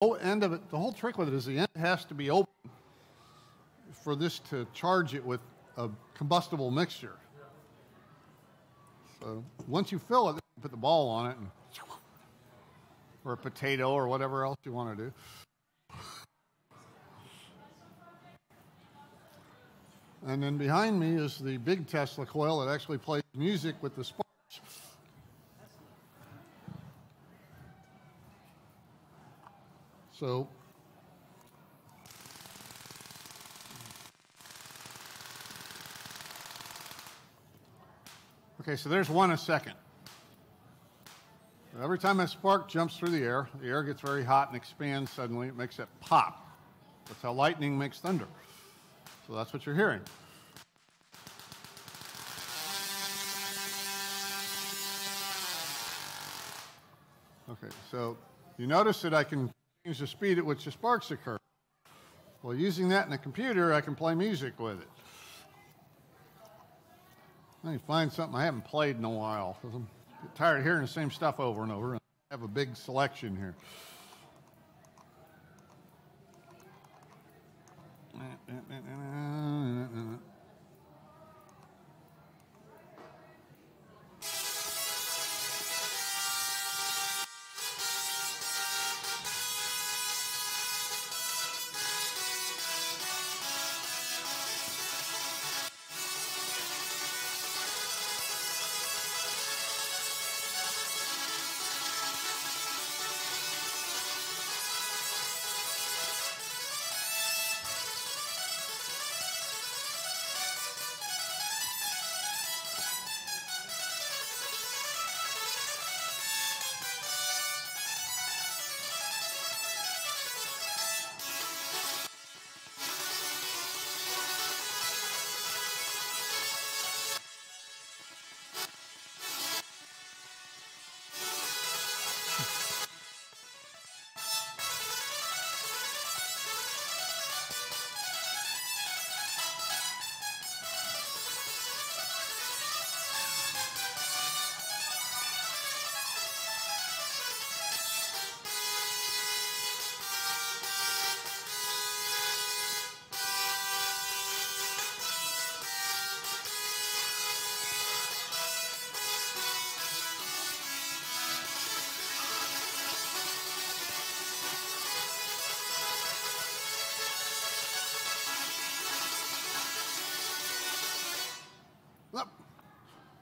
whole end of it, the whole trick with it is the end has to be open for this to charge it with a combustible mixture. So once you fill it, you put the ball on it, and, or a potato or whatever else you want to do. And then behind me is the big Tesla coil that actually plays music with the sparks. So okay, so there's 1 a second. Every time a spark jumps through the air gets very hot and expands suddenly. It makes it pop. That's how lightning makes thunder. So that's what you're hearing. Okay, so you notice that I can change the speed at which the sparks occur. Well, using that in a computer, I can play music with it. Let me find something I haven't played in a while, because I'm tired of hearing the same stuff over and over. I have a big selection here.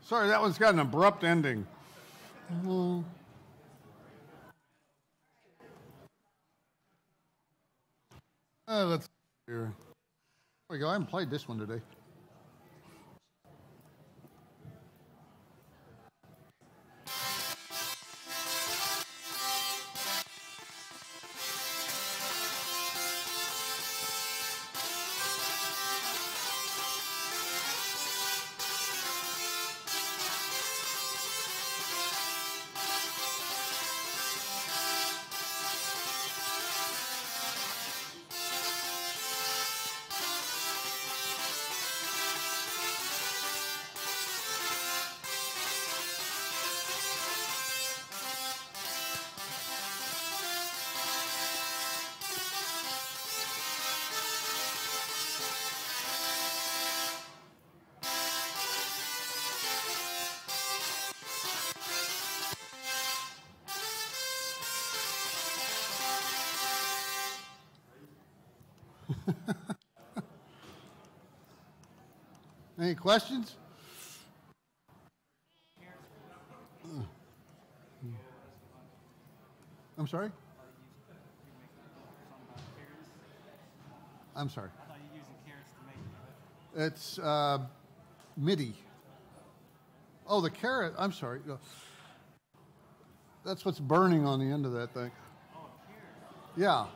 Sorry, that one's got an abrupt ending. Let's see here. There we go. I haven't played this one today. Any questions? I'm sorry? I'm sorry. I thought you were using carrots to make it. It's MIDI. Oh, the carrot. I'm sorry. No. That's what's burning on the end of that thing. Oh, carrot. Yeah.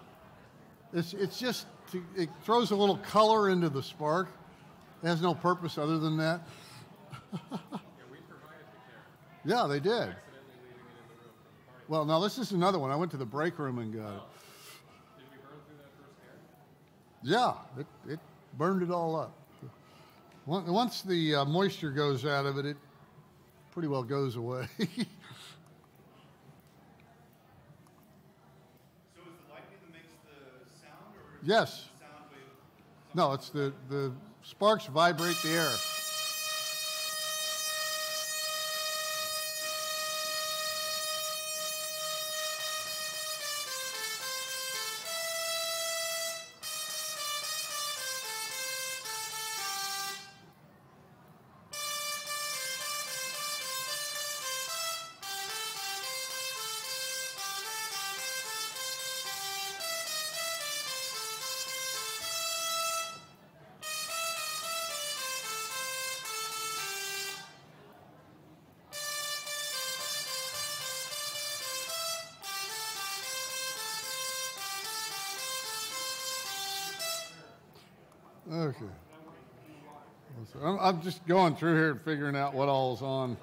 It's just, it throws a little color into the spark. It has no purpose other than that. Yeah, we provided the carrot. Yeah, they did. Accidentally leaving it in the room from the party. Well, now this is another one. I went to the break room and got it. Did we burn through that first carrot? Yeah, it burned it all up. Once the moisture goes out of it, it pretty well goes away. So is the lightning Yes. No, it's the sparks vibrate the air. Okay. I'm just going through here and figuring out what all's on.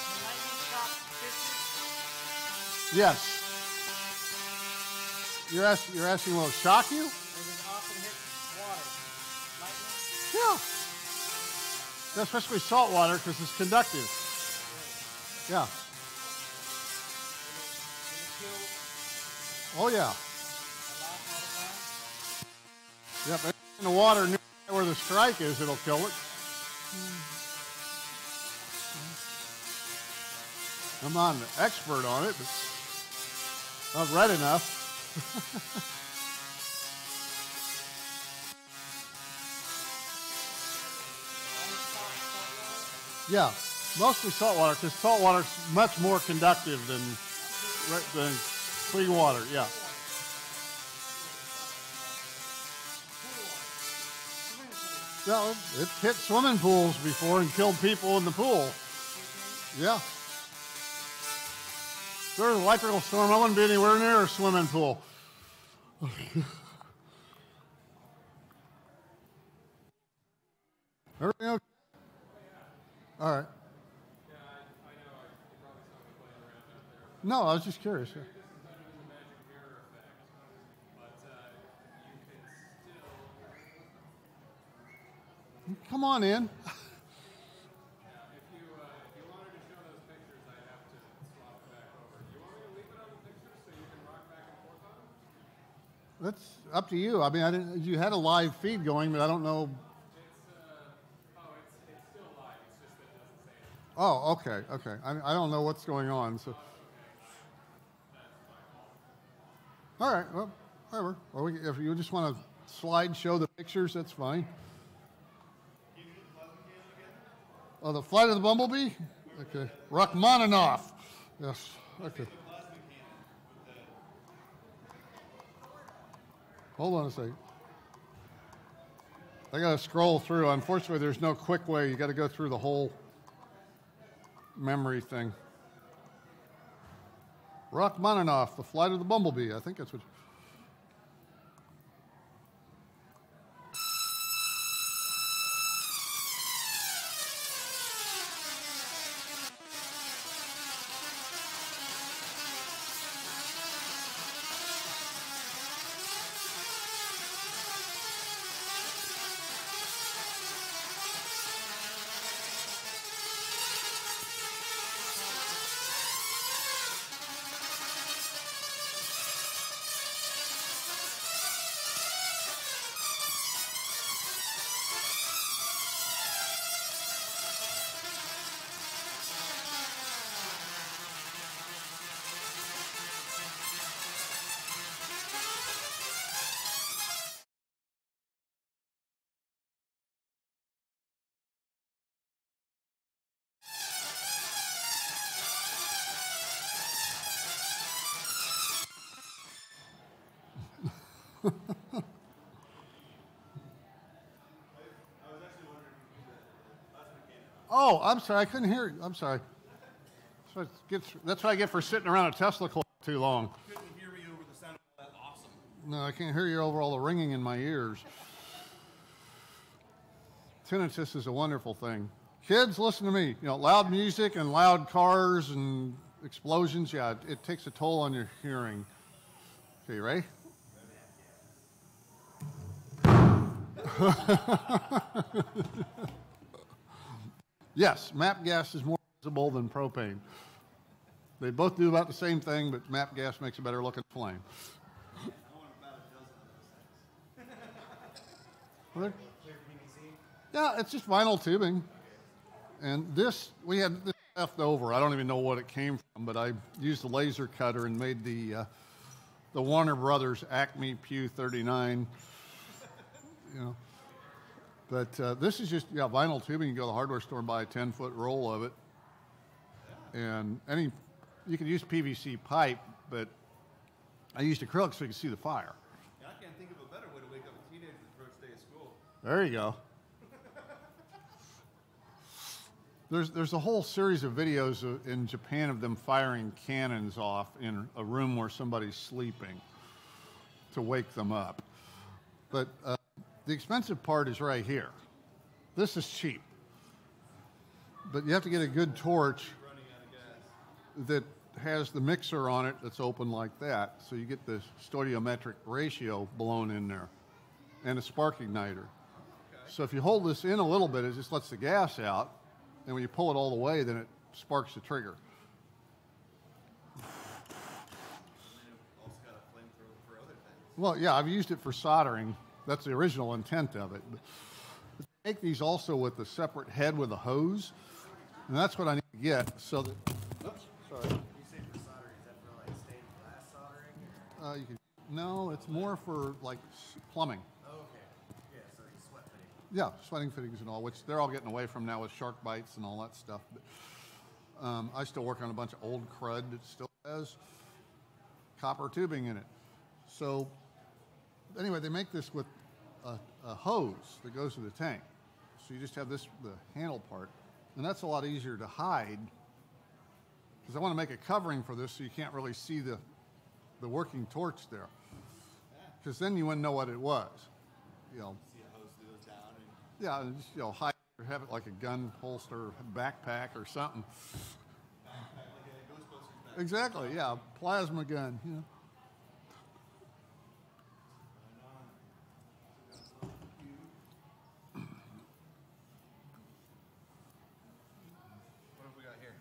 Can lightning shock fishes? Yes. You're asking will it shock you? Does it often hit water? Lightning? Yeah. Especially salt water because it's conductive. Yeah. Will it kill Oh, yeah. a lot all the time? Yep. In the water near where the strike is, it'll kill it. I'm not an expert on it, but I've read enough. Yeah, mostly salt water because salt water is much more conductive than clean water. Yeah. Well, it hit swimming pools before and killed people in the pool. Yeah. If there was an electrical storm, I wouldn't be anywhere near a swimming pool. Everything okay? All right. Yeah, I know. You probably saw me playing around out there. No, I was just curious. This is under the magic mirror effect, but you can still. Come on in. Yeah, if you wanted to show those pictures, I'd have to swap it back over. Do you want me to leave it on the pictures so you can rock back and forth on them? That's up to you. I mean, I didn't. You had a live feed going, but I don't know. It's still live. It's just that it doesn't say anything. Oh, okay, okay. I don't know what's going on. So. All right. Well, whatever. Or if you just want to slide show the pictures, that's fine. Oh, the flight of the bumblebee? Okay. Rachmaninoff. Yes. Okay. Hold on a second. I got to scroll through. Unfortunately, there's no quick way. You got to go through the whole memory thing. Rachmaninoff, the flight of the bumblebee. I think that's what. Oh, I'm sorry. I couldn't hear you. I'm sorry. That's what I get for sitting around a Tesla coil too long. Couldn't hear me over the sound of all that awesome. No, I can't hear you over all the ringing in my ears. Tinnitus is a wonderful thing. Kids, listen to me. You know, loud music and loud cars and explosions, yeah, it takes a toll on your hearing. Okay, you ready? Yes, MAP gas is more visible than propane. They both do about the same thing, but MAP gas makes a better looking flame. Yeah, it's just vinyl tubing. And this, we had this left over. I don't even know what it came from, but I used a laser cutter and made the Warner Brothers Acme Pew 39, you know. But this is just, yeah, vinyl tubing. You go to the hardware store and buy a 10-foot roll of it. And you can use PVC pipe, but I used acrylic so you can see the fire. Yeah, I can't think of a better way to wake up a teenager the first day of school. There you go. There's a whole series of videos in Japan of them firing cannons off in a room where somebody's sleeping to wake them up. But the expensive part is right here. This is cheap. But you have to get a good torch that has the mixer on it that's open like that, so you get the stoichiometric ratio blown in there, and a spark igniter. Okay. So if you hold this in a little bit, it just lets the gas out, and when you pull it all the way, then it sparks the trigger. Also got a flamethrower for other things. Well, yeah, I've used it for soldering. That's the original intent of it. But make these also with a separate head with a hose, and that's what I need to get so that. Oops, sorry. You say for soldering, is that for like stained glass soldering? You can, no, it's more for like plumbing. Oh, okay. Yeah, so like sweat fitting. Yeah, sweating fittings and all, which they're all getting away from now with shark bites and all that stuff. But, I still work on a bunch of old crud that still has copper tubing in it. So anyway, they make this with a hose that goes to the tank. So you just have the handle part, and that's a lot easier to hide because I want to make a covering for this so you can't really see the working torch there. Because then you wouldn't know what it was. You know. See a hose that goes down. And Yeah, and just, you know, hide or have it like a gun holster, backpack, or something. backpack, like a Ghostbusters backpack. Exactly. Yeah, plasma gun. You know. What have we got here?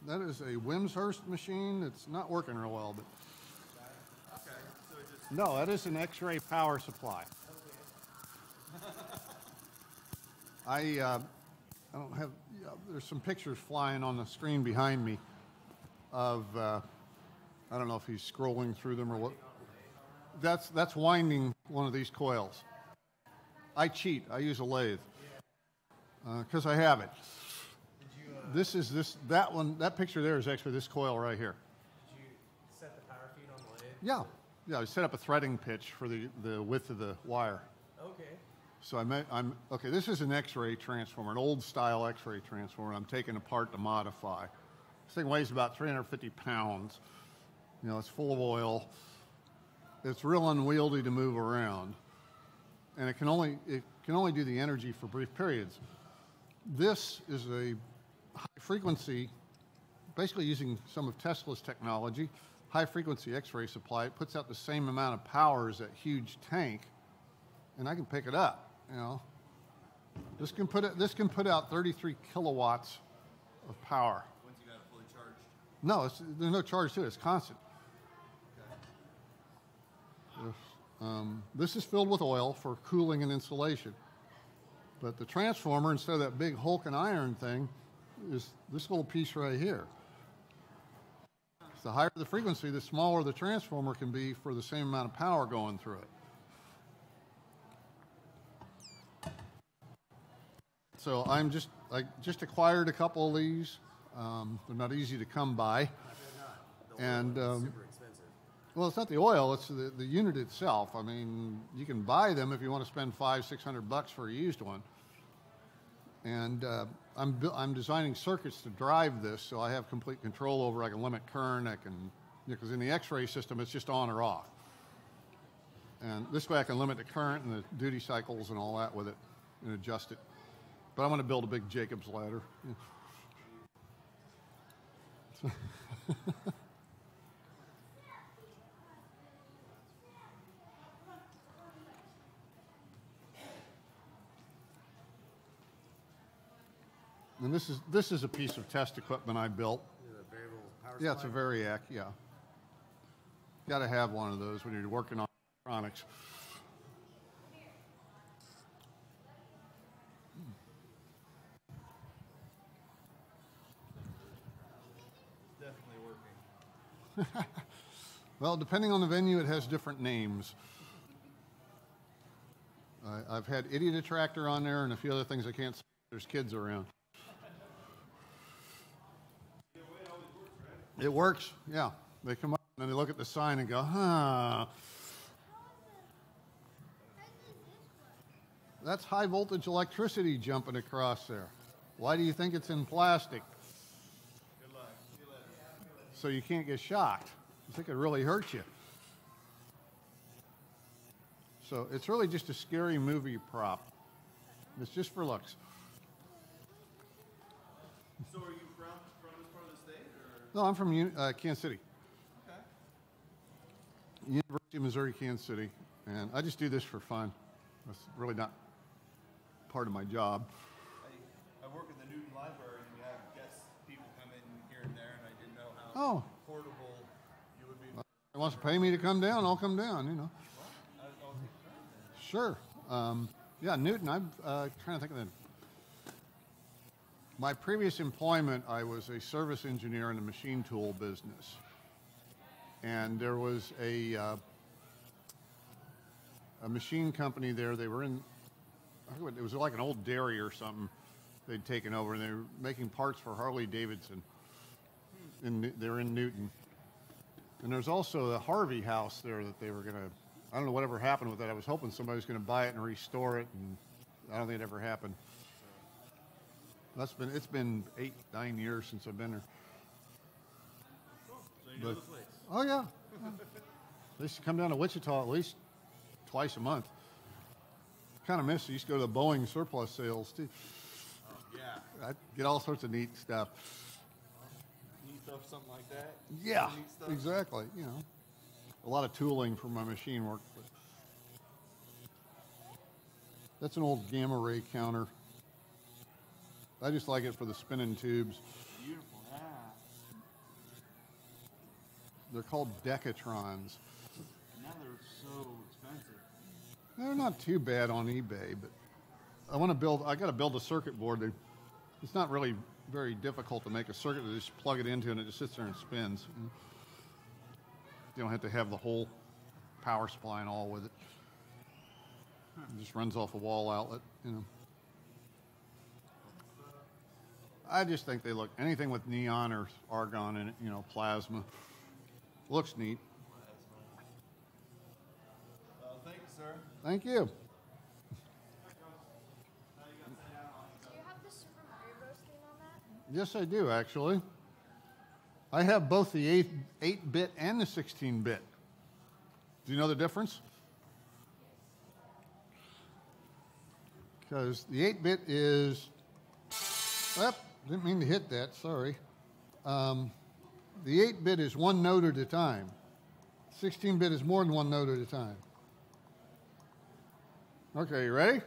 That is a Wimshurst machine. It's not working real well, but Okay, so it just no, that is an X-ray power supply. I don't have. Yeah, there's some pictures flying on the screen behind me of. I don't know if he's scrolling through them or what. That's winding one of these coils. I cheat. I use a lathe because I have it. That one. That picture there is actually this coil right here. Did you set the power feed on the lathe? Yeah, yeah. I set up a threading pitch for the width of the wire. Okay. So I'm okay. This is an X-ray transformer, an old style X-ray transformer. I'm taking apart to modify. This thing weighs about 350 pounds. You know, it's full of oil. It's real unwieldy to move around, and it can only do the energy for brief periods. This is a high frequency, basically using some of Tesla's technology, high frequency X-ray supply. It puts out the same amount of power as that huge tank, and I can pick it up. You know, this can put out 33 kilowatts of power. once you got it fully charged. No, there's no charge to it. It's constant. This is filled with oil for cooling and insulation. But the transformer, instead of that big Hulk and iron thing, is this little piece right here. The higher the frequency, the smaller the transformer can be for the same amount of power going through it. So I just acquired a couple of these. They're not easy to come by. And Super expensive. well, it's not the oil; it's the unit itself. I mean, you can buy them if you want to spend $500-600 for a used one. And I'm designing circuits to drive this, so I have complete control over. I can limit current. I can, because in the X-ray system, it's just on or off. And this way, I can limit the current and the duty cycles and all that with it, and adjust it. But I'm going to build a big Jacob's ladder. Yeah. And this is a piece of test equipment I built. The variable power Yeah, it's a supply? Variac, yeah. Got to have one of those when you're working on electronics. Definitely working. Well, depending on the venue, it has different names. I've had Idiot Attractor on there and a few other things I can't say. There's kids around. It works, yeah. They come up and they look at the sign and go, huh. That's high voltage electricity jumping across there. Why do you think it's in plastic? Good luck. See you later. So you can't get shocked. I think it really hurts you. So it's really just a scary movie prop. It's just for looks. So are you from this part of the state, or? No, I'm from Kansas City. Okay. University of Missouri, Kansas City. And I just do this for fun. It's really not part of my job. I work in the Newton Library, and we have guests, people come in here and there, and I didn't know how portable you would be. If he wants to pay me to come down, I'll come down, you know. I'll take a try then. Sure. Yeah, Newton, I'm trying to think of the... My previous employment, I was a service engineer in the machine tool business. And there was a machine company there. They were in, it was like an old dairy or something they'd taken over, and they were making parts for Harley Davidson. They're in Newton. And there's also the Harvey house there that they were going to, I don't know whatever happened with that. I was hoping somebody was going to buy it and restore it, and I don't think it ever happened. It's been 8-9 years since I've been there. So you know the place. Oh yeah. They used to come down to Wichita at least twice a month. Kind of miss it. Used to go to the Boeing surplus sales too. Yeah. I get all sorts of neat stuff. Neat stuff, something like that. Yeah, Neat stuff. exactly. You know, a lot of tooling for my machine work. But that's an old gamma ray counter. I just like it for the spinning tubes. Beautiful. Yeah. They're called decatrons. Now they're so expensive. They're not too bad on eBay, but I got to build a circuit board. It's not really very difficult to make a circuit. You just plug it into and it just sits there and spins. You don't have to have the whole power supply and all with it. It just runs off a wall outlet, you know. I just think they look, anything with neon or argon in it, you know, plasma, looks neat. Thank you, sir. Thank you. Do you have the Super Mario Bros. Theme on that? Yes, I do, actually. I have both the 8-bit and the 16-bit. Do you know the difference? Because the 8-bit is, didn't mean to hit that, sorry. The 8-bit is one note at a time. 16-bit is more than one note at a time. Okay, you ready?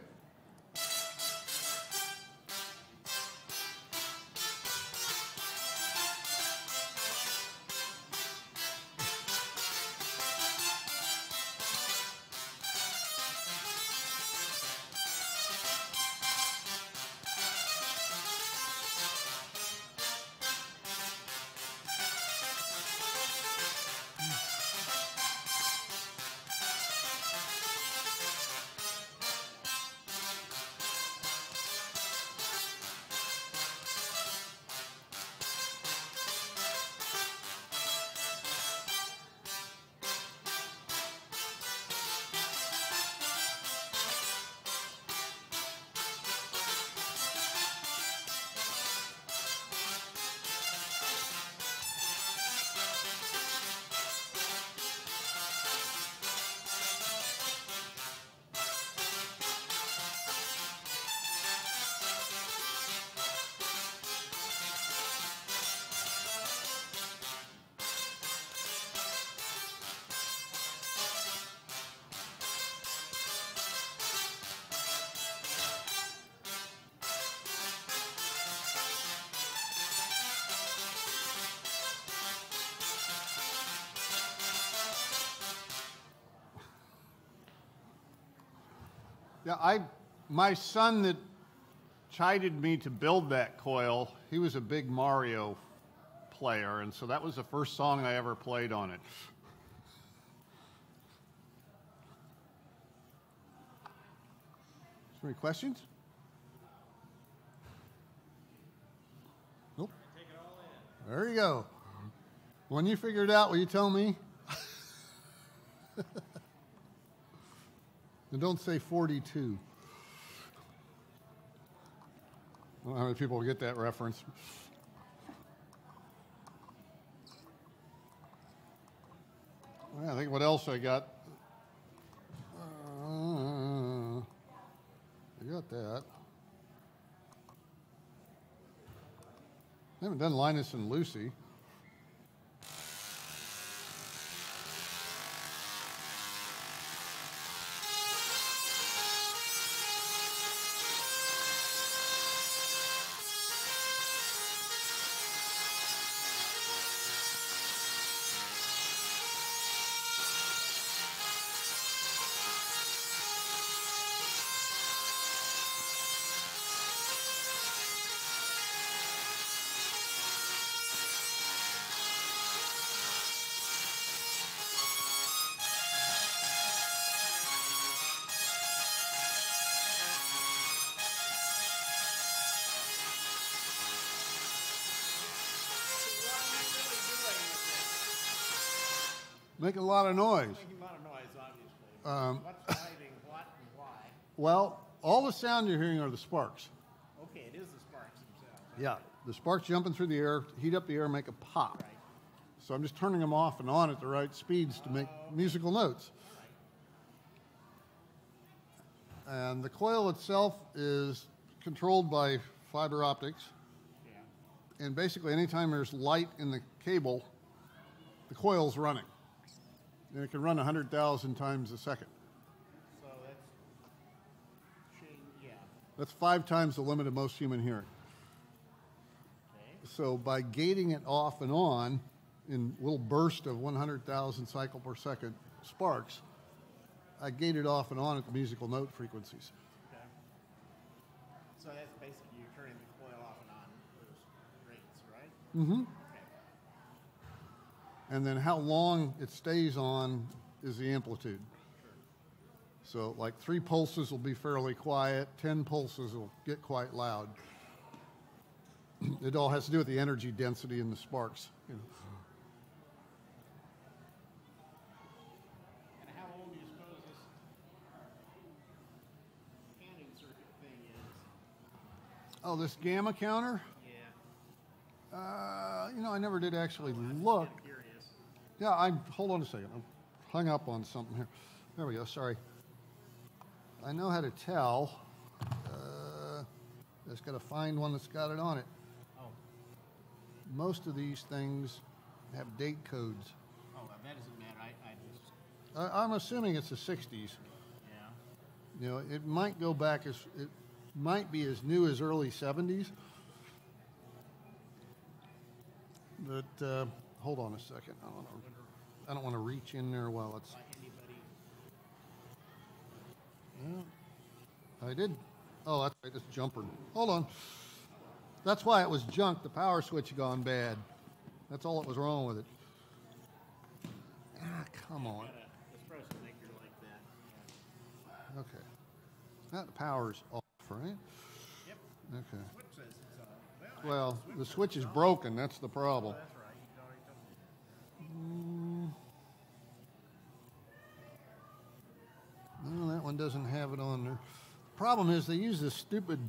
Yeah, my son that chided me to build that coil, he was a big Mario player, and so that was the first song I ever played on it. Any questions? Nope. Take it all in. There you go. When you figure it out, will you tell me? And don't say 42. I don't know how many people will get that reference. I think what else I got. I got that. I haven't done Linus and Lucy. Making a lot of noise. Making a lot of noise, obviously. What's driving what and why? Well, all the sound you're hearing are the sparks. Okay, it is the sparks themselves. Yeah, the sparks jumping through the air, heat up the air, make a pop. Right. So I'm just turning them off and on at the right speeds to make musical notes. And the coil itself is controlled by fiber optics. Yeah. And basically, anytime there's light in the cable, the coil's running. And it can run 100,000 times a second. So that's yeah. That's 5 times the limit of most human hearing. Okay. So by gating it off and on in little bursts of 100,000 cycle per second sparks, I gate it off and on at the musical note frequencies. Okay. So that's basically you're turning the coil off and on those rates, right? Mm-hmm. Okay. And then how long it stays on is the amplitude. So like 3 pulses will be fairly quiet, 10 pulses will get quite loud. It all has to do with the energy density in the sparks. You know. And how old do you suppose this counting circuit thing is? Oh, this gamma counter? Yeah. You know, I never did actually look. I'm curious. Yeah, hold on a second. I'm hung up on something here. There we go, sorry. I know how to tell. Just got to find one that's got it on it. Oh. Most of these things have date codes. Oh, well, that doesn't matter. I just. I'm assuming it's the 60s. Yeah. You know, it might go back it might be as new as early 70s. But hold on a second. I don't want to reach in there while it's. Yeah, I did. Oh, that's right. It's jumper. Hold on. That's why it was junk. The power switch had gone bad. That's all that was wrong with it. Ah, come on. Espresso maker like that. Yeah. Okay. Now the power's off, right? Yep. Okay. Switch says it's on. Well, the switch is broken. That's the problem. That's right. You already told me. No, that one doesn't have it on there. Problem is they use this stupid,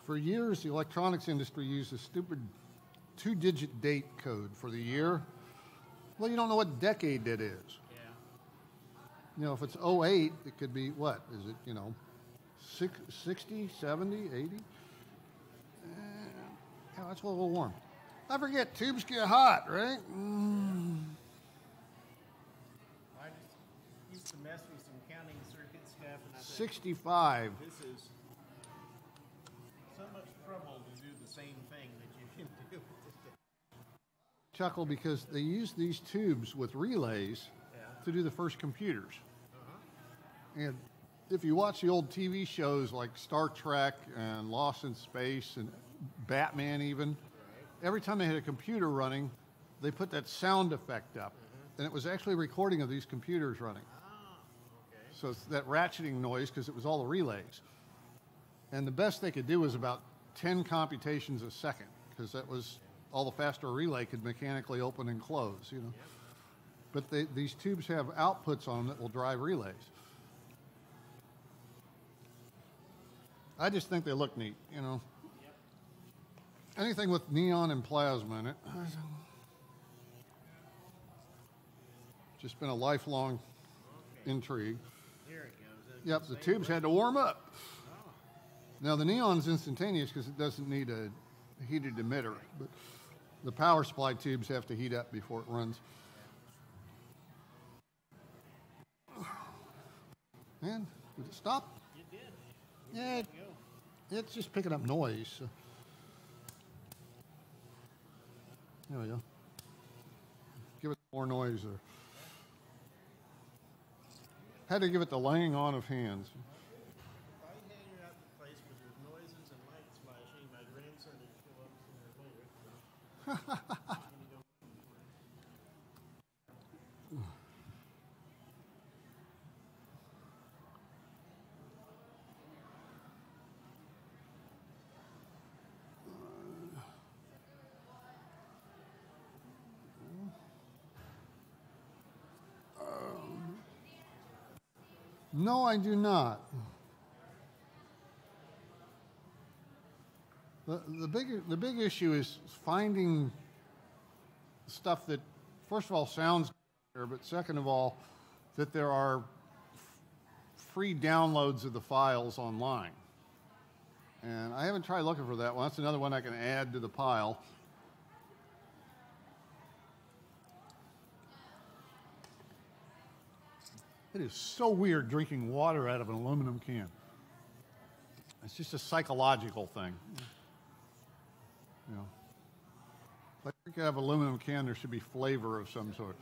for years the electronics industry used this stupid 2-digit date code for the year. Well, you don't know what decade that is. Yeah. You know, if it's 08, it could be what? Is it, you know, 60, 70, 80? Yeah, that's a little warm. I forget, tubes get hot, right? I just used to mess with some counting circuit stuff, and I thought 65. this is so much trouble to do the same thing that you can do with this. Chuckle because they use these tubes with relays Yeah. to do the first computers. And if you watch the old TV shows like Star Trek and Lost in Space and Batman even, every time they had a computer running, they put that sound effect up. And it was actually a recording of these computers running. So it's that ratcheting noise because it was all the relays. And the best they could do was about 10 computations a second because that was all the faster a relay could mechanically open and close, you know. But these tubes have outputs on them that will drive relays. I just think they look neat, you know. Anything with neon and plasma in it. Just been a lifelong intrigue. Here it goes. Yep, the tubes had to warm up. Now the neon's instantaneous because it doesn't need a heated emitter, but the power supply tubes have to heat up before it runs. Man, did it stop? You did. Yeah, it's just picking up noise. So. There we go. Give it more noise there. Had to give it the laying on of hands. If I hang her out in a place where there's noises and lights flashing, my grandson would show up sooner or later. No, I do not. The big issue is finding stuff that, first of all, sounds good, but second of all, that there are free downloads of the files online. And I haven't tried looking for that one. That's another one I can add to the pile. It is so weird drinking water out of an aluminum can. It's just a psychological thing. You know, if I drink out of an aluminum can, there should be flavor of some sort.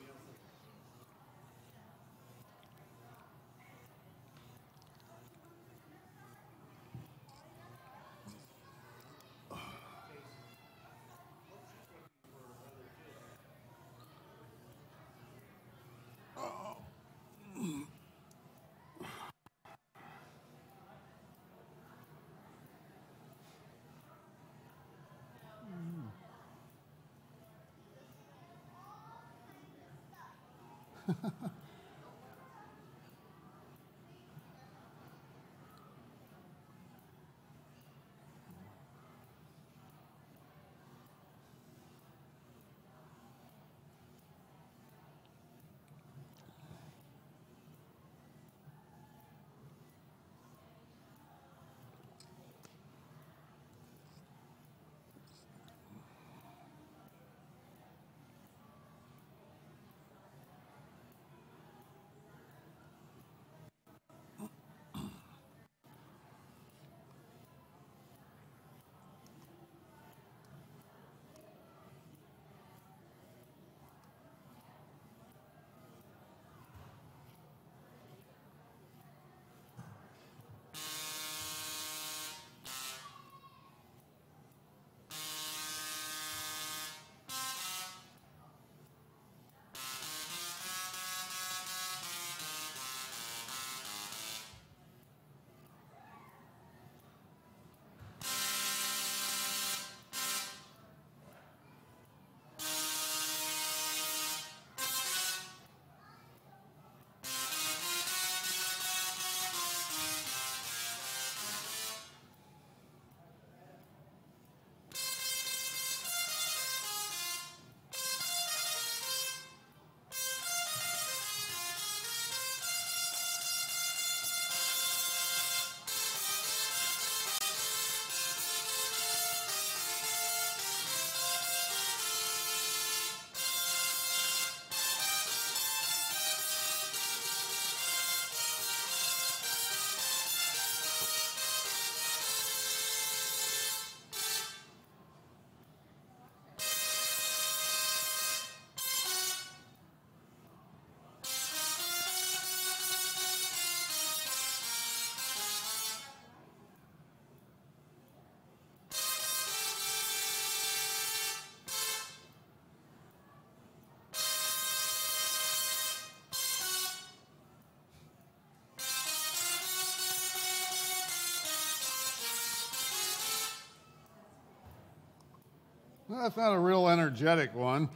That's not a real energetic one.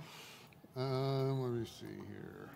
Let me see here.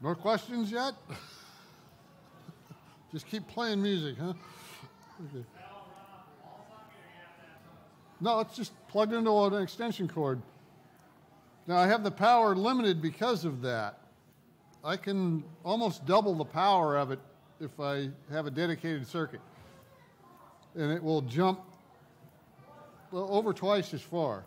More questions yet? Just keep playing music, huh? Okay. No, it's just plugged into an extension cord. Now, I have the power limited because of that. I can almost double the power of it if I have a dedicated circuit. And it will jump well, over twice as far.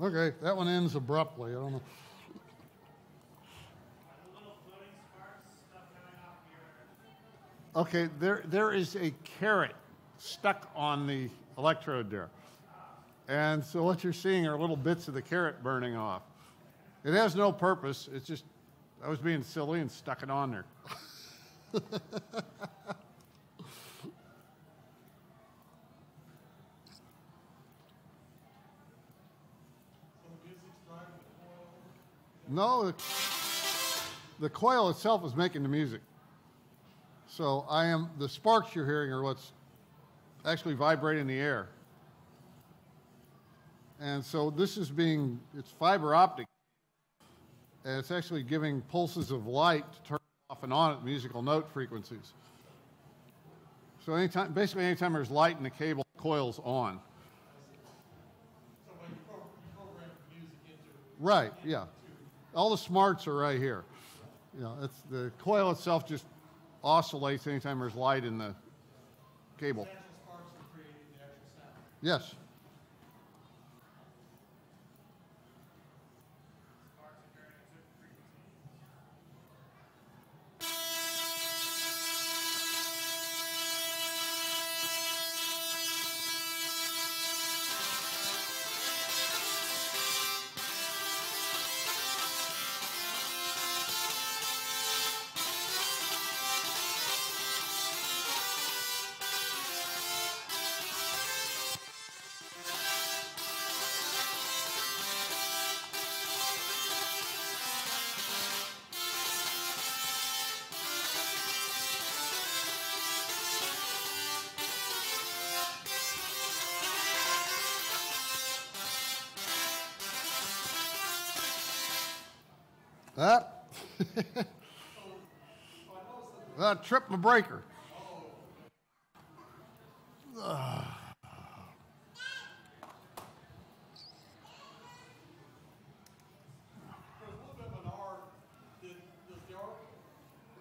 Okay, that one ends abruptly. I don't know. Okay, there is a carrot stuck on the electrode there. And so what you're seeing are little bits of the carrot burning off. It has no purpose. It's just, I was being silly and stuck it on there. No, the coil itself is making the music. So the sparks you're hearing are what's actually vibrating the air. And so this is it's fiber optic, and it's actually giving pulses of light to turn off and on at musical note frequencies. So basically anytime there's light in the cable, the coil's on. So when you program music into it. Right, yeah. All the smarts are right here. You know, the coil itself just oscillates anytime there's light in the cable. The actual sparks are creating the actual sound. Yes. That tripped my breaker.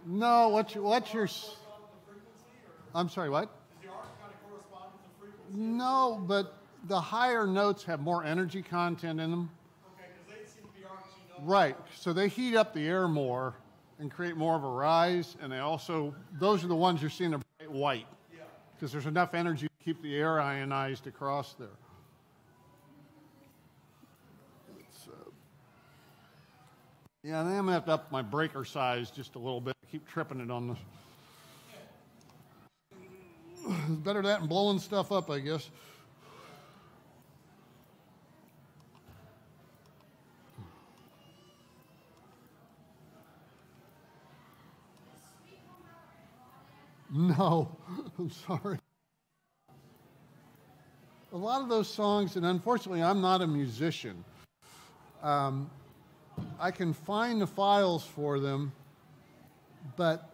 No, what's your? I'm sorry, what? Does the arc kind of correspond with the frequency? No, but the higher notes have more energy content in them. Okay, because they seem to be arcs, Right, so they heat up the air more and create more of a rise, and those are the ones you're seeing the bright white. Yeah. Because there's enough energy to keep the air ionized across there. Yeah, and then I'm going to have to up my breaker size just a little bit. Keep tripping it on this. It's better that than blowing stuff up, I guess. No, I'm sorry. A lot of those songs, and unfortunately I'm not a musician, I can find the files for them, but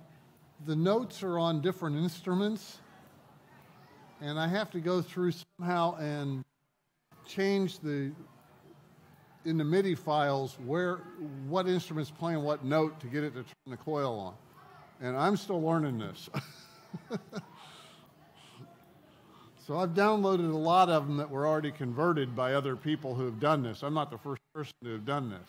the notes are on different instruments, and I have to go through somehow and change in the MIDI files what instrument's playing what note to get it to turn the coil on. And I'm still learning this. So I've downloaded a lot of them that were already converted by other people who have done this. I'm not the first person to have done this.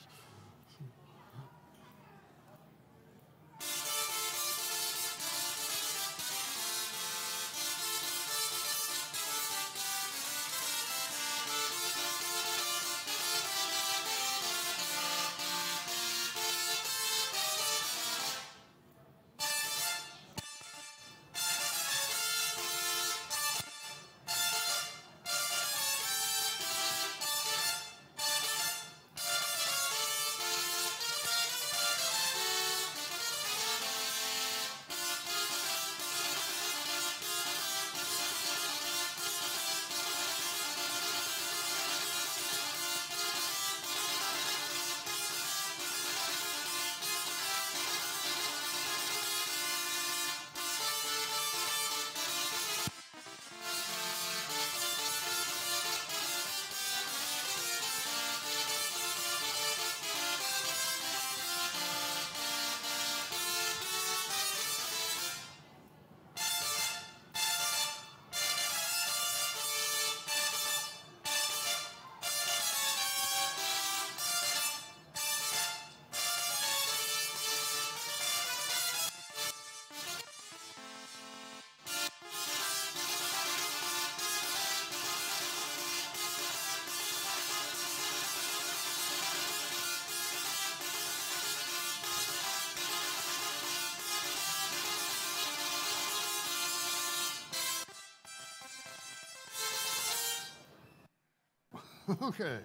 Okay.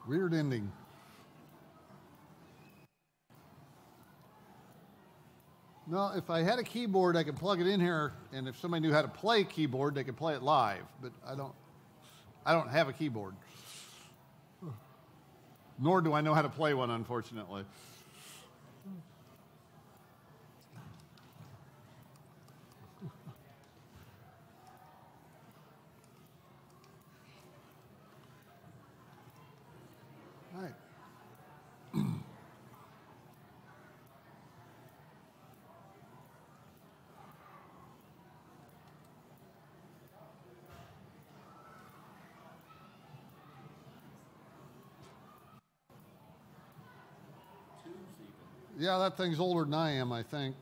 Weird ending. No, if I had a keyboard, I could plug it in here, and if somebody knew how to play keyboard, they could play it live, but I don't. I don't have a keyboard. Nor do I know how to play one, unfortunately. All right. Yeah, that thing's older than I am, I think.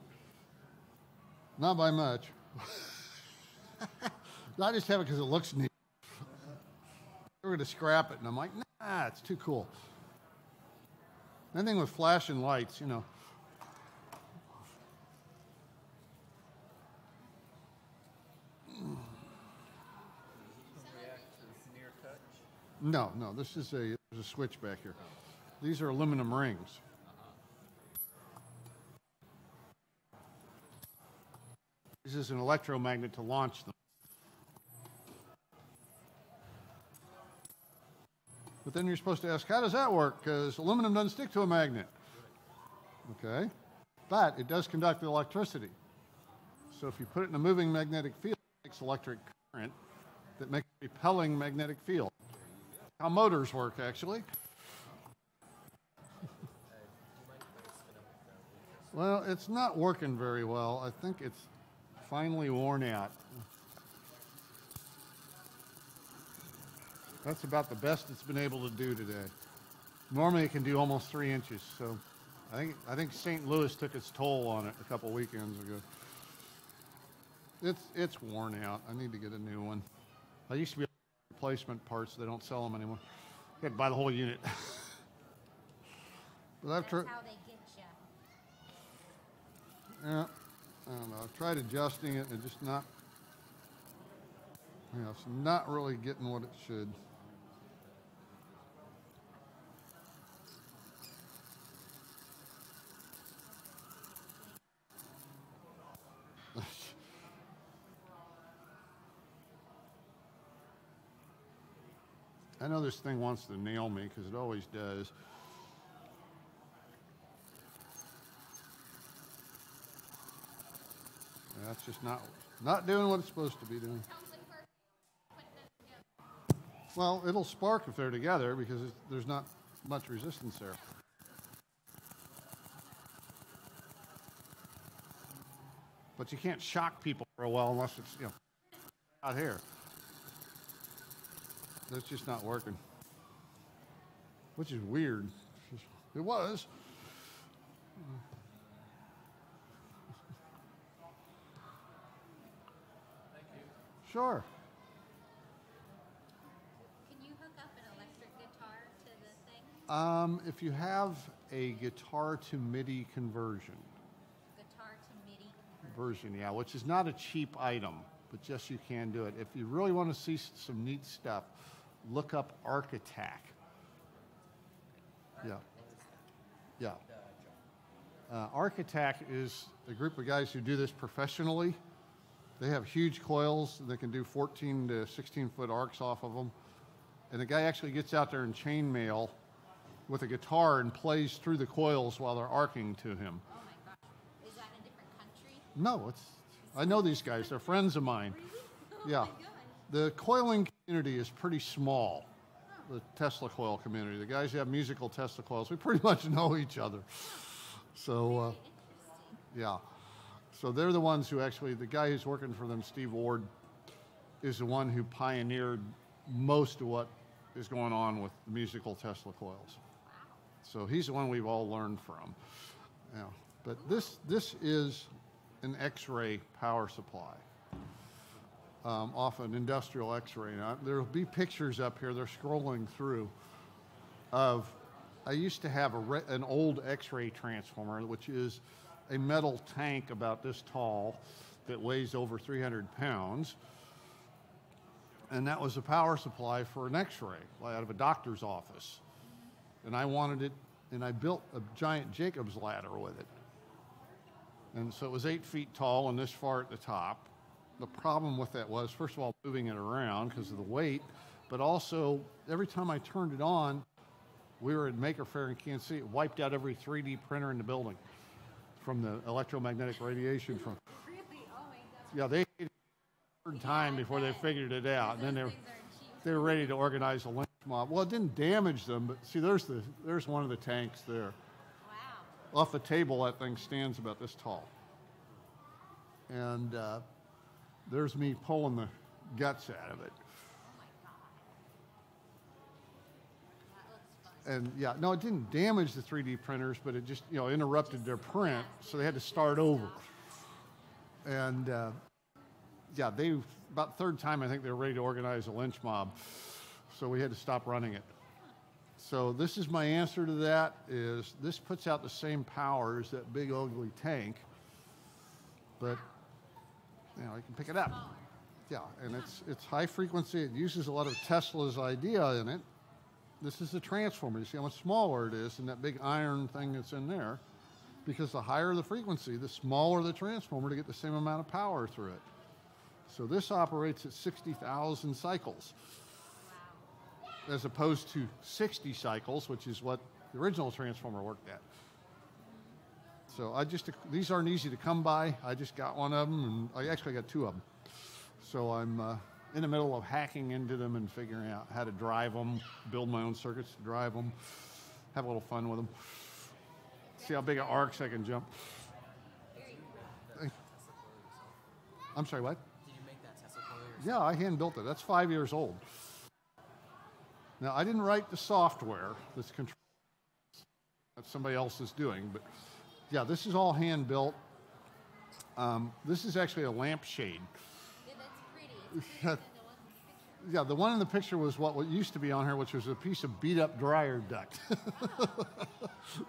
Not by much. I just have it because it looks neat. We're going to scrap it, and I'm like, nah, it's too cool. Anything with flashing lights, you know. No, no, this is there's a switch back here. These are aluminum rings. This is an electromagnet to launch them. But then you're supposed to ask, how does that work? Because aluminum doesn't stick to a magnet. Okay? But it does conduct electricity. So if you put it in a moving magnetic field, it makes electric current that makes a repelling magnetic field. How motors work, actually. Well, it's not working very well. I think it's finally worn out. That's about the best it's been able to do today. Normally it can do almost 3 inches, so I think St. Louis took its toll on it a couple weekends ago. It's worn out. I need to get a new one. I used to be replacement parts. They don't sell them anymore. You had to buy the whole unit. But That's how they get you. Yeah, I don't know. I've tried adjusting it and just not, it's not really getting what it should. I know this thing wants to nail me because it always does. That's just not doing what it's supposed to be doing. Well, it'll spark if they're together because there's not much resistance there. But you can't shock people for a while unless it's, out here. That's just not working. Which is weird. It was. Sure. Can you hook up an electric guitar to the thing? If you have a guitar to MIDI conversion. Guitar to MIDI Version, yeah, which is not a cheap item, but yes, you can do it. If you really want to see some neat stuff, look up Arc Attack. Yeah. Yeah. Arc Attack is a group of guys who do this professionally. They have huge coils. They can do 14 to 16-foot arcs off of them. And the guy actually gets out there in chainmail with a guitar and plays through the coils while they're arcing to him. Oh my gosh. Is that in a different country? No, I know these guys. They're friends of mine. Oh Yeah. my gosh. The coiling community is pretty small, the Tesla coil community. The guys who have musical Tesla coils, we pretty much know each other. So, yeah. So they're the ones who actually, the guy who's working for them, Steve Ward, is the one who pioneered most of what is going on with the musical Tesla coils. So he's the one we've all learned from. Yeah. But this is an X-ray power supply. Off an industrial X-ray. Now, there'll be pictures up here, they're scrolling through, of, I used to have an old X-ray transformer, which is a metal tank about this tall that weighs over 300 pounds. And that was a power supply for an X-ray out of a doctor's office. And I wanted it, and I built a giant Jacob's ladder with it. And so it was 8 feet tall and this far at the top. The problem with that was, first of all, moving it around because of the weight, but also every time I turned it on, we were at Maker Faire in Kansas City, it wiped out every 3D printer in the building from the electromagnetic radiation from. Really? Oh my God. Yeah, they had a hard time before they figured it out. And then they were ready to organize a lynch mob. Well, it didn't damage them, but see, there's one of the tanks there. Wow. Off the table, that thing stands about this tall. And there's me pulling the guts out of it. And yeah, no, it didn't damage the 3D printers, but it just, interrupted their print, so they had to start over. And yeah, about third time, I think they were ready to organize a lynch mob, so we had to stop running it. So this is my answer to that, is this puts out the same power as that big ugly tank, but, you can pick it up. Yeah, and it's high frequency. It uses a lot of Tesla's idea in it. This is the transformer. You see how much smaller it is than that big iron thing that's in there, because the higher the frequency, the smaller the transformer to get the same amount of power through it. So this operates at 60,000 cycles, as opposed to 60 cycles, which is what the original transformer worked at. So these aren't easy to come by. I just got one of them, and I actually got two of them. So I'm in the middle of hacking into them and figuring out how to drive them, build my own circuits to drive them, have a little fun with them. See how big of arcs I can jump. I'm sorry, what? Did you make that Tesla coil yourself? Yeah, I hand built it. That's 5 years old. Now, I didn't write the software that's controlled. That's somebody else is doing, but yeah, this is all hand built. This is actually a lampshade. Yeah, that's pretty. It's prettier than the one in the picture. Yeah, the one in the picture was what used to be on here, which was a piece of beat up dryer duct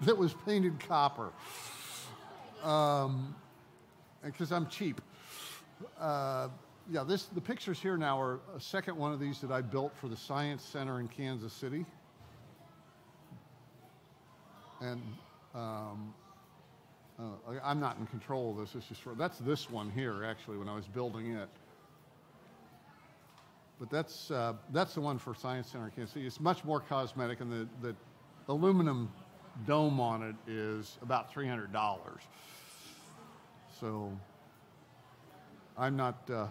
that was painted copper. Because I'm cheap. Yeah, the pictures here now are a second one of these that I built for the Science Center in Kansas City. And I'm not in control of this. It's just that's this one here, actually, when I was building it. But that's the one for Science Center in Kansas City. It's much more cosmetic, and the aluminum dome on it is about $300. So I'm not. That's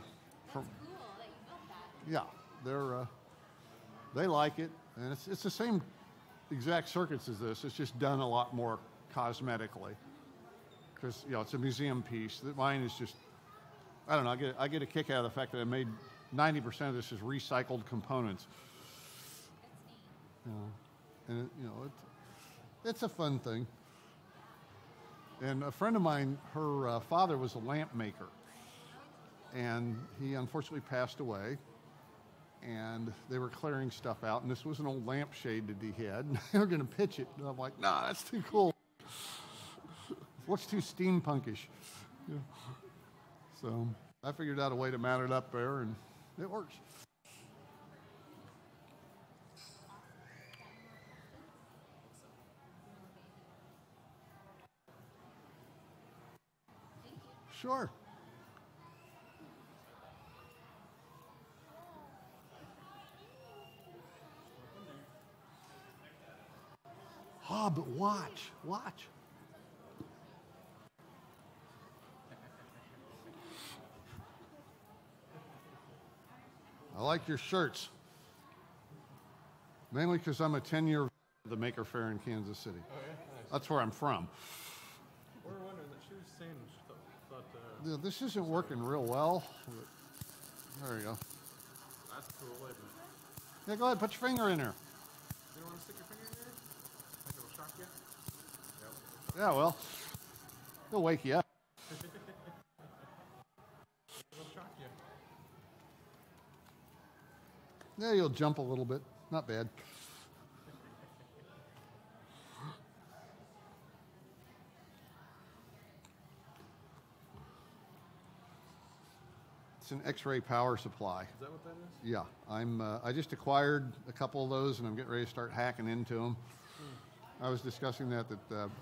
cool that you built that. Yeah, they like it, and it's the same exact circuits as this. It's just done a lot more cosmetically, because it's a museum piece. Mine is just, I don't know. I get a kick out of the fact that I made 90% of this is recycled components. That's neat. And it's a fun thing. And a friend of mine, her father was a lamp maker, and he unfortunately passed away. And they were clearing stuff out, and this was an old lampshade that he had. And they were going to pitch it, and I'm like, nah, that's too cool. What's too steampunkish? Yeah. So I figured out a way to mount it up there, and it works. Sure. Ah, but watch. I like your shirts. Mainly because I'm a 10-year the Maker Faire in Kansas City. Oh, yeah? Nice. That's where I'm from. We were wondering, the shoes singed. Thought, Yeah, this isn't working real well. But there you go. that's cool, isn't it? Yeah, go ahead, put your finger in there. You don't want to stick your finger in there? Like it'll shock you? Yep. Yeah, well, they'll wake you up. It'll shock you. Yeah, you'll jump a little bit. Not bad. It's an X-ray power supply. Is that what that is? Yeah, I just acquired a couple of those, and I'm getting ready to start hacking into them. I was discussing that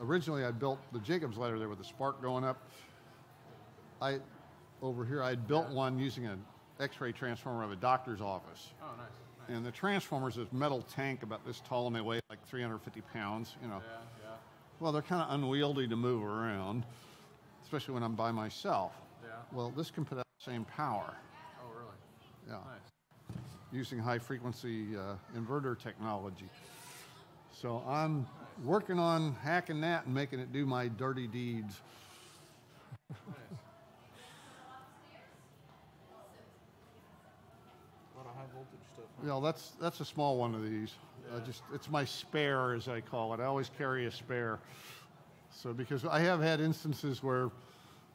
originally I built the Jacobs ladder there with the spark going up. Over here I built one using an X-ray transformer of a doctor's office. Oh, nice, nice. And the transformer's this metal tank about this tall, and they weigh like 350 pounds, you know. Yeah, yeah, Well, they're kind of unwieldy to move around, especially when I'm by myself. yeah. Well, this can put out the same power. Oh, really? Yeah. Nice. Using high frequency inverter technology. So I'm working on hacking that and making it do my dirty deeds. Nice. A lot of high voltage stuff. You know, that's a small one of these. It's my spare, as I call it. I always carry a spare. So because I have had instances where,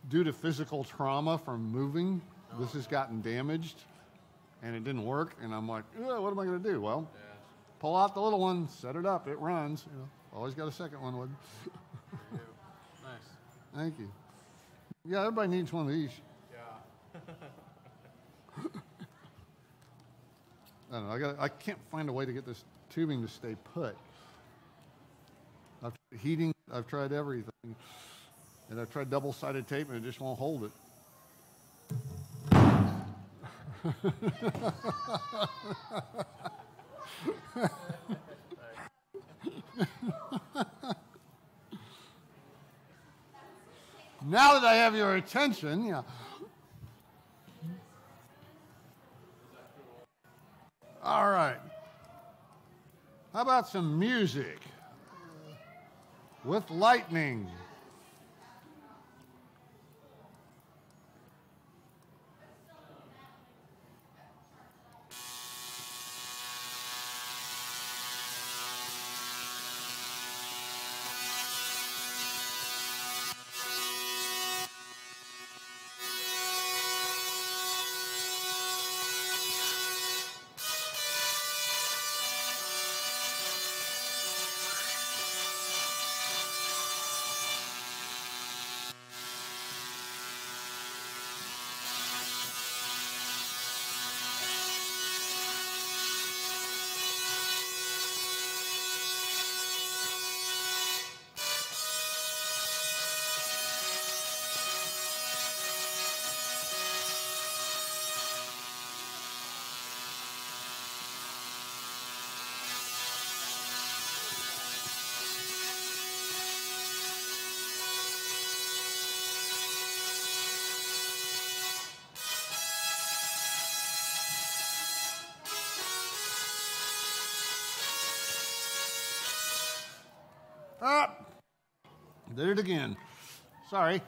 due to physical trauma from moving, this has gotten damaged, and it didn't work. And I'm like, what am I going to do? Well, pull out the little one, set it up, it runs. You know, always got a second one with. There you go. Nice. Thank you. Yeah, everybody needs one of these. Yeah. I don't know. I can't find a way to get this tubing to stay put. I've tried heating. I've tried everything, and I've tried double-sided tape, and it just won't hold it. Now that I have your attention, yeah. All right. How about some music with lightning? Ah, did it again. Sorry.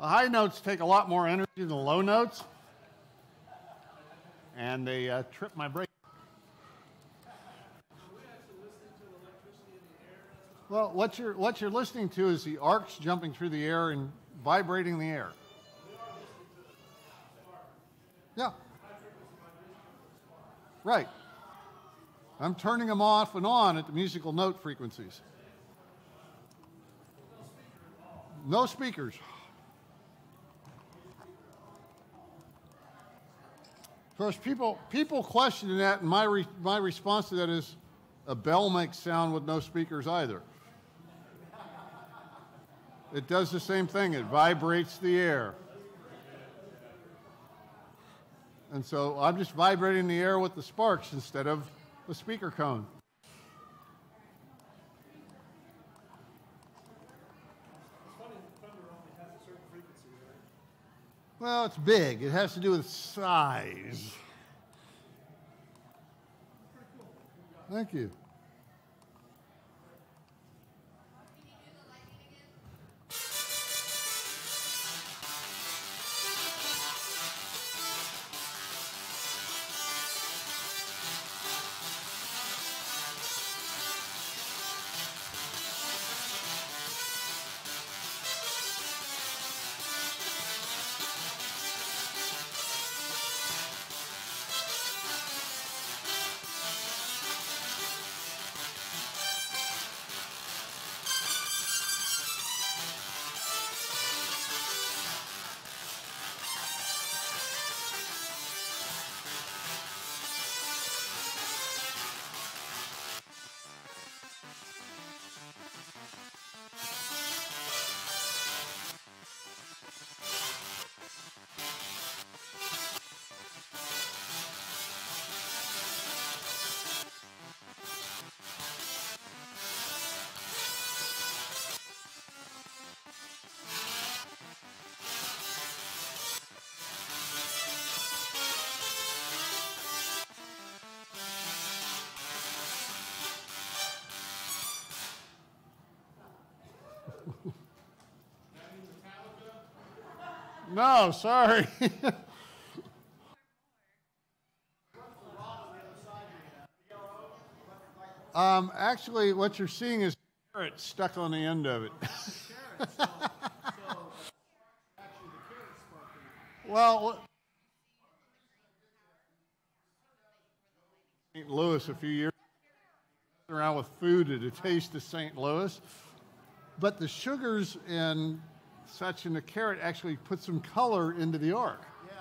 The high notes take a lot more energy than the low notes, and they trip my brake. Well, what you're listening to is the arcs jumping through the air and vibrating the air. Yeah. Right. I'm turning them off and on at the musical note frequencies. No speakers. Of course, people question that, and my response to that is, a bell makes sound with no speakers either. It does the same thing. It vibrates the air. And so I'm just vibrating the air with the sparks instead of the speaker cone. Well, it's big. It has to do with size. Thank you. No, sorry. Actually, what you're seeing is carrot stuck on the end of it. Well, St. Louis a few years around with food at a taste of St. Louis, but the sugars and such in the carrot actually put some color into the arc. Yeah.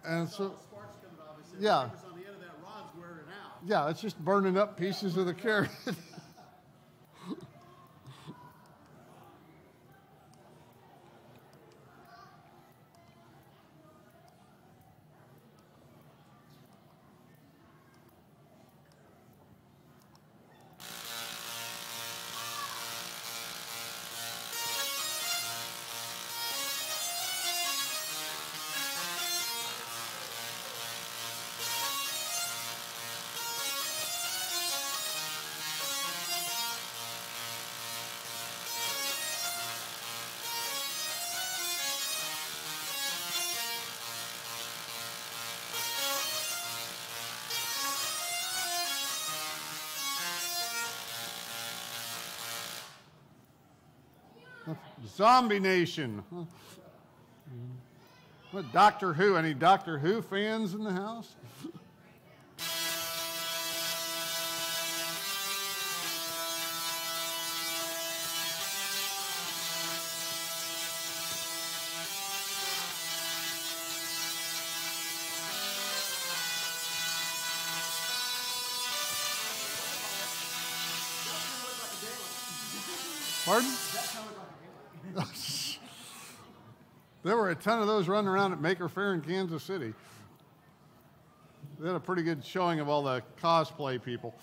And so, Sparks coming, obviously. yeah. The on the end of that rod's wearing out. Yeah, it's just burning up pieces of the carrot. Zombie Nation. What, Doctor Who? Any Doctor Who fans in the house? Pardon? There were a ton of those running around at Maker Faire in Kansas City. They had a pretty good showing of all the cosplay people.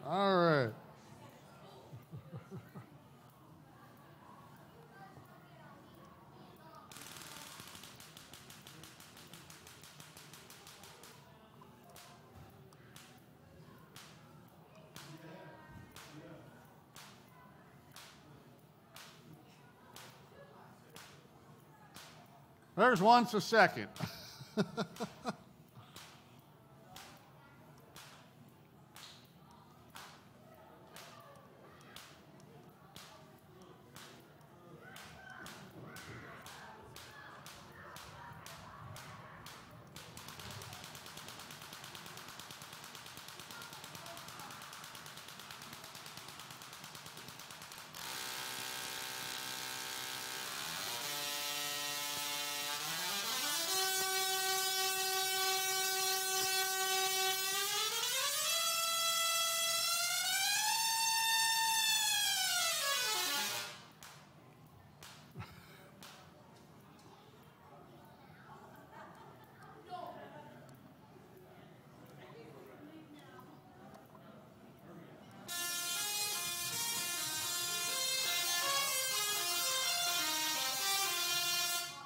All right. There's once a second.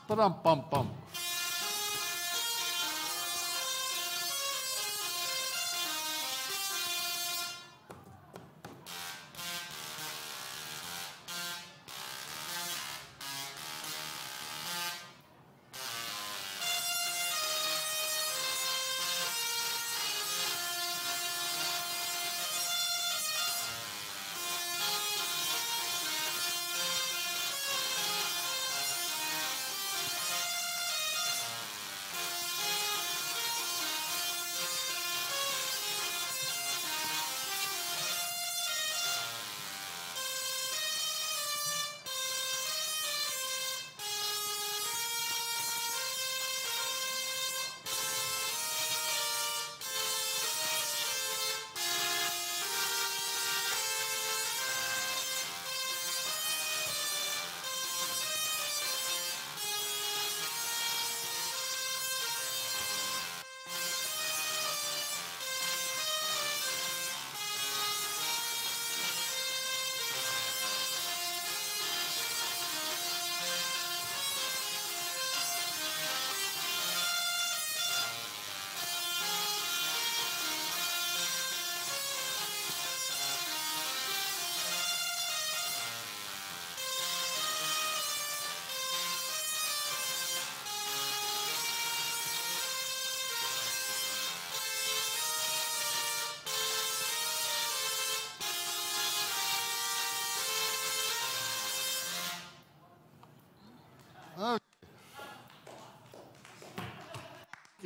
Ba-dum-bum-bum.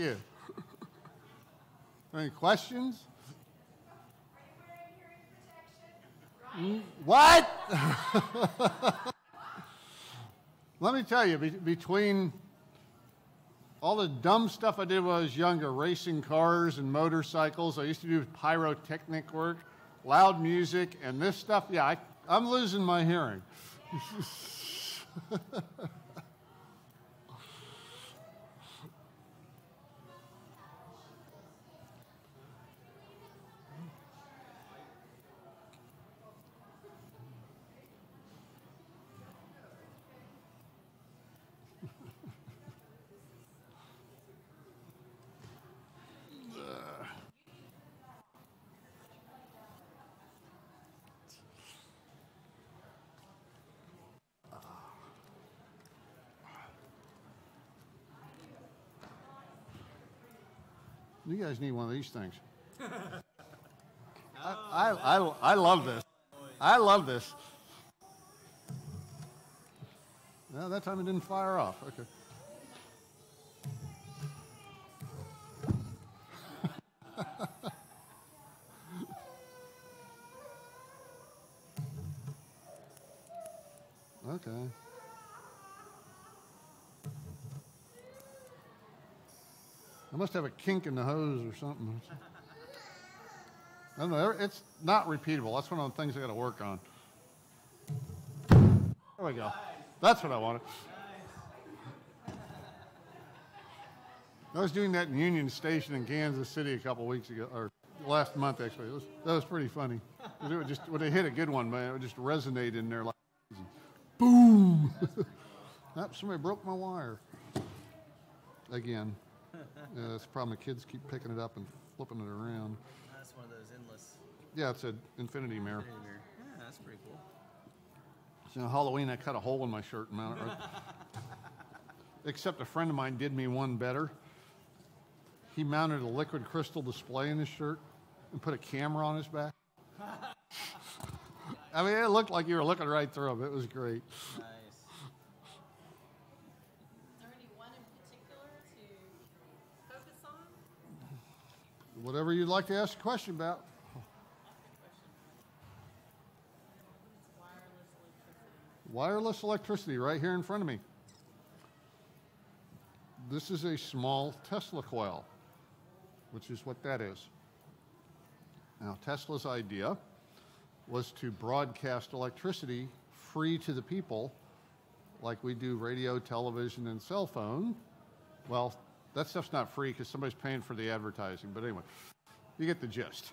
you. Any questions? What? Let me tell you, between all the dumb stuff I did when I was younger, racing cars and motorcycles, I used to do pyrotechnic work, loud music, and this stuff, yeah, I'm losing my hearing. You guys need one of these things. I love this. I love this. Well, that time it didn't fire off. Okay. Okay. I must have a kink in the hose or something. I don't know. It's not repeatable. That's one of the things I got to work on. There we go. That's what I wanted. I was doing that in Union Station in Kansas City a couple weeks ago, or last month actually. That was pretty funny. It would just, when they hit a good one, man, it would just resonate in there like boom. Oh, somebody broke my wire. Again. Yeah, that's the problem. The kids keep picking it up and flipping it around. That's one of those endless. Yeah, it's an infinity mirror. Infinity mirror. Yeah, that's pretty cool. So on Halloween, I cut a hole in my shirt and mounted it right. Except a friend of mine did me one better. He mounted a liquid crystal display in his shirt and put a camera on his back. I mean, it looked like you were looking right through him. It was great. Nice. Is there any one in particular to focus on? Whatever you'd like to ask a question about. Wireless electricity right here in front of me. This is a small Tesla coil, which is what that is. Now, Tesla's idea was to broadcast electricity free to the people like we do radio, television, and cell phone. Well, that stuff's not free because somebody's paying for the advertising, but anyway, you get the gist.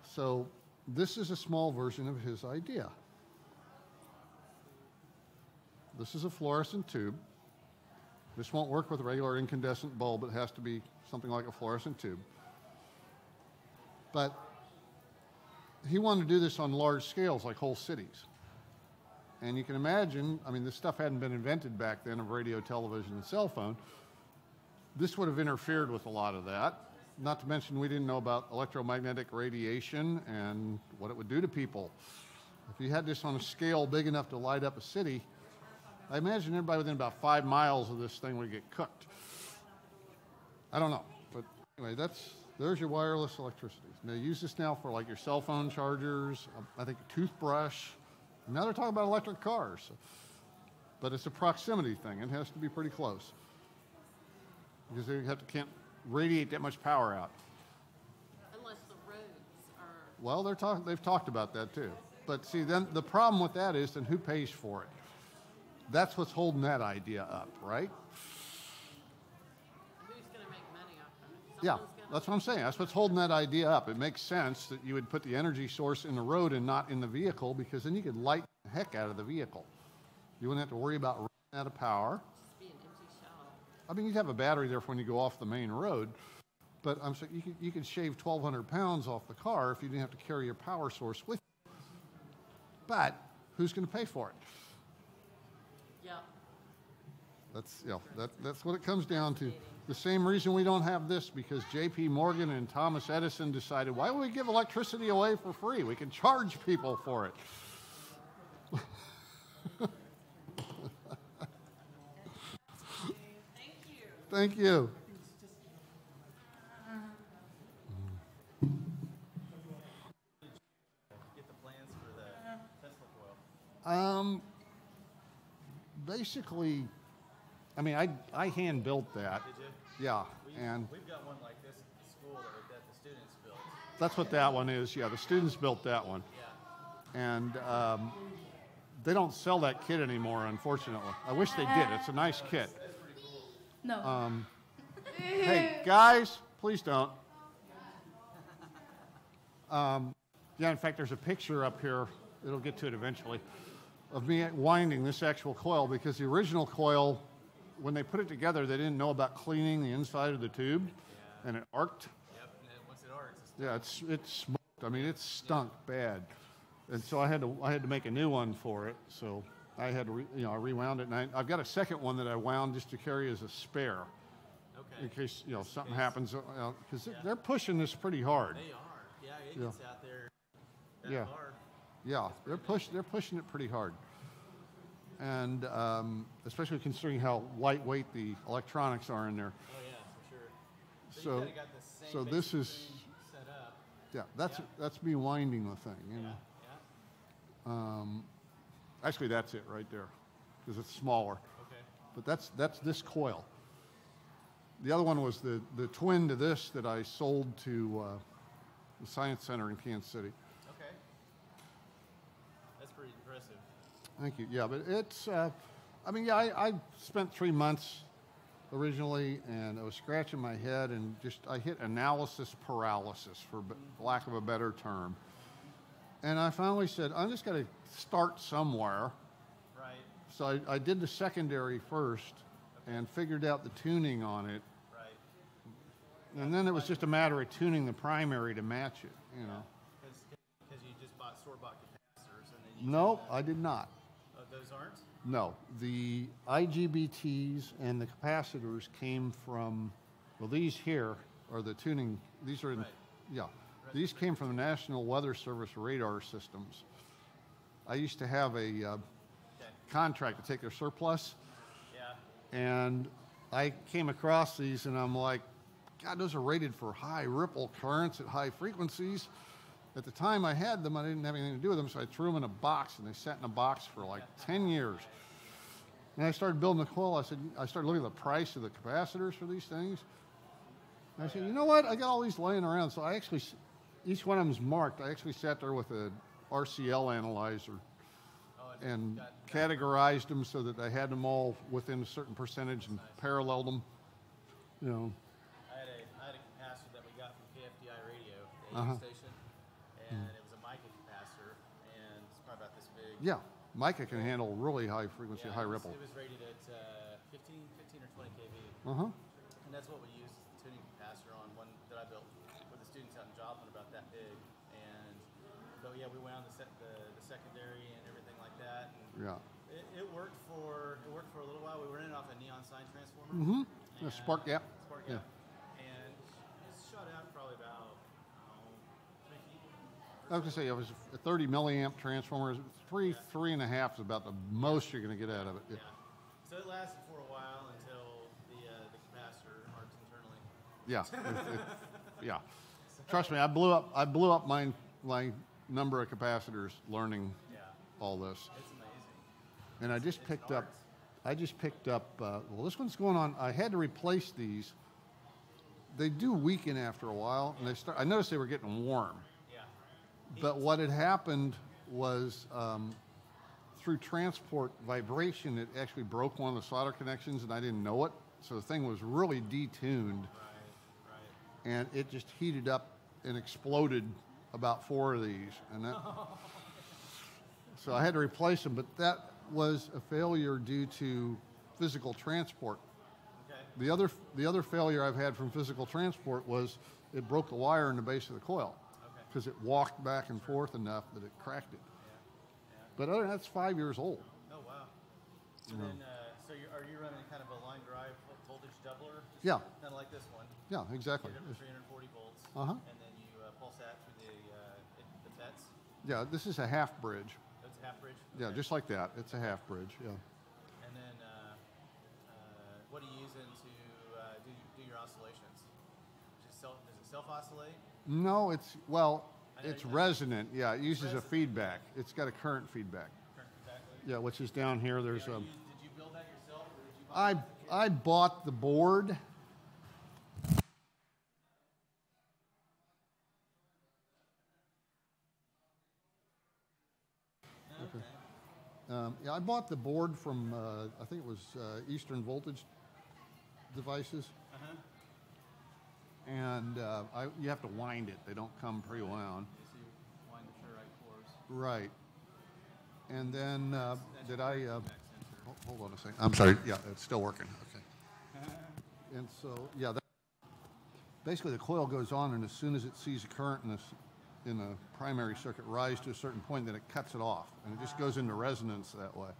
So this is a small version of his idea. This is a fluorescent tube. This won't work with a regular incandescent bulb. It has to be something like a fluorescent tube. But he wanted to do this on large scales, like whole cities. And you can imagine, I mean, this stuff hadn't been invented back then of radio, television, and cell phone. This would have interfered with a lot of that. Not to mention, we didn't know about electromagnetic radiation and what it would do to people. If you had this on a scale big enough to light up a city, I imagine everybody within about 5 miles of this thing would get cooked. I don't know, but anyway, there's your wireless electricity. They use this now for like your cell phone chargers, I think a toothbrush. And now they're talking about electric cars. But it's a proximity thing. It has to be pretty close. Because they can't radiate that much power out. Unless the roads are... Well, they've talked about that too. But see, then the problem with that is then who pays for it? That's what's holding that idea up, right? Who's going to make money off of it? Yeah, Someone's gonna- that's what I'm saying. That's what's holding that idea up. It makes sense that you would put the energy source in the road and not in the vehicle, because then you could light the heck out of the vehicle. You wouldn't have to worry about running out of power. Just be an empty shell. I mean, you'd have a battery there for when you go off the main road, but I'm saying you could shave 1,200 pounds off the car if you didn't have to carry your power source with you. But who's going to pay for it? Yeah. That's what it comes down to. The same reason we don't have this, because J.P. Morgan and Thomas Edison decided, why would we give electricity away for free? We can charge people for it. Thank you. Thank you. Basically, I mean, I hand built that. Did you? Yeah, and We've got one like this at the school that the students built. that's what that one is. Yeah, the students built that one. Yeah. And they don't sell that kit anymore, unfortunately. I wish they did. It's a nice kit. No. Hey, guys, please don't. Yeah, in fact, there's a picture up here. It'll get to it eventually, of me winding this actual coil, because the original coil, when they put it together, they didn't know about cleaning the inside of the tube, and it arced. Yep. And then once it arcs, Yeah, it's smoked. I mean, it stunk bad, and so I had to make a new one for it. So I had to, I rewound it, and I've got a second one that I wound just to carry as a spare, okay. in case something happens, because they're pushing this pretty hard. They are. Yeah, it Yeah. gets out there. That Yeah. hard. Yeah, they're pushing it pretty hard, and especially considering how lightweight the electronics are in there. Oh yeah, for sure. So, you kinda got the same so this basic is, thing set up. yeah, Yeah. that's me winding the thing. Yeah. Actually, that's it right there, because it's smaller. Okay. But that's this coil. The other one was the twin to this that I sold to the Science Center in Kansas City. Okay. That's pretty impressive. Thank you. Yeah, but it's, I mean, yeah, I spent 3 months originally, and I was scratching my head, and I hit analysis paralysis, for lack of a better term. And I finally said, I'm just going to start somewhere. Right. So I did the secondary first and figured out the tuning on it. Right. And then it was just a matter of tuning the primary to match it, Because you just store-bought capacitors and then you. No, I did not. Oh, those aren't. No, the IGBTs and the capacitors came from, well, these here are the tuning, these are, Right. yeah, these came from the National Weather Service radar systems. I used to have a contract to take their surplus, Yeah. and I came across these, and I'm like, God, those are rated for high ripple currents at high frequencies. At the time I had them, I didn't have anything to do with them, so I threw them in a box, and they sat in a box for like 10 years. And I started building the coil. I started looking at the price of the capacitors for these things. And I said, you know what? I got all these laying around. So I actually, each one of them's marked. I actually sat there with a RCL analyzer and categorized them so that I had them all within a certain percentage and paralleled them. You know. I had a capacitor that we got from KFDI Radio, the AM station, and it was a mica capacitor, and it's probably about this big. Yeah, mica can handle really high frequency, high ripple. It was rated at 15 or 20 kV. And that's what we used as the tuning capacitor on one that I built with the students out in Joplin, about that big. And so yeah, we went on the secondary and everything like that. And Yeah. it worked for a little while. We were running off a neon sign transformer. A spark gap. Spark Yeah. gap. And it shot out probably about 3 feet. I was gonna say it was a 30 milliamp transformer. Three and a half is about the most you're gonna get out of it. Yeah. So it lasted for a while until the capacitor arcs internally. Yeah. Yeah. Trust me, I blew up my number of capacitors learning all this. It's amazing. And I just picked up, well, this one's going on. I had to replace these. They do weaken after a while, and I noticed they were getting warm. Yeah. But what had happened was through transport vibration, it actually broke one of the solder connections, and I didn't know it. So the thing was really detuned, Right. and it just heated up and exploded about 4 of these. And that, so I had to replace them, but that was a failure due to physical transport. Okay. The other failure I've had from physical transport was it broke the wire in the base of the coil Okay. because it walked back and forth enough that it cracked it. Yeah. But other than that, it's 5 years old. Oh wow. And then, so are you running kind of a line drive voltage doubler? Yeah. Kind of like this one. Yeah, exactly. Get it up to 340 volts. Uh-huh. And then you pulse that through the FETs. Yeah, this is a half bridge. That's a half bridge. Yeah, Okay. just like that. It's a half bridge. Yeah. And then, what are you using to do your oscillations? Does it self oscillate? No, it's I know it's you- resonant. Yeah, it uses a resonant. feedback. It's got a current feedback. Current feedback. Yeah, which is down here. There's Did you build that yourself, or did you buy I bought the board. Yeah, I bought the board from, I think it was Eastern Voltage Devices. And you have to wind it. They don't come pre-wound. so you wind the ferrite cores? Right. And then, hold on a second. I'm sorry. Yeah, it's still working. Okay. And so, yeah, basically the coil goes on, and as soon as it sees a current in the primary circuit rise to a certain point, then it cuts it off, and it just goes into resonance that way. Okay,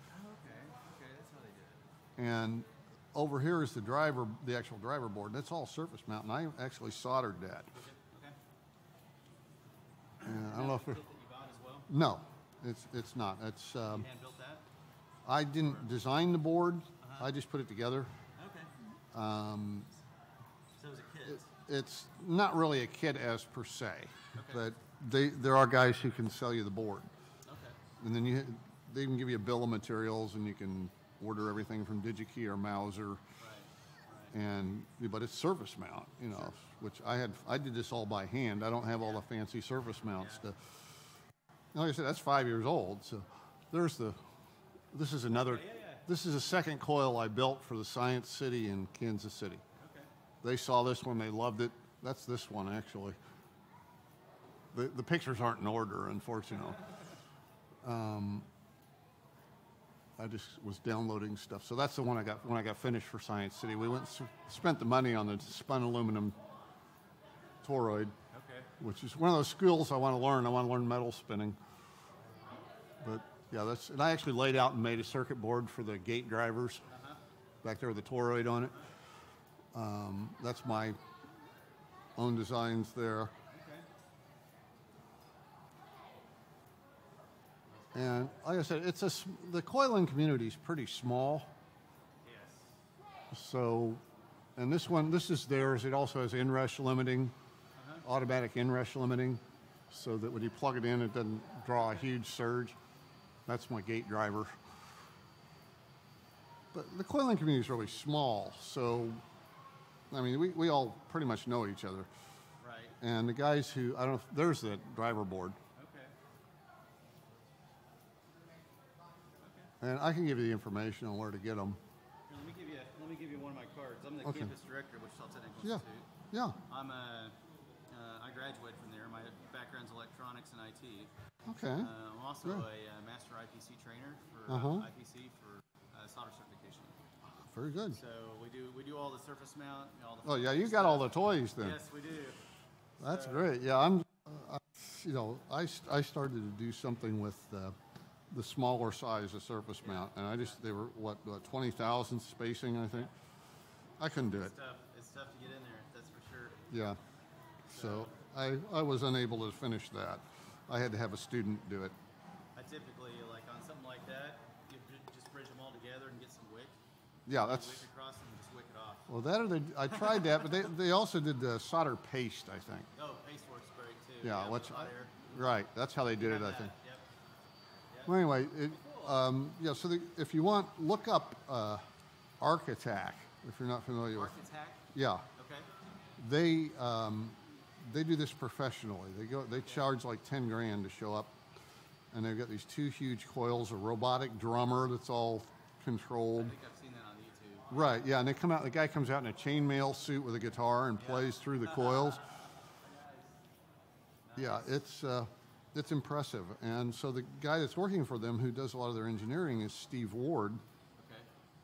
that's how they did it. And over here is the actual driver board. That's all surface mount, and I actually soldered that. Okay. And I don't know if Kit that you bought as well? no, it's not. It's You hand built that? I didn't design the board. I just put it together. Okay. So it was a kit. It's not really a kit as per se, but there are guys who can sell you the board, Okay. and then they can give you a bill of materials, and you can order everything from DigiKey or Mauser. But it's surface mount, which I did this all by hand. I don't have all the fancy surface mount stuff. Like I said, that's 5 years old. So this is a second coil I built for the Science City in Kansas City. Okay. They saw this one, they loved it. That's this one, actually. The pictures aren't in order, unfortunately. I just was downloading stuff. So that's the one I got when I got finished for Science City. We went spent the money on the spun aluminum toroid, which is one of those skills I want to learn. I want to learn metal spinning. But yeah, and I actually laid out and made a circuit board for the gate drivers back there with the toroid on it. That's my own designs there. And like I said, the coiling community is pretty small. Yes. So, and this is theirs. It also has inrush limiting, automatic inrush limiting, so that when you plug it in, it doesn't draw a huge surge. That's my gate driver. But the coiling community is really small, so, I mean, we all pretty much know each other. Right. And the guys there's the driver board. And I can give you the information on where to get them. Here, let me give you one of my cards. I'm the campus director of Wichita Technical Institute. Yeah. I graduated from there. My background's electronics and IT. Okay. I'm also a master IPC trainer for IPC for solder certification. Very good. So we do all the surface mount. You got all the toys then. Yes, we do. That's great. Yeah, I started to do something with the smaller size of surface mount, and they were what 20,000 spacing, I think. I couldn't do it. It's tough to get in there, that's for sure. Yeah. So I was unable to finish that. I had to have a student do it. I typically, like on something like that, you just bridge them all together and get some wick. Yeah, that's. Wick across and just wick it off. Well, I tried that, but they also did the solder paste, I think. Oh, paste works great too. Yeah, with hot air. right. That's how they did it, I think. Yep. Well, anyway, so if you want, look up Arc Attack, if you're not familiar with. Arc Attack? Yeah. Okay. They do this professionally. They charge like 10 grand to show up, and they've got these two huge coils, a robotic drummer that's all controlled. I think I've seen that on YouTube. Right, yeah, and the guy comes out in a chainmail suit with a guitar and plays through the coils. Yeah, it's impressive. And so the guy that's working for them, who does a lot of their engineering, is Steve Ward. Okay.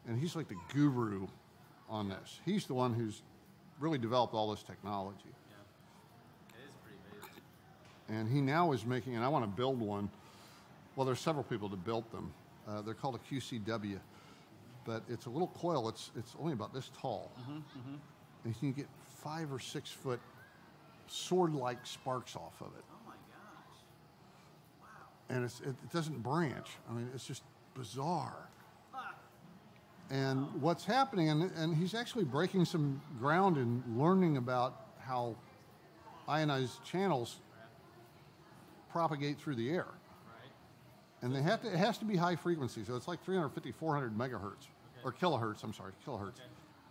And he's like the guru on this. He's the one who's really developed all this technology. Yeah. It is pretty amazing. And he now is making, and I want to build one. Well, there's several people that built them. They're called a QCW. But it's a little coil. It's only about this tall. And you can get 5 or 6 foot sword-like sparks off of it. Oh my gosh. Wow. And it doesn't branch. I mean, it's just bizarre. And what's happening, and he's actually breaking some ground in learning about how ionized channels propagate through the air. Right. And it has to be high frequency, so it's like 350, 400 megahertz, or kilohertz, I'm sorry, kilohertz.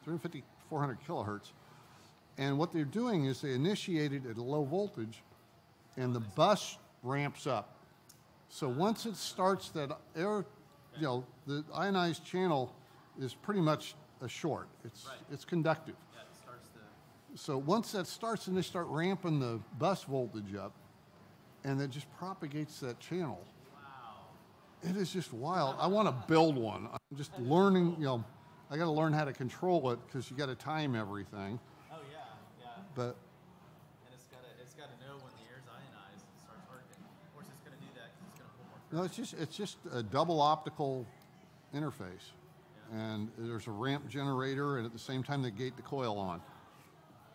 350, 400 kilohertz. And what they're doing is they initiate it at a low voltage, and the bus ramps up. So once it starts that air, the ionized channel is pretty much a short. It's conductive. Yeah, it starts the. So once that starts, and they start ramping the bus voltage up, and it just propagates that channel. It is just wild. I want to build one. I'm just learning, I got to learn how to control it because you got to time everything. Oh yeah, yeah. But And it's got to know when the air's ionized and starts working. Of course, it's going to do that because it's going to pull more. no, it's just a double optical interface, and there's a ramp generator, and at the same time they gate the coil on.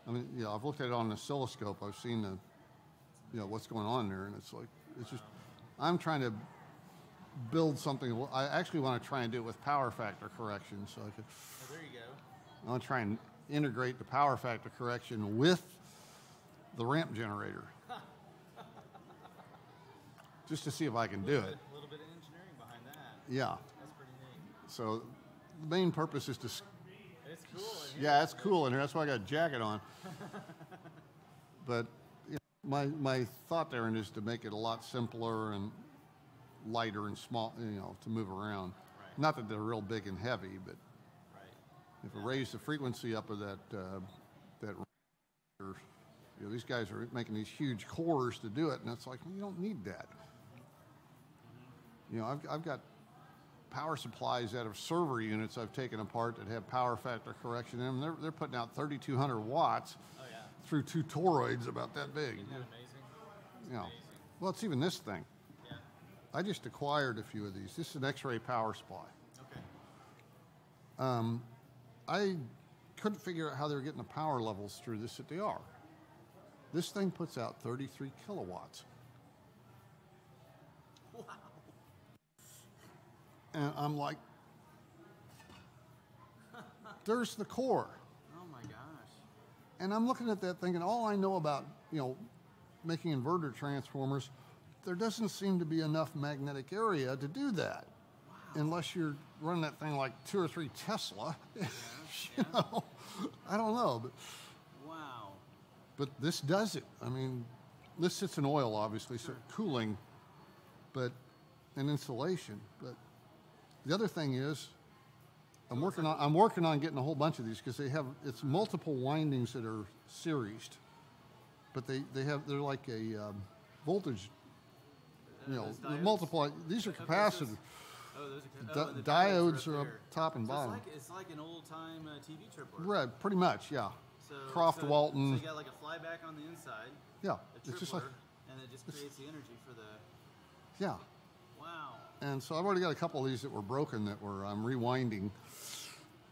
I mean, I've looked at it on an oscilloscope. I've seen what's going on there, and it's just. I'm trying to build something. I actually want to try and do it with power factor correction, so I could. Oh, there you go. I want to try and integrate the power factor correction with the ramp generator, just to see if I can do it. A little bit of engineering behind that. Yeah. That's pretty neat. So the main purpose is to. It's cool. Yeah, it's cool in here. That's why I got a jacket on. But my thought there is to make it a lot simpler and lighter and small, to move around. Right. Not that they're real big and heavy, but Right. if I raise the frequency up of that these guys are making these huge cores to do it, and it's like, you don't need that. I've got power supplies out of server units I've taken apart that have power factor correction in them. They're putting out 3,200 watts Oh yeah. through two toroids about that big. Isn't that amazing? Yeah. Amazing. Well, it's even this thing. Yeah. I just acquired a few of these. This is an X-ray power supply. Okay. I couldn't figure out how they were getting the power levels through this that they are. This thing puts out 33 kilowatts. Wow. And I'm like, there's the core. Oh my gosh. And I'm looking at that thinking, all I know about, making inverter transformers, there doesn't seem to be enough magnetic area to do that. Wow. Unless you're running that thing like 2 or 3 Tesla. Yeah. I don't know. Wow. But this does it. I mean, this sits in oil, obviously, so cooling, and insulation. But the other thing is, I'm working on getting a whole bunch of these because it's multiple windings that are seriesed, but they're like a voltage, multiple. These are capacitive. Oh, those are The the diodes are are up there. top and So bottom. it's like an old time TV tripler. Right, pretty much, yeah. So, Croft Walton. So you got like a flyback on the inside. Yeah, A it's just like, tripler, and it just creates the energy for the. yeah. Wow. And so I've already got a couple of these that were broken that I'm rewinding.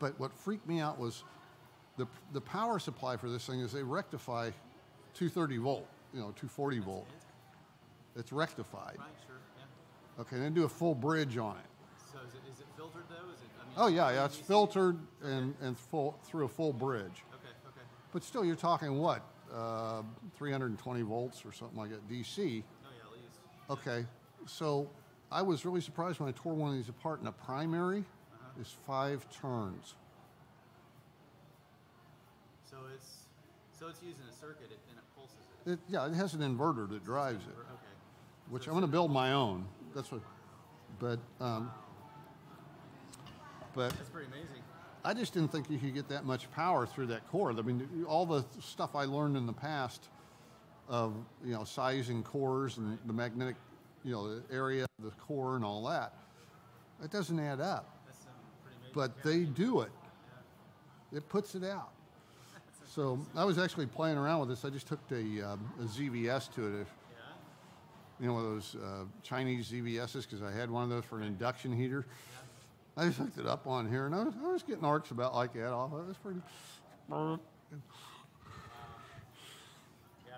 But what freaked me out was the power supply for this thing is they rectify 230 volt, 240 volt. It's rectified. Right. Sure. Yeah. Okay, then do a full bridge on it. So is it filtered though? Is it? I mean, Oh yeah, it's DC? filtered and full through a full bridge. Okay. Okay. But still, you're talking what, 320 volts or something like that, DC. Oh yeah, at least. Okay, so I was really surprised when I tore one of these apart, and the primary is 5 turns. So it's using a circuit and it pulses it. It has an inverter that drives it, Okay. which I'm going to build my own. That's what, but That's pretty amazing. I just didn't think you could get that much power through that core. I mean, all the stuff I learned in the past of sizing cores and the magnetic, the area of the core and all that, it doesn't add up. That's pretty amazing. But they do it. It puts it out. So I was actually playing around with this. I just hooked a ZVS to it. Yeah. One of those Chinese ZVSs, because I had one of those for an induction heater. I just hooked it up on here, and I was getting arcs about like that off. It was pretty. Yeah, I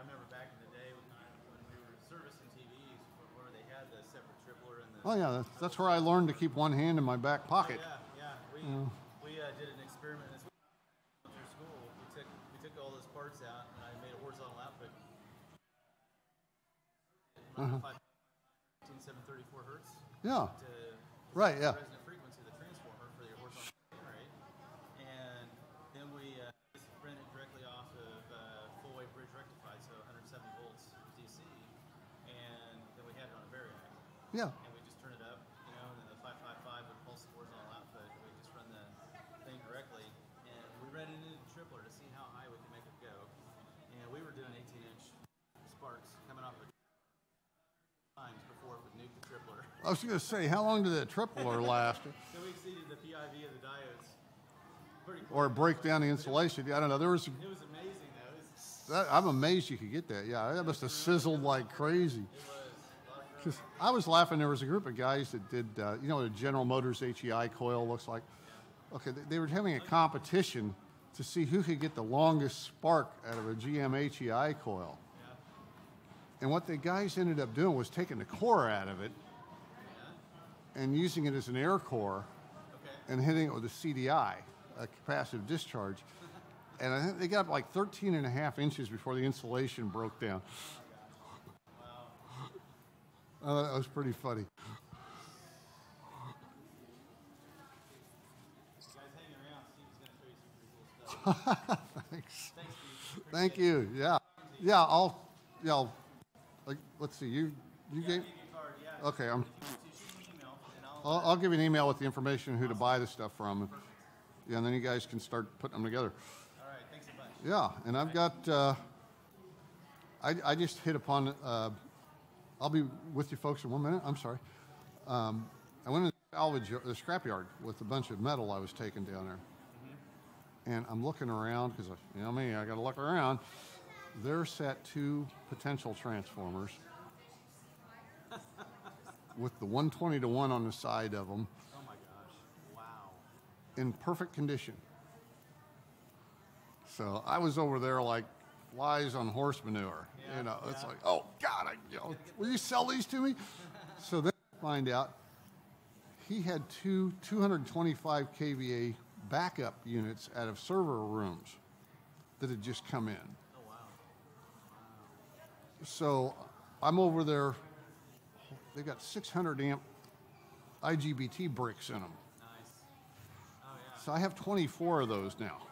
remember back in the day when we were servicing TVs, where they had the separate tripler and the. Oh yeah, that's where I learned to keep one hand in my back pocket. Yeah. We did an experiment this week after school. We took all those parts out, and I made a horizontal output. 15 cents 734 hertz. Yeah. To Right, yeah. resonant frequency of the transformer for your horizontal gain rate. And then we just ran it directly off of full wave bridge rectified, so 170 volts DC. And then we had it on a variac. Yeah. And we just turn it up, and then the 555 would pulse the horizontal output. And we just run the thing directly. And we ran it into the tripler to see how high we could make it go. And we were doing 18-inch sparks coming off of times before it would nuke the tripler. I was going to say, how long did that tripler last? So we exceeded the PIV of the diodes. Pretty quick. Or break down the insulation? I don't know. There was. It was amazing, though. I'm amazed you could get that. Yeah, that must have sizzled like crazy. It was a lot of 'Cause I was laughing. There was a group of guys that did, what a General Motors HEI coil looks like. Okay, they were having a competition to see who could get the longest spark out of a GM HEI coil. Yeah. And what the guys ended up doing was taking the core out of it and using it as an air core and hitting it with a CDI, a capacitive discharge. And I think they got up like 13 and a half inches before the insulation broke down. That was pretty funny. Guys, hang around. Steve's going to show you some pretty cool stuff. Thanks. Thanks, Steve. Thank you. Yeah. Yeah, I'll let's see, you gave, Give you a card, yeah. okay, If you shoot me an email, and I'll give you an email with the information on who to buy the stuff from. Yeah, and then you guys can start putting them together. all right, thanks a bunch. Yeah, and I've got, I just hit upon, I'll be with you folks in 1 minute. I'm sorry. I went in the scrapyard with a bunch of metal I was taking down there. And I'm looking around because, you know me, I got to look around. There sat 2 potential transformers with the 120 to 1 on the side of them Oh, my gosh. Wow. in perfect condition. So I was over there like flies on horse manure. Yeah, It's like, oh God, will you sell these to me? So then I find out he had 2 225 kVA backup units out of server rooms that had just come in. Oh, wow. So I'm over there. They got 600 amp IGBT bricks in them. Nice. Oh, yeah. So I have 24 of those now.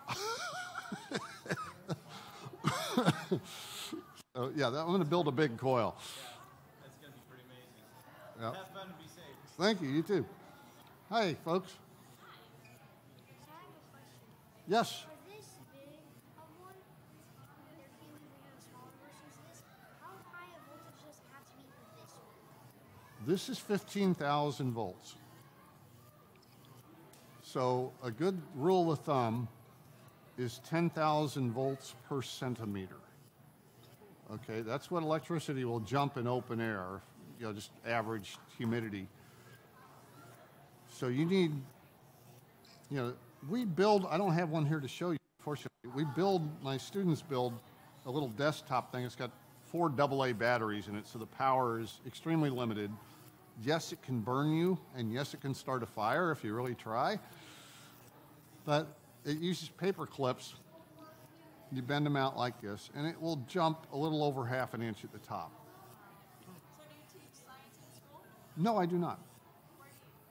So yeah, I'm going to build a big coil. Yeah, that's going to be pretty amazing. Yeah. Have fun and be safe. Thank you. You too. Hi, folks. So I have a question. Yes. For this big of one, there can be smaller versions of this. How high a voltage does it have to be for this one? This is 15,000 volts. So a good rule of thumb is 10,000 volts per centimeter. Okay, that's what electricity will jump in open air, just average humidity. So you need, we build, I don't have one here to show you, unfortunately. My students build a little desktop thing. It's got 4 AA batteries in it, so the power is extremely limited. Yes, it can burn you, and yes, it can start a fire if you really try. But it uses paper clips. You bend them out like this, and it will jump a little over ½ an inch at the top. So do you teach science in school? No, I do not.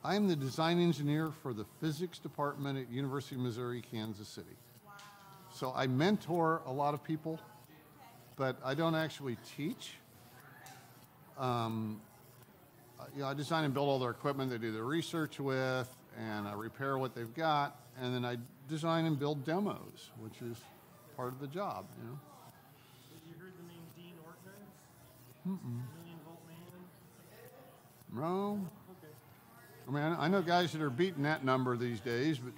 I am the design engineer for the physics department at University of Missouri, Kansas City. Wow. So I mentor a lot of people, but I don't actually teach. I design and build all their equipment. They do their research with, and I repair what they've got, and then I design and build demos, which is part of the job. Have you heard the name Dean Ortner? Mm-mm. Million Volt Man? No. Okay. I mean, I know guys that are beating that number these days, but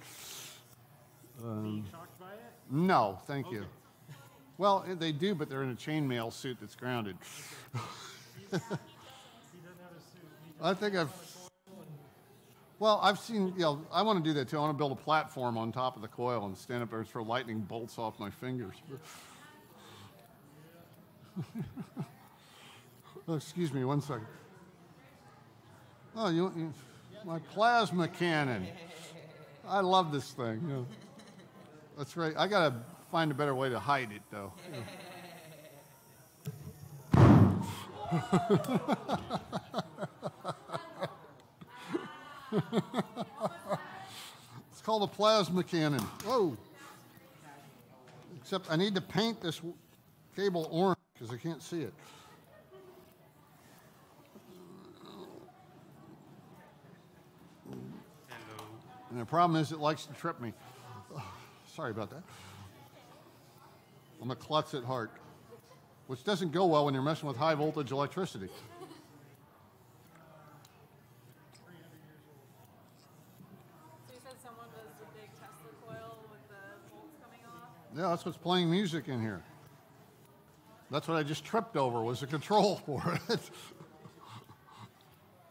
Being shocked by it? no, thank you. Okay. Well, they do, but they're in a chainmail suit that's grounded. He doesn't have a suit. He just I think I've. Well, I've seen, I want to do that too. I want to build a platform on top of the coil and stand up there and throw lightning bolts off my fingers. Oh, excuse me, 1 second. Oh, my plasma cannon. I love this thing. That's right. I got to find a better way to hide it, though. It's called a plasma cannon. Whoa. Except I need to paint this cable orange because I can't see it. And the problem is it likes to trip me. Oh, sorry about that. I'm a klutz at heart, which doesn't go well when you're messing with high voltage electricity. So you said someone was the big Tesla coil with the bolts coming off? Yeah, that's what's playing music in here. That's what I just tripped over, was the control for it.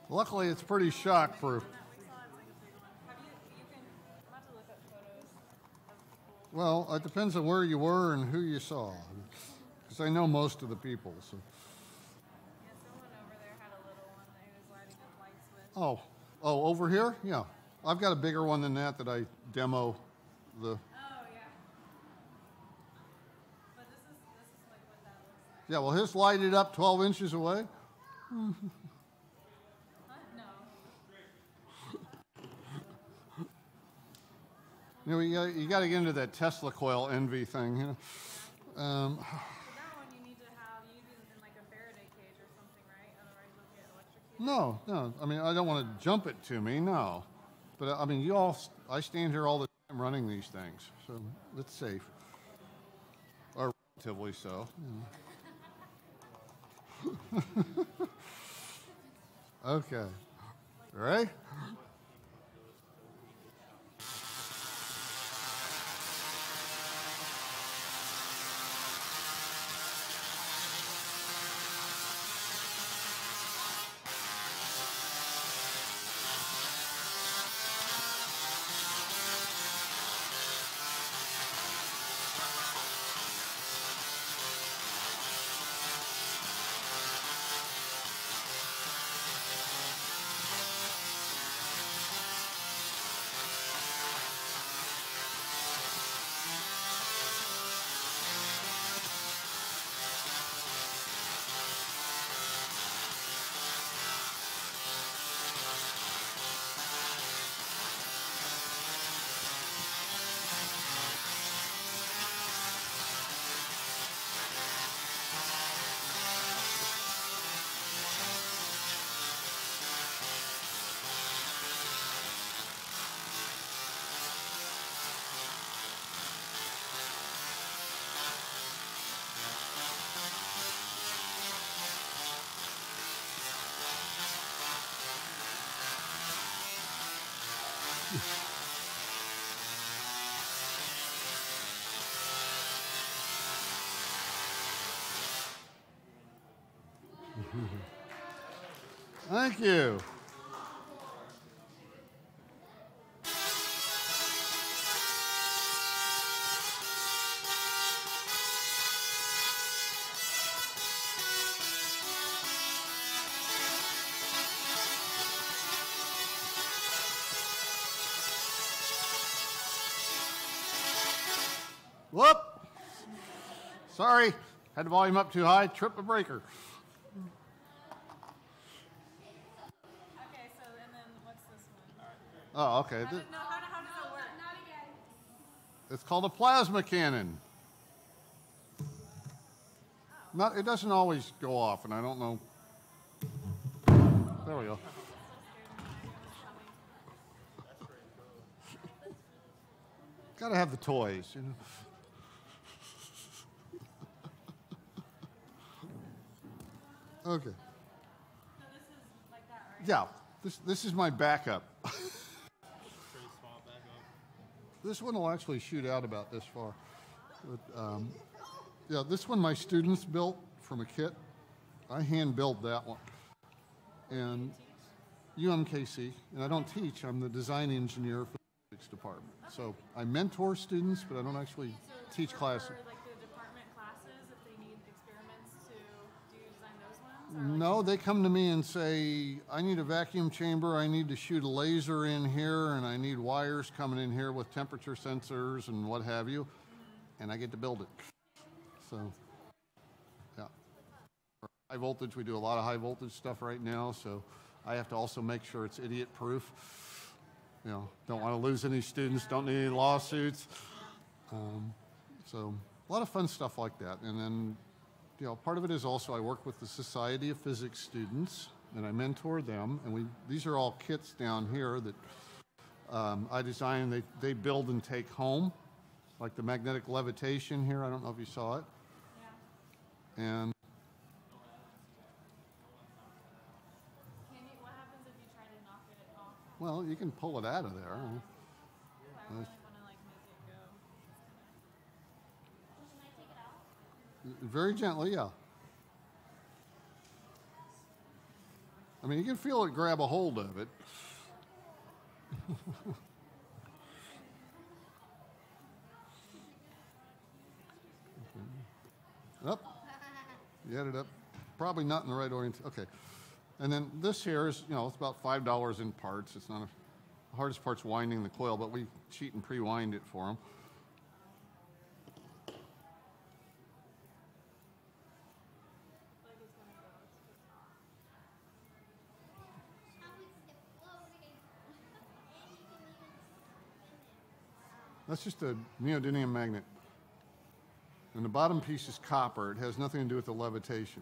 Luckily, it's pretty shock-proof. That we saw, it's like a big one. I'll have to look up photos of people. Well, it depends on where you were and who you saw, because I know most of the people. So. Yeah, someone over there had a little one that he was lighting up lights with. Oh, over here? Yeah. I've got a bigger one than that I demo the... Oh, yeah. But this is like what that looks like. Yeah, well, his lighted up 12 inches away. What? No. You know, you got to get into that Tesla coil envy thing. You know? For that one, you need it in like a Faraday cage or something, right? Otherwise, you'll get electrocuted. No. I mean, I don't want to jump it to me, no. But I mean, I stand here all the time running these things, so it's safe. Or relatively so. You know. Okay. Ready? Thank you. Whoop! Sorry, had the volume up too high, tripped a breaker. Okay, so and then what's this one? Oh, okay. How does it work? Not again. It's called a plasma cannon. It doesn't always go off, and I don't know. There we go. Got to have the toys, you know. Okay. So this is like that, right? Yeah, this is my backup. Pretty small backup. This one will actually shoot out about this far. But, yeah, this one my students built from a kit. I hand built that one. And UMKC, and I don't teach, I'm the design engineer for the physics department. So I mentor students, but I don't actually teach classes. For like the department classes, if they need experiments do you design those ones? Or No, they come to me and say, I need a vacuum chamber, I need to shoot a laser in here, and I need wires coming in here with temperature sensors and what have you, and I get to build it. So, yeah. For high voltage, we do a lot of high voltage stuff right now, so I have to also make sure it's idiot proof. You know, don't want to lose any students, don't need any lawsuits. So a lot of fun stuff like that. And then, you know, part of it is also I work with the Society of Physics students, and I mentor them. And these are all kits down here that I design and they build and take home, like the magnetic levitation here. I don't know if you saw it. Yeah. And What happens if you try to knock it off? well, you can pull it out of there. I really want to like make it go. Can I take it out? Very gently, yeah. I mean, you can feel it grab a hold of it. Up. You had it up. Probably not in the right orientation. Okay. And then this here is, you know, it's about $5 in parts. It's not the hardest part's winding the coil, but we cheat and pre-wind it for them. That's just a neodymium magnet. And the bottom piece is copper. It has nothing to do with the levitation.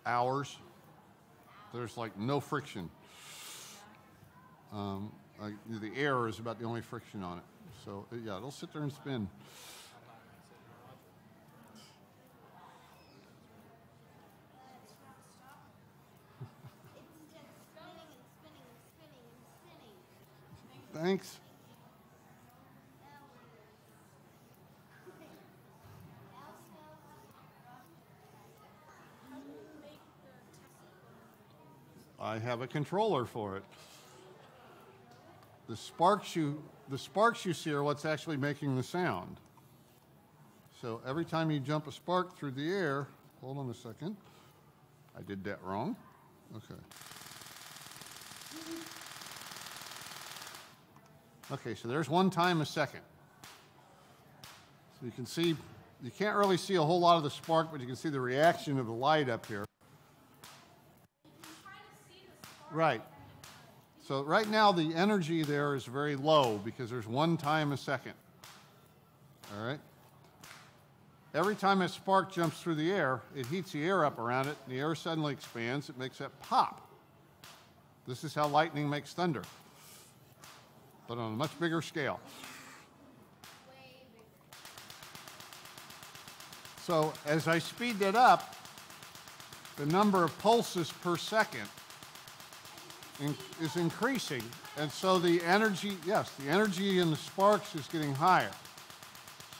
Hours. There's like no friction. The air is about the only friction on it. So yeah, it'll sit there and spin. Thanks. I have a controller for it. The sparks you see are what's actually making the sound. So every time you jump a spark through the air, hold on a second. I did that wrong. Okay. Okay, so there's 1 time a second. So you can see, you can't really see a whole lot of the spark, but you can see the reaction of the light up here. Right. So right now the energy there is very low because there's 1 time a second. All right. Every time a spark jumps through the air, it heats the air up around it, and the air suddenly expands. It makes that pop. This is how lightning makes thunder, but on a much bigger scale. So as I speed that up, the number of pulses per second is increasing, and so the energy, yes, the energy in the sparks is getting higher.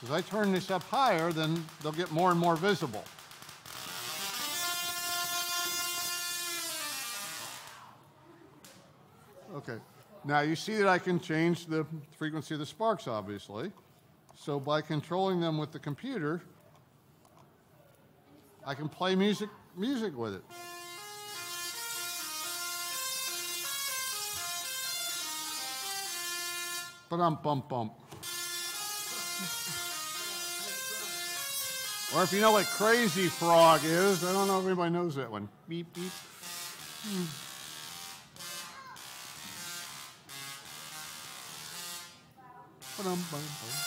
As I turn this up higher, then they'll get more and more visible. Okay, now you see that I can change the frequency of the sparks, obviously. So by controlling them with the computer, I can play music with it. Ba-dum-bum-bum. Or if you know what Crazy Frog is, I don't know if anybody knows that one. Beep, beep. Ba-dum-bum-bum.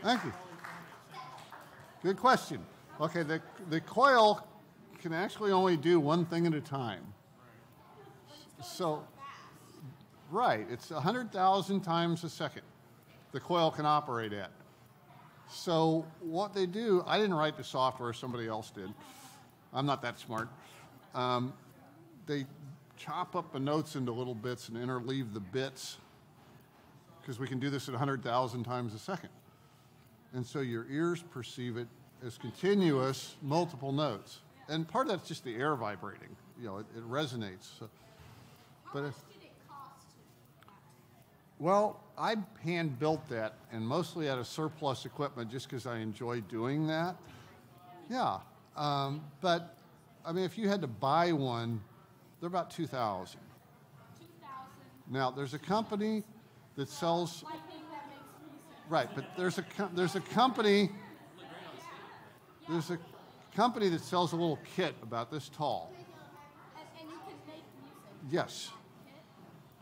Thank you. Good question. Okay, the coil can actually only do one thing at a time. So, right, it's 100,000 times a second the coil can operate at. So what they do, I didn't write the software, somebody else did. I'm not that smart. They chop up the notes into little bits and interleave the bits, because we can do this at 100,000 times a second. And so your ears perceive it as continuous, multiple notes. And part of that's just the air vibrating. You know, it resonates. So, but if, Did it cost? well, I hand built that, and mostly out of surplus equipment, just because I enjoy doing that. Yeah, but I mean, if you had to buy one, they're about 2,000. 2,000. Now, there's a company that sells. I think that makes me sense. Right, but there's a company. There's a company that sells a little kit about this tall. And you can make music. Yes.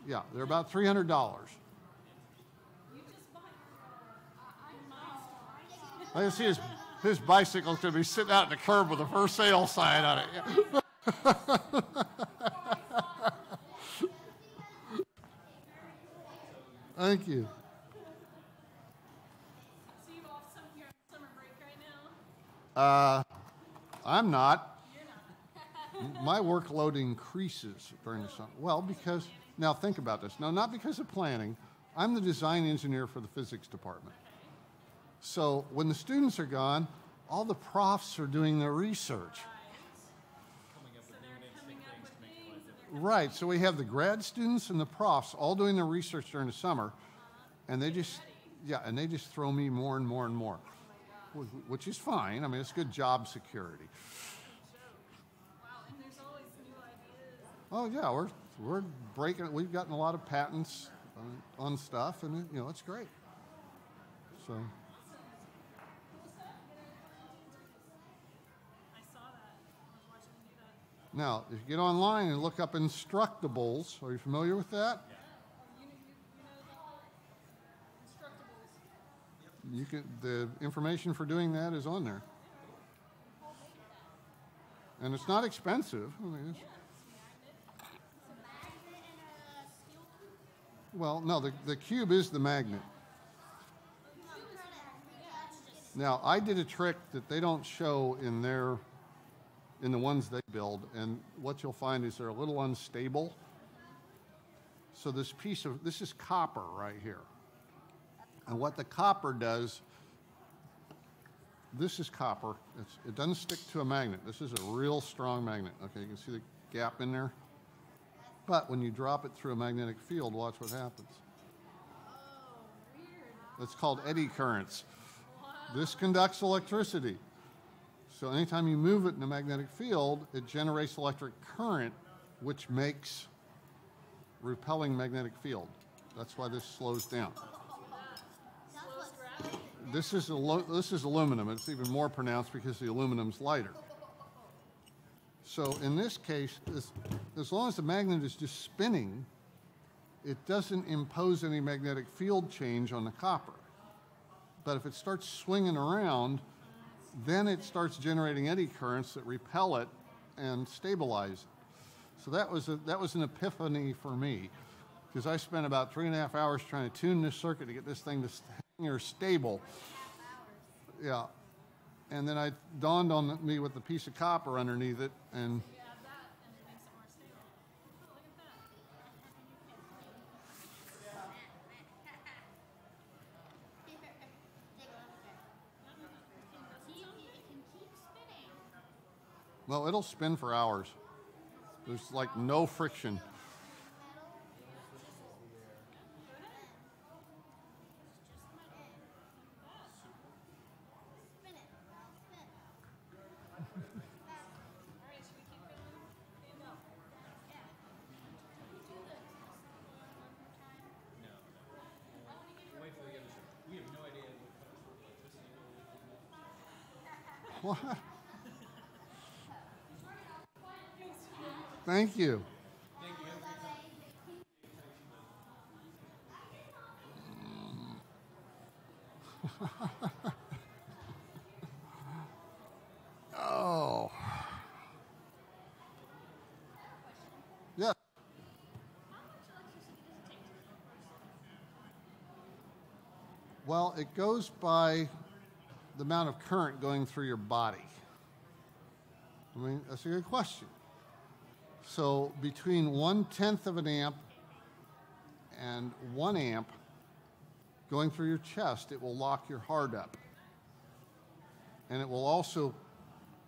Yeah, they're about $300. You just bought I I can see his bicycle's going to be sitting out in the curb with a for sale sign on it. Yeah. Thank you. So you're off you're on summer break right now? I'm not. You're not. My workload increases during the summer. Well, because, now think about this. No, not because of planning. I'm the design engineer for the physics department. So when the students are gone, all the profs are doing their research. Right, so we have the grad students and the profs all doing their research during the summer, and they just, yeah, and they just throw me more and more and more, which is fine. I mean, it's good job security. Wow, and there's always new ideas. Oh yeah, we're breaking it. We've gotten a lot of patents on stuff, and you know, it's great. So. I saw that. I was watching you do that. Now, if you get online and look up Instructables, are you familiar with that? You know the Instructables. You can, the information for doing that is on there. And it's not expensive. I mean, well, no, the cube is the magnet. Now, I did a trick that they don't show in the ones they build, and what you'll find is they're a little unstable. So this is copper right here. And what the copper does, this is copper. It doesn't stick to a magnet. This is a real strong magnet. Okay, you can see the gap in there. But when you drop it through a magnetic field, watch what happens. It's called eddy currents. This conducts electricity. So anytime you move it in a magnetic field, it generates electric current, which makes repelling magnetic field. That's why this slows down. This is aluminum. It's even more pronounced because the aluminum's lighter. So in this case, as long as the magnet is just spinning, it doesn't impose any magnetic field change on the copper. But if it starts swinging around, then it starts generating eddy currents that repel it and stabilize it. So that was an epiphany for me, because I spent about 3.5 hours trying to tune this circuit to get this thing to hang or stable. Yeah. And then it dawned on me with the piece of copper underneath it, and You add that, and it makes it more stable. Oh, look at that. It can keep spinning. well, it'll spin for hours. There's like no friction. Spin it. Spin. All right, should we keep going? Stand up. Yeah. Can we do the one more time? Wait till the end of the show. We have no idea what kind of electricity What? Thank you. Oh. Yeah. Well, it goes by the amount of current going through your body. I mean, that's a good question. So between 1/10 of an amp and 1 amp going through your chest, it will lock your heart up. And it will also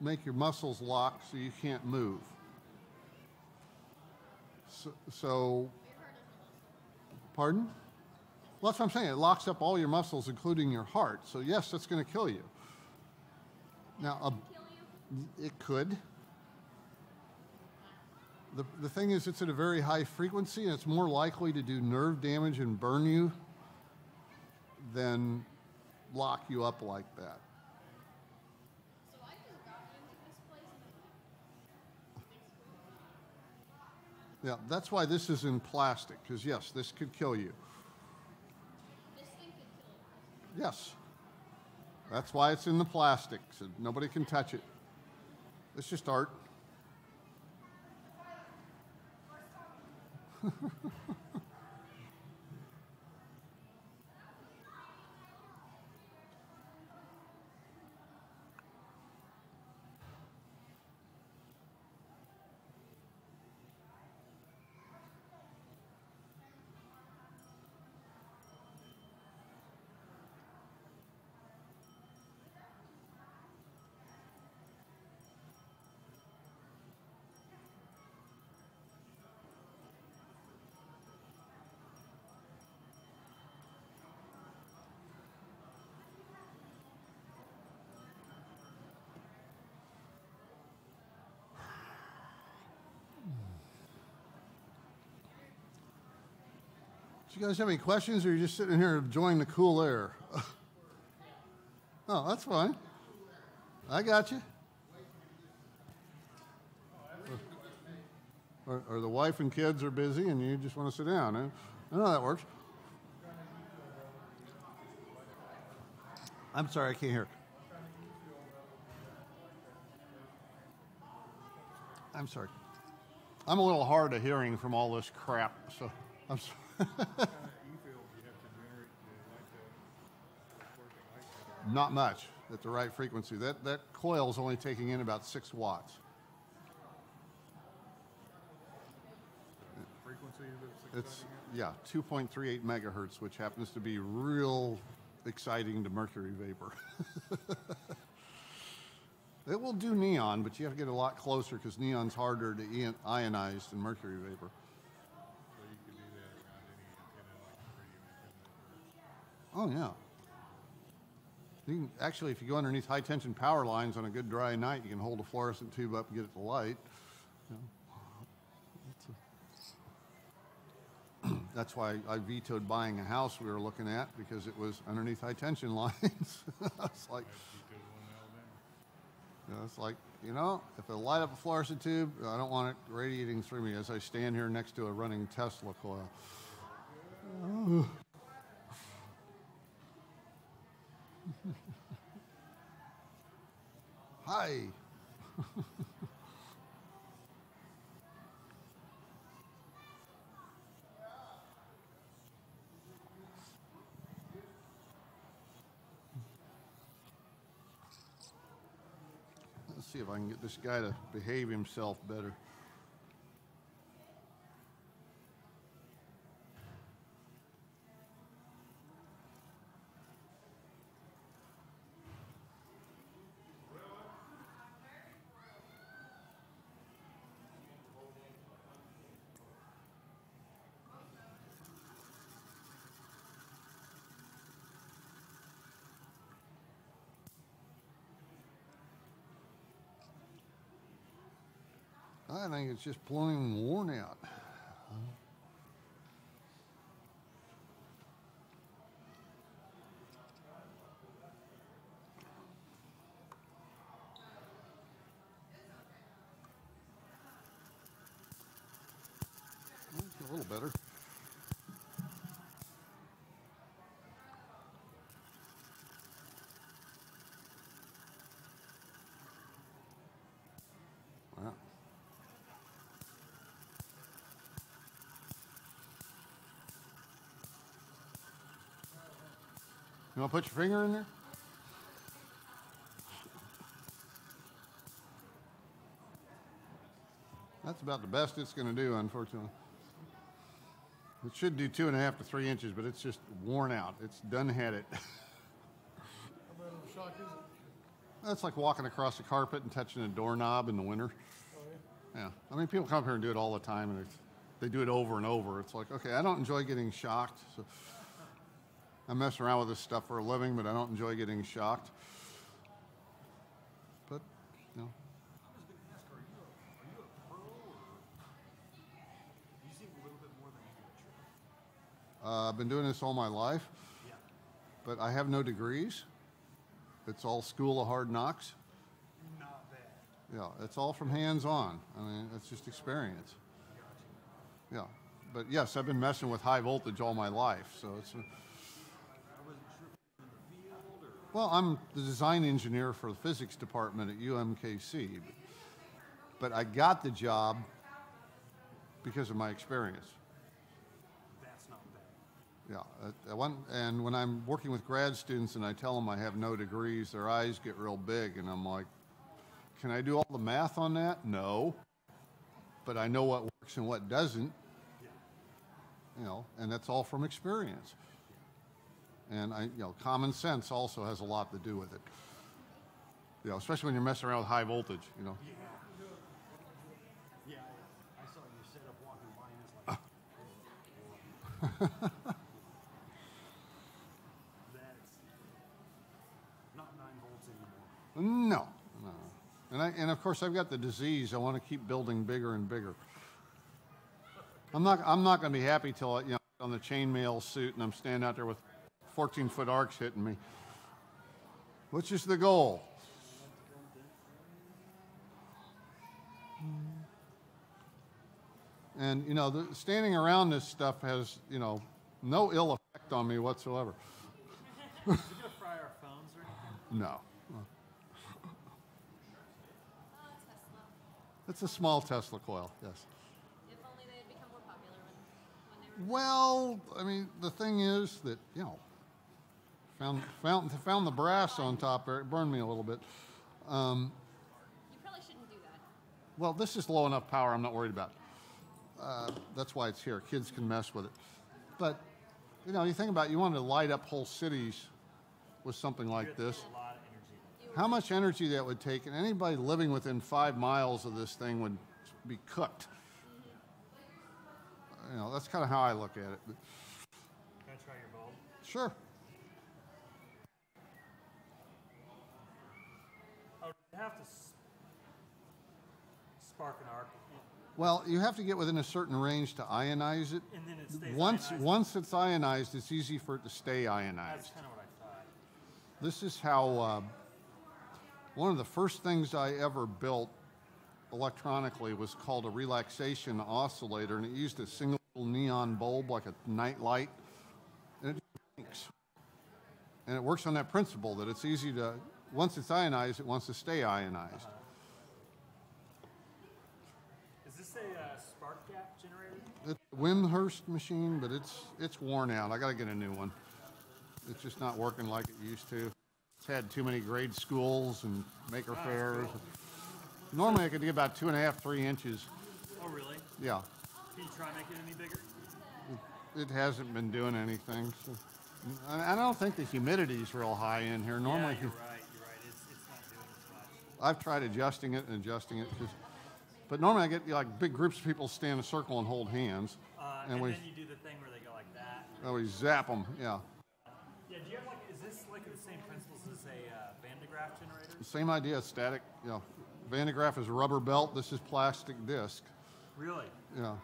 make your muscles lock so you can't move. So pardon? Well, that's what I'm saying. It locks up all your muscles, including your heart. So yes, that's going to kill you. Now, it could. The thing is, it's at a very high frequency, and it's more likely to do nerve damage and burn you than lock you up like that. So I just got into this place and Yeah, that's why this is in plastic, because yes, this could kill you. this thing could kill you. Yes. That's why it's in the plastic, so nobody can touch it. It's just art. Do you guys have any questions, or are you just sitting here enjoying the cool air? Oh, that's fine. I got you. Or the wife and kids are busy and you just want to sit down. I know that works. I'm sorry, I can't hear. I'm sorry. I'm a little hard of hearing from all this crap, so I'm sorry. Not much at the right frequency. That coil is only taking in about 6 watts. Frequency It's, yeah, 2.38 megahertz, which happens to be real exciting to mercury vapor. It will do neon, but you have to get a lot closer because neon's harder to ionize than mercury vapor. So you can do that around any antenna like 30 Oh, yeah. You can, actually, if you go underneath high-tension power lines on a good dry night, you can hold a fluorescent tube up and get it to light. You know, that's why I vetoed buying a house we were looking at, because it was underneath high-tension lines. It's like, it's like, if it'll light up a fluorescent tube, I don't want it radiating through me as I stand here next to a running Tesla coil. Hi. Let's see if I can get this guy to behave himself better. I think it's just plain worn out. It's a little better. You want to put your finger in there? That's about the best it's going to do, unfortunately. It should do 2.5 to 3 inches, but it's just worn out. It's done had it. How bad of a shock is it? That's like walking across the carpet and touching a doorknob in the winter. Oh, yeah? Yeah. I mean, people come up here and do it all the time, and they do it over and over. It's like, okay, I don't enjoy getting shocked. So I mess around with this stuff for a living, but I don't enjoy getting shocked. But, you know. I was going to ask, are you a pro, or you seem a little bit more than amateur? I've been doing this all my life, Yeah. but I have no degrees. It's all school of hard knocks. Not bad. Yeah, it's all from hands-on. I mean, it's just experience. Yeah, but yes, I've been messing with high voltage all my life, so it's. I wasn't sure if you were in the field or. Well, I'm the design engineer for the physics department at UMKC, but I got the job because of my experience. That's not bad. Yeah, and when I'm working with grad students and I tell them I have no degrees, their eyes get real big, and I'm like, can I do all the math on that? No, but I know what works and what doesn't. You know, and that's all from experience. And common sense also has a lot to do with it. You know, especially when you're messing around with high voltage. You know. Yeah, I saw you set up walking by and it's like. That's not 9 volts anymore. No. And of course I've got the disease. I want to keep building bigger and bigger. I'm not going to be happy till on the chainmail suit and I'm standing out there with 14-foot arcs hitting me, which is the goal. And standing around this stuff has no ill effect on me whatsoever. Is it going to fry our phones or anything? No. Tesla. It's a small Tesla coil, yes. If only they had become more popular when they were. Well, I mean, the thing is that, found the brass on top there. It burned me a little bit. You probably shouldn't do that. Well, this is low enough power I'm not worried about. That's why it's here. Kids can mess with it. But, you think about it, you want to light up whole cities with something like this. A lot of energy. How much energy that would take, and anybody living within 5 miles of this thing would be cooked. That's kind of how I look at it. But Can I try your bulb? sure. Oh, you have to spark an arc, Well, you have to get within a certain range to ionize it. and then it stays Once ionized. it's ionized, it's easy for it to stay ionized. That's kind of what I thought. This is how one of the first things I ever built electronically was called a relaxation oscillator, and it used a single neon bulb like a night light, and it just blinks. And it works on that principle that it's easy to, once it's ionized, it wants to stay ionized. Is this a spark gap generator? It's a Wimhurst machine, but it's worn out. I got to get a new one. It's just not working like it used to. It's had too many grade schools and maker fairs. Cool. Normally I could get about 2.5, 3 inches. Oh, really? Yeah, Can you try and make it any bigger? it hasn't been doing anything. So. And I don't think the humidity's real high in here. Normally, Yeah, you're right. It's not doing as much. I've tried adjusting it, but normally I get like big groups of people stand in a circle and hold hands, And then you do the thing where they go like that. we zap them. Yeah, Yeah, do you have is this like the same principles as a Van de Graaff generator? same idea. Static. Van de Graaff is a rubber belt. This is plastic disc. Really? Yeah.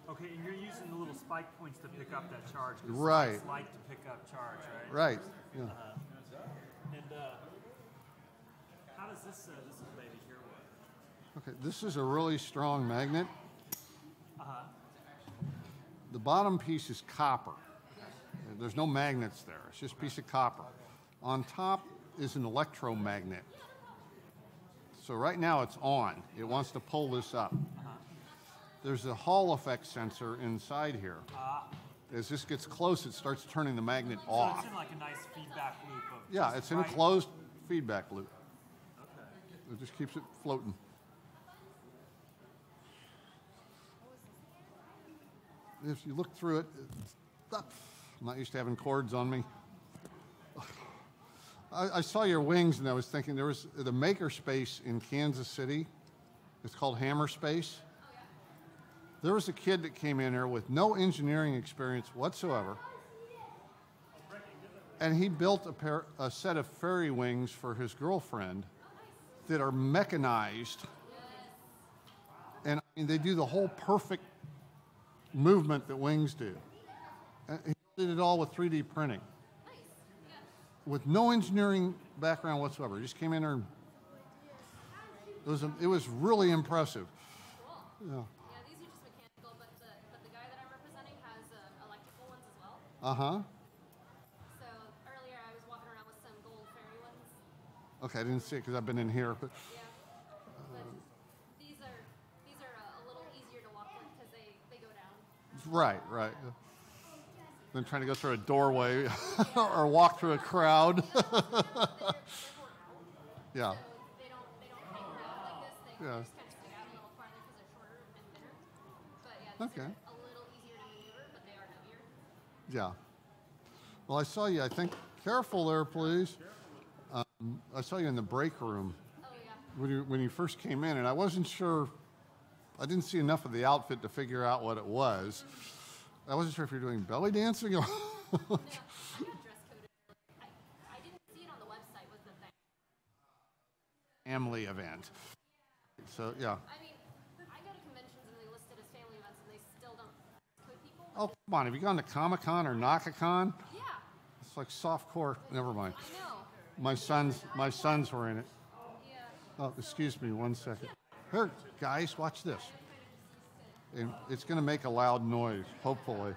Okay, and you're using the little spike points to pick up that charge. 'Cause Right. It's light to pick up charge, right? Right. Yeah. And how does this baby here work? Okay. This is a really strong magnet. Uh-huh. The bottom piece is copper. There's no magnets there. It's just a piece of copper. On top is an electromagnet. So right now it's on. It wants to pull this up. There's a Hall effect sensor inside here. As this gets close, it starts turning the magnet So off. it's in like a nice feedback loop of Yeah, just it's in a right- closed feedback loop. Okay. It just keeps it floating. If you look through it, I'm not used to having cords on me. I saw your wings and I was thinking there was the maker space in Kansas City. It's called Hammer Space. There was a kid that came in there with no engineering experience whatsoever. And he built a set of fairy wings for his girlfriend that are mechanized. And I mean, they do the whole perfect movement that wings do. And he did it all with 3D printing. With no engineering background whatsoever. He just came in there and it was really impressive. Yeah. Yeah, these are just mechanical, but the guy that I'm representing has electrical ones as well. Uh-huh. So earlier I was walking around with some gold fairy ones. Okay, I didn't see it because I've been in here. But Yeah. But these are a little easier to walk with because they go down. right. Than trying to go through a doorway or walk through a crowd. They're more out. Yeah. So they don't hang out like this. They Yeah. just kind of stick out a little farther because they're shorter and thinner. But yeah, these Okay. are a little easier to maneuver, but they are heavier. Yeah. Well, I saw you. I think. Careful there, please. I saw you in the break room Oh yeah. when you first came in, and I wasn't sure. I didn't see enough of the outfit to figure out what it was. I wasn't sure if you're doing belly dancing. No, I got dress coded. I didn't see it on the website. Was the thing. Family event. So yeah. I mean, I go to conventions and they list it as family events, and they still don't code people. Oh, come on. Have you gone to Comic-Con or NakaCon? Yeah, It's like softcore. Never mind. I know. My sons were in it. Yeah. Oh, excuse me 1 second. Here, guys, watch this. And it's going to make a loud noise, hopefully.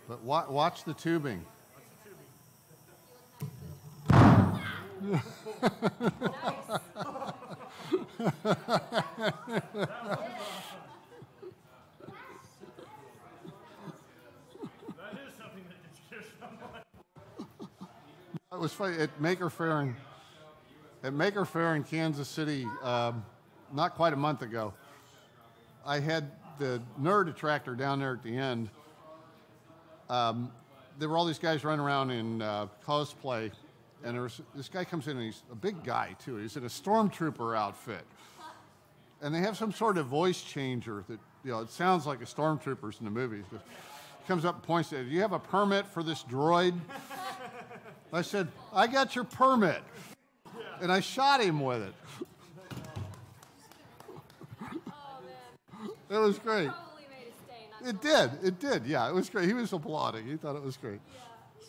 But watch the tubing. That is something that you share someone. It was funny at Maker Faire in Kansas City, not quite a month ago. I had the nerd attractor down there at the end. There were all these guys running around in cosplay, and this guy comes in, and he's a big guy too. He's in a stormtrooper outfit, and they have some sort of voice changer that it sounds like a stormtrooper's in the movies. He comes up and points at it. Do you have a permit for this droid? I said, I got your permit, and I shot him with it. It was great. Probably made a stay. Not It did. Yeah, it was great. He was applauding. He thought it was great.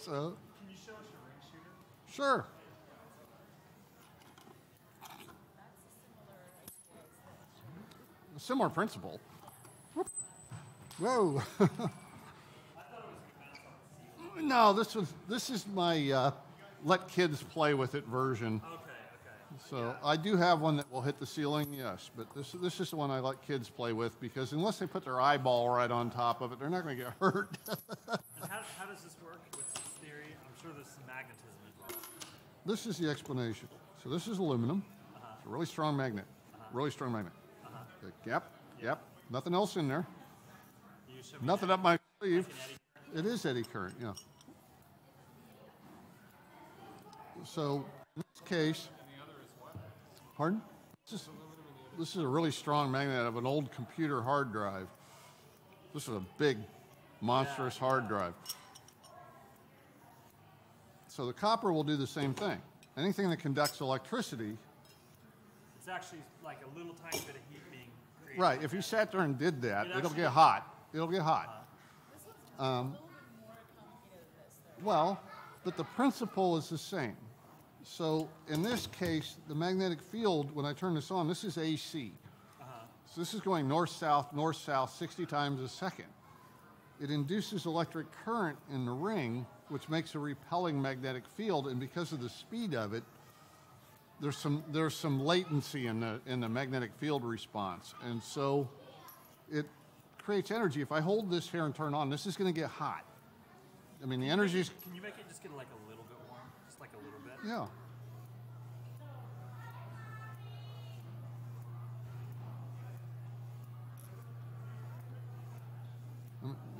So, Can you show us your ring shooter? sure. A similar principle. Whoa. No, this is my let kids play with it version. Okay. So I do have one that will hit the ceiling, yes, but this is the one I let kids play with because unless they put their eyeball right on top of it, they're not going to get hurt. And how does this work? What's this theory? I'm sure there's some magnetism involved. This is the explanation. So this is aluminum. It's a really strong magnet. Really strong magnet. Okay, yep. Nothing else in there. You show me Nothing up my sleeve. an eddy current? It is eddy current, yeah. So in this case, pardon? This is a really strong magnet out of an old computer hard drive. This is a big, monstrous hard drive. So the copper will do the same thing. Anything that conducts electricity, It's actually like a little tiny bit of heat being created. right, if you sat there and did that, it'll actually- get hot. It'll get hot. Well, but the principle is the same. So in this case, the magnetic field, when I turn this on, this is AC. So this is going north-south, 60 times a second. It induces electric current in the ring, which makes a repelling magnetic field, and because of the speed of it, there's some latency in the magnetic field response, and so it creates energy. If I hold this here and turn on, this is going to get hot. I mean, the energy is... Can you make it just get like a little bit warm? Just like a little bit? Yeah.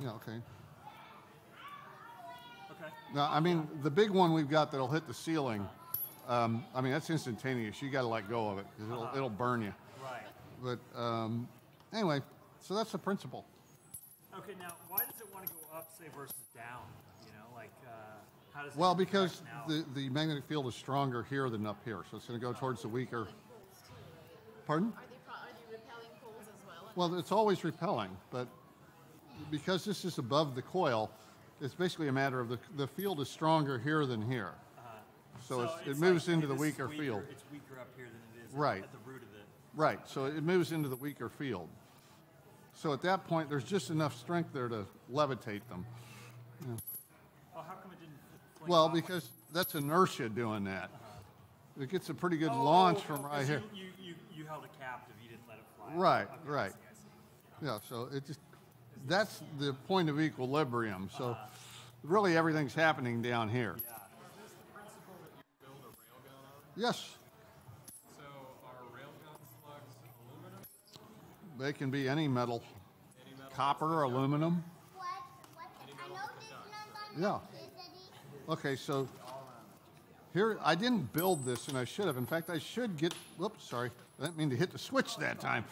Yeah, okay. Okay. Now, I mean, the big one we've got that'll hit the ceiling, I mean, that's instantaneous. You got to let go of it because it'll burn you. Right. But anyway, so that's the principle. Okay, now why does it want to go up, say, versus down? You know, like how does it Well, because now? the magnetic field is stronger here than up here, so it's going to go towards the weaker. Pardon? Are they repelling poles as well? Well, it's always repelling, but because this is above the coil, it's basically a matter of the field is stronger here than here. So it it's moves like, into the this is weaker weaker, field. It's weaker up here than it is Right. at the root of it. Right, so it moves into the weaker field. So at that point, there's just enough strength there to levitate them. Oh, how come it didn't fling Well, off? because that's inertia doing that. It gets a pretty good launch from right 'cause here. You held it captive. You didn't let it fly. Right, Okay, right. I see. Yeah, so it just, that's the point of equilibrium. So really everything's happening down here. Is this the principle that you build a railgun on? Yes, So are railgun slugs aluminum? they can be any metal, Any metal? copper, aluminum. What? I know this number. Yeah. Okay, so here, I didn't build this, and I should have. In fact, I should get, whoops, sorry. I didn't mean to hit the switch that time.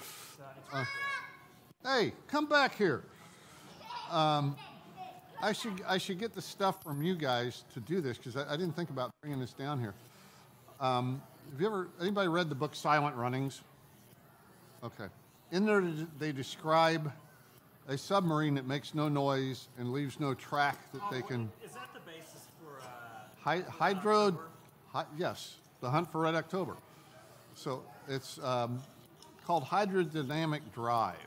Hey, come back here. I should get the stuff from you guys to do this, because I didn't think about bringing this down here. Have anybody read the book Silent Runnings? Okay. In there, they describe a submarine that makes no noise and leaves no track that they can... Is that the basis for? Yes, the Hunt for Red October. So it's called hydrodynamic drive.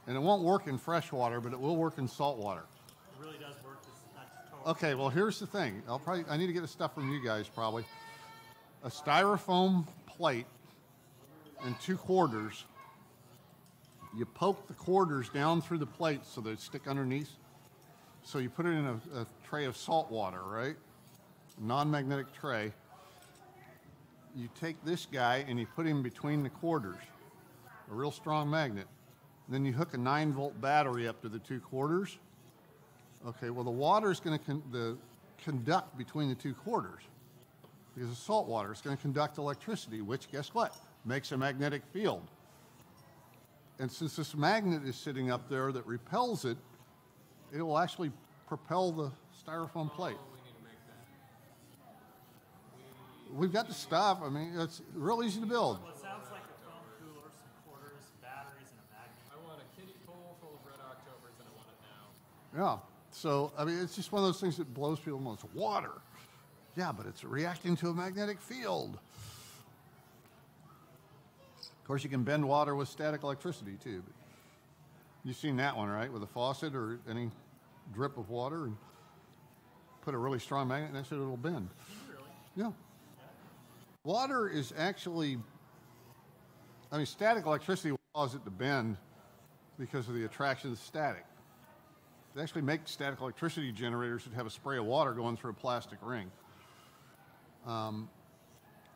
And it won't work in fresh water, but it will work in salt water. It really does work. It's not just total. Okay, well, here's the thing. I need to get the stuff from you guys probably. A styrofoam plate and 2 quarters. You poke the quarters down through the plate so they stick underneath. So you put it in a tray of salt water, right? Non-magnetic tray. You take this guy and you put him between the quarters, a real strong magnet. Then you hook a 9-volt battery up to the 2 quarters. Okay, well, the water is going to conduct between the 2 quarters because the salt water is going to conduct electricity, which, guess what, makes a magnetic field. And since this magnet is sitting up there that repels it, it will actually propel the styrofoam plate. Oh, we need to make that. We've got the stuff. I mean, it's real easy to build. Well, it sounds like a foam cooler, some quarters, some batteries, and a magnet. I want a kiddie pool full of Red Octobers, and I want it now. Yeah. So, I mean, it's just one of those things that blows people most. Water. Yeah, but it's reacting to a magnetic field. Of course, you can bend water with static electricity, too. But you've seen that one, right? With a faucet or any drip of water and put a really strong magnet next to it, it'll bend. Yeah. Water is actually, I mean, static electricity will cause it to bend because of the attraction of the static. They actually make static electricity generators that have a spray of water going through a plastic ring.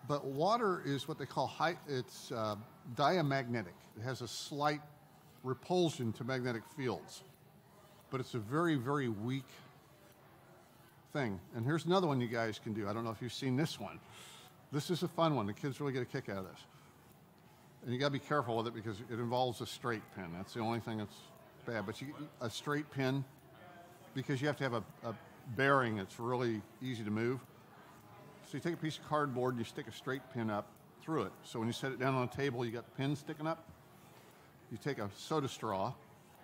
But water is what they call diamagnetic. It has a slight repulsion to magnetic fields. But it's a very, very weak thing. And here's another one you guys can do. I don't know if you've seen this one. This is a fun one. The kids really get a kick out of this. And you got to be careful with it because it involves a straight pin. That's the only thing that's bad. But a straight pin, because you have to have a bearing that's really easy to move. So you take a piece of cardboard and you stick a straight pin up through it. So when you set it down on a table, you got the pin sticking up. You take a soda straw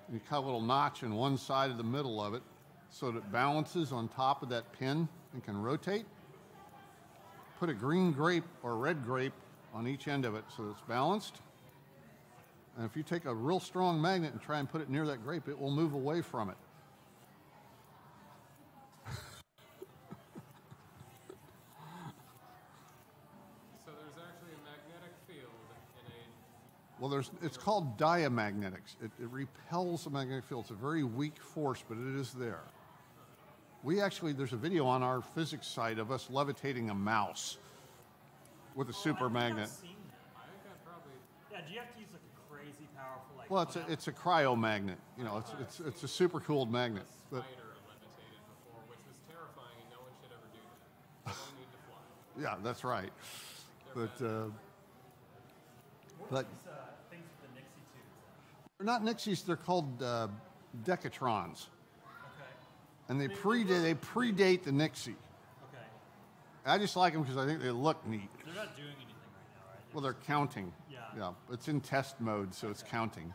and you cut a little notch in one side of the middle of it so that it balances on top of that pin and can rotate. Put a green grape or red grape on each end of it so that it's balanced. And if you take a real strong magnet and try and put it near that grape, it will move away from it. So there's actually a magnetic field in a Well, it's called diamagnetics. It repels the magnetic field. It's a very weak force, but it is there. There's a video on our physics site of us levitating a mouse with a super magnet. I've seen that. I think that probably. Yeah, do you have to use like a crazy powerful like? Well, it's a cryomagnet. You know, it's a super cooled magnet. But, Spider levitated before, which was terrifying, and no one should ever do that. They don't need to fly. yeah, that's right. They're But What are these things with the Nixie tubes? they're not Nixies. They're called decatrons, Okay. and they predate the Nixie. Okay. I just like them because I think they look neat. They're not doing anything right now, right? Well, they're counting. Yeah. Yeah, it's in test mode, so it's counting.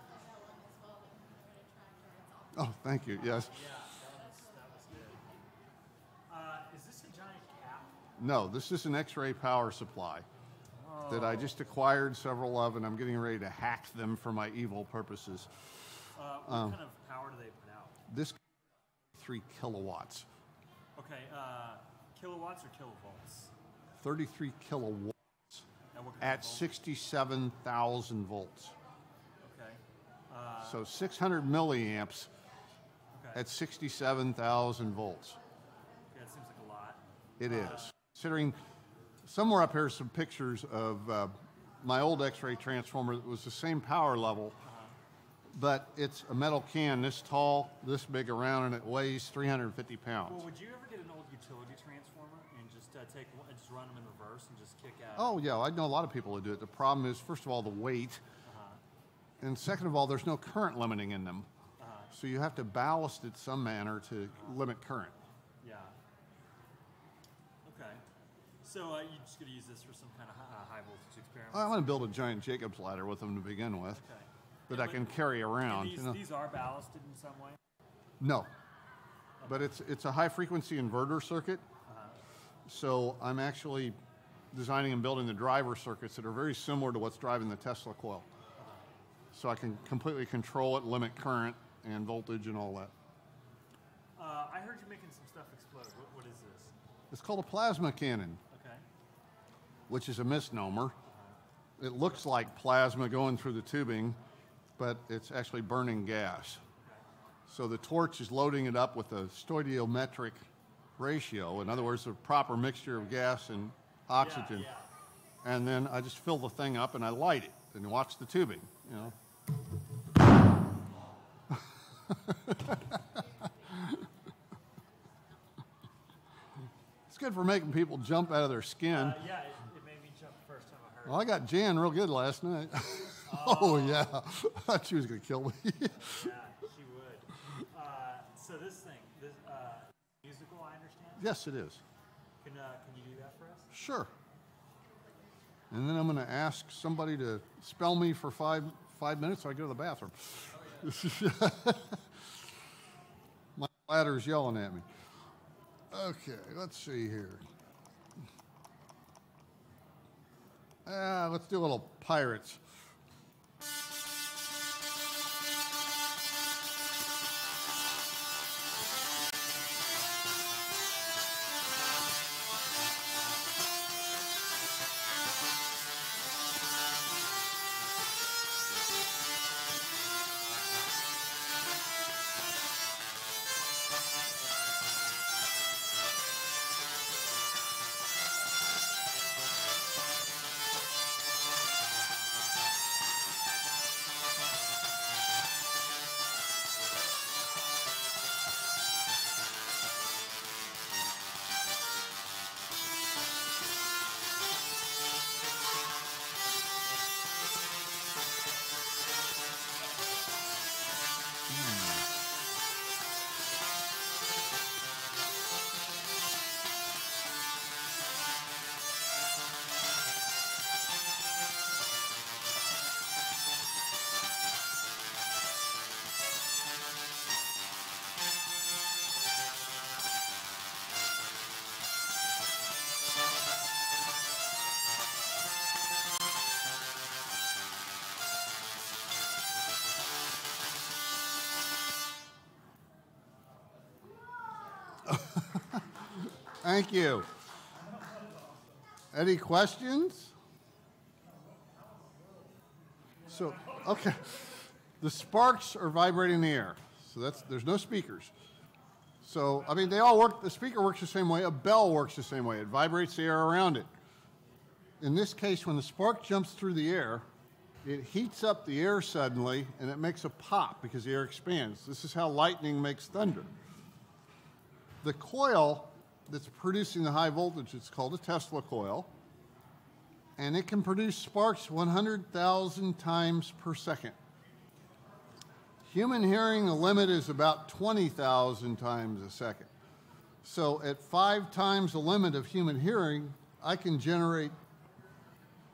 Oh, thank you. Yes. Yeah, that was good. Is this a giant cap? No, this is an X-ray power supply that I just acquired several of, and I'm getting ready to hack them for my evil purposes. What kind of power do they put out? This 3 kilowatts, Okay, kilowatts or kilovolts? 33 kilowatts And what kind at of volt? 67,000 volts. Okay. So 600 milliamps Okay. at 67,000 volts. Yeah, it seems like a lot. It is. Considering somewhere up here are some pictures of my old X-ray transformer that was the same power level, but it's a metal can this tall, this big around, and it weighs 350 pounds. Well, would you ever get an old utility transformer and just just run them in reverse and just kick out? Oh, yeah, I know a lot of people that do it. The problem is, first of all, the weight, and second of all, there's no current limiting in them. So you have to ballast it some manner to limit current. Yeah. Okay. So you're just going to use this for some kind of high voltage experiment? I want to build a giant Jacob's ladder with them to begin with Okay. that I can carry around. And you know. these are ballasted in some way? No, but it's a high frequency inverter circuit. So I'm actually designing and building the driver circuits that are very similar to what's driving the Tesla coil. So I can completely control it, limit current and voltage and all that. I heard you making some stuff explode. What is this? It's called a plasma cannon, Okay. which is a misnomer. It looks like plasma going through the tubing, but it's actually burning gas. So the torch is loading it up with a stoichiometric ratio. In other words, a proper mixture of gas and oxygen. Yeah. And then I just fill the thing up and I light it and watch the tubing, you know. It's good for making people jump out of their skin. Yeah, it made me jump the first time I heard Well, I got Jan real good last night. Oh, yeah. I thought she was going to kill me. it. Yeah, she would. So this thing, this musical, I understand? Yes, it is. Can you do that for us? Sure. And then I'm going to ask somebody to spell me for five minutes so I go to the bathroom. My ladder's yelling at me. Okay, let's see here. Let's do a little pirates. Thank you. Any questions? So, okay. The sparks are vibrating in the air. So there's no speakers. So, I mean, they all work, the speaker works the same way, a bell works the same way. It vibrates the air around it. In this case, when the spark jumps through the air, it heats up the air suddenly, and it makes a pop because the air expands. This is how lightning makes thunder. The coil that's producing the high voltage, it's called a Tesla coil, and it can produce sparks 100,000 times per second. Human hearing, the limit is about 20,000 times a second. So at 5 times the limit of human hearing, I can generate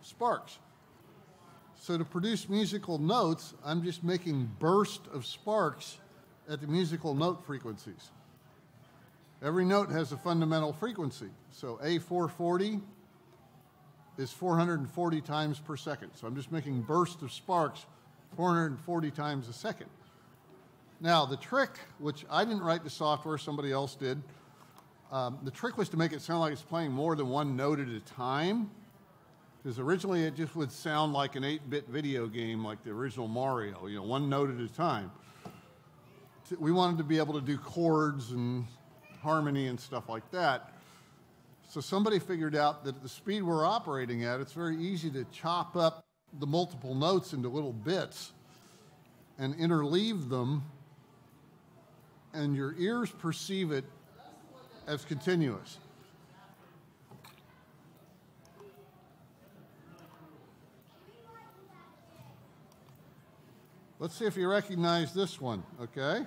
sparks. So to produce musical notes, I'm just making bursts of sparks at the musical note frequencies. Every note has a fundamental frequency. So A440 is 440 times per second. So I'm just making bursts of sparks 440 times a second. Now, the trick, which I didn't write the software, somebody else did, the trick was to make it sound like it's playing more than one note at a time, because originally it just would sound like an 8-bit video game like the original Mario, you know, one note at a time. We wanted to be able to do chords and harmony and stuff like that. So somebody figured out that at the speed we're operating at, it's very easy to chop up the multiple notes into little bits and interleave them, and your ears perceive it as continuous. Let's see if you recognize this one, okay?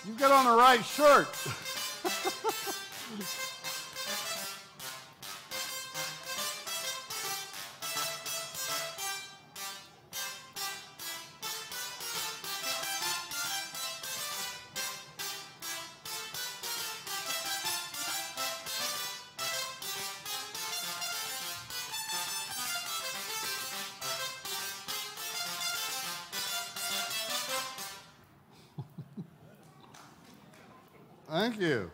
You get on the right shirt. Thank you.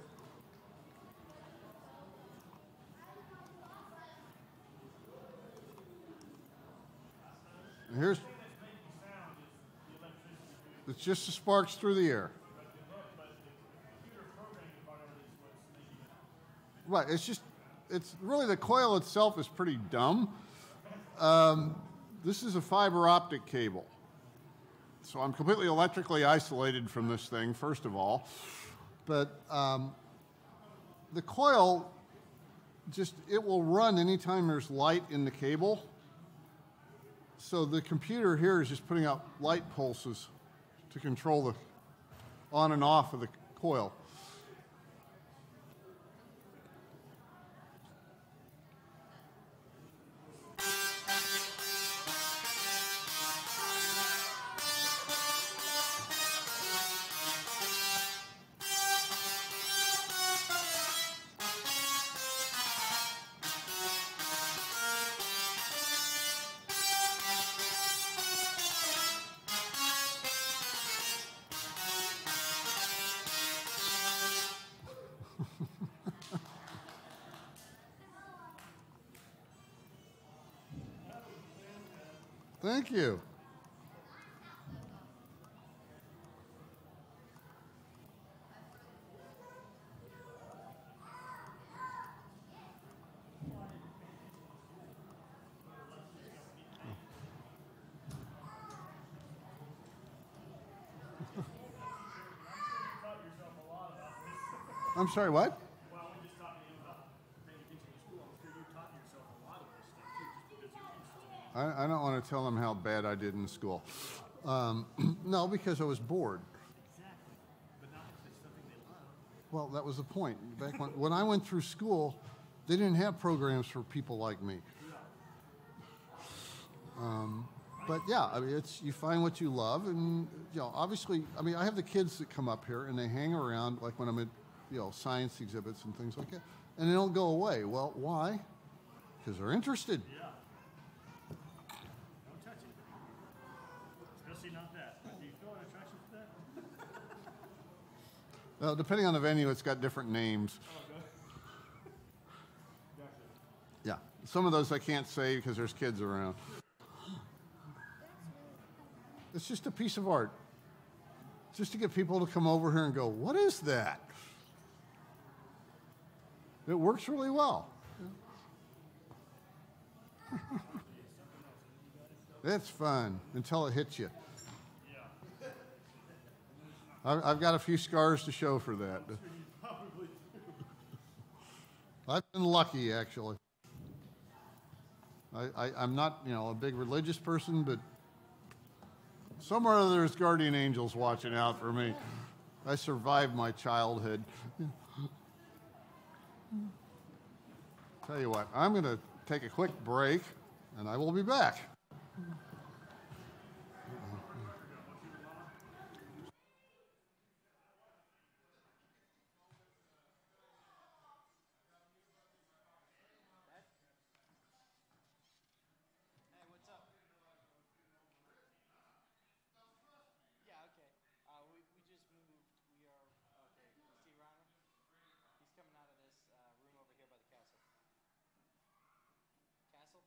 And here's, it's just the sparks through the air. Right, it's really, the coil itself is pretty dumb. This is a fiber optic cable. So I'm completely electrically isolated from this thing, first of all. But the coil, it will run anytime there's light in the cable. So the computer here is just putting out light pulses to control the on and off of the coil. Thank you. I'm sorry, what? Well, we just talked to him about paying attention to school. I'm sure you taught yourself a lot of this stuff too, just because you're interested in it. I don't want to tell them how bad I did in school. No, because I was bored. Exactly. But not if it's something they love. Well, that was the point. Back when I went through school, they didn't have programs for people like me. I But yeah, I mean, it's, you find what you love, and obviously, I mean, I have the kids that come up here and they hang around, like when I'm at, science exhibits and things like that, and they don't go away. Well, why? Because they're interested. Yeah. Don't touch it. Especially not that. Do you feel an attraction to that? Well, depending on the venue, it's got different names. Yeah, some of those I can't say because there's kids around. It's just a piece of art. Just to get people to come over here and go, what is that? It works really well. It's fun until it hits you. I've got a few scars to show for that. I've been lucky, actually. I'm not, a big religious person, but somewhere or other there's guardian angels watching out for me. I survived my childhood. Tell you what, I'm going to take a quick break, and I will be back. Hey, what's up? Yeah, okay. We just moved. We are, okay. You see Rhino? He's coming out of this room over here by the castle. Castle?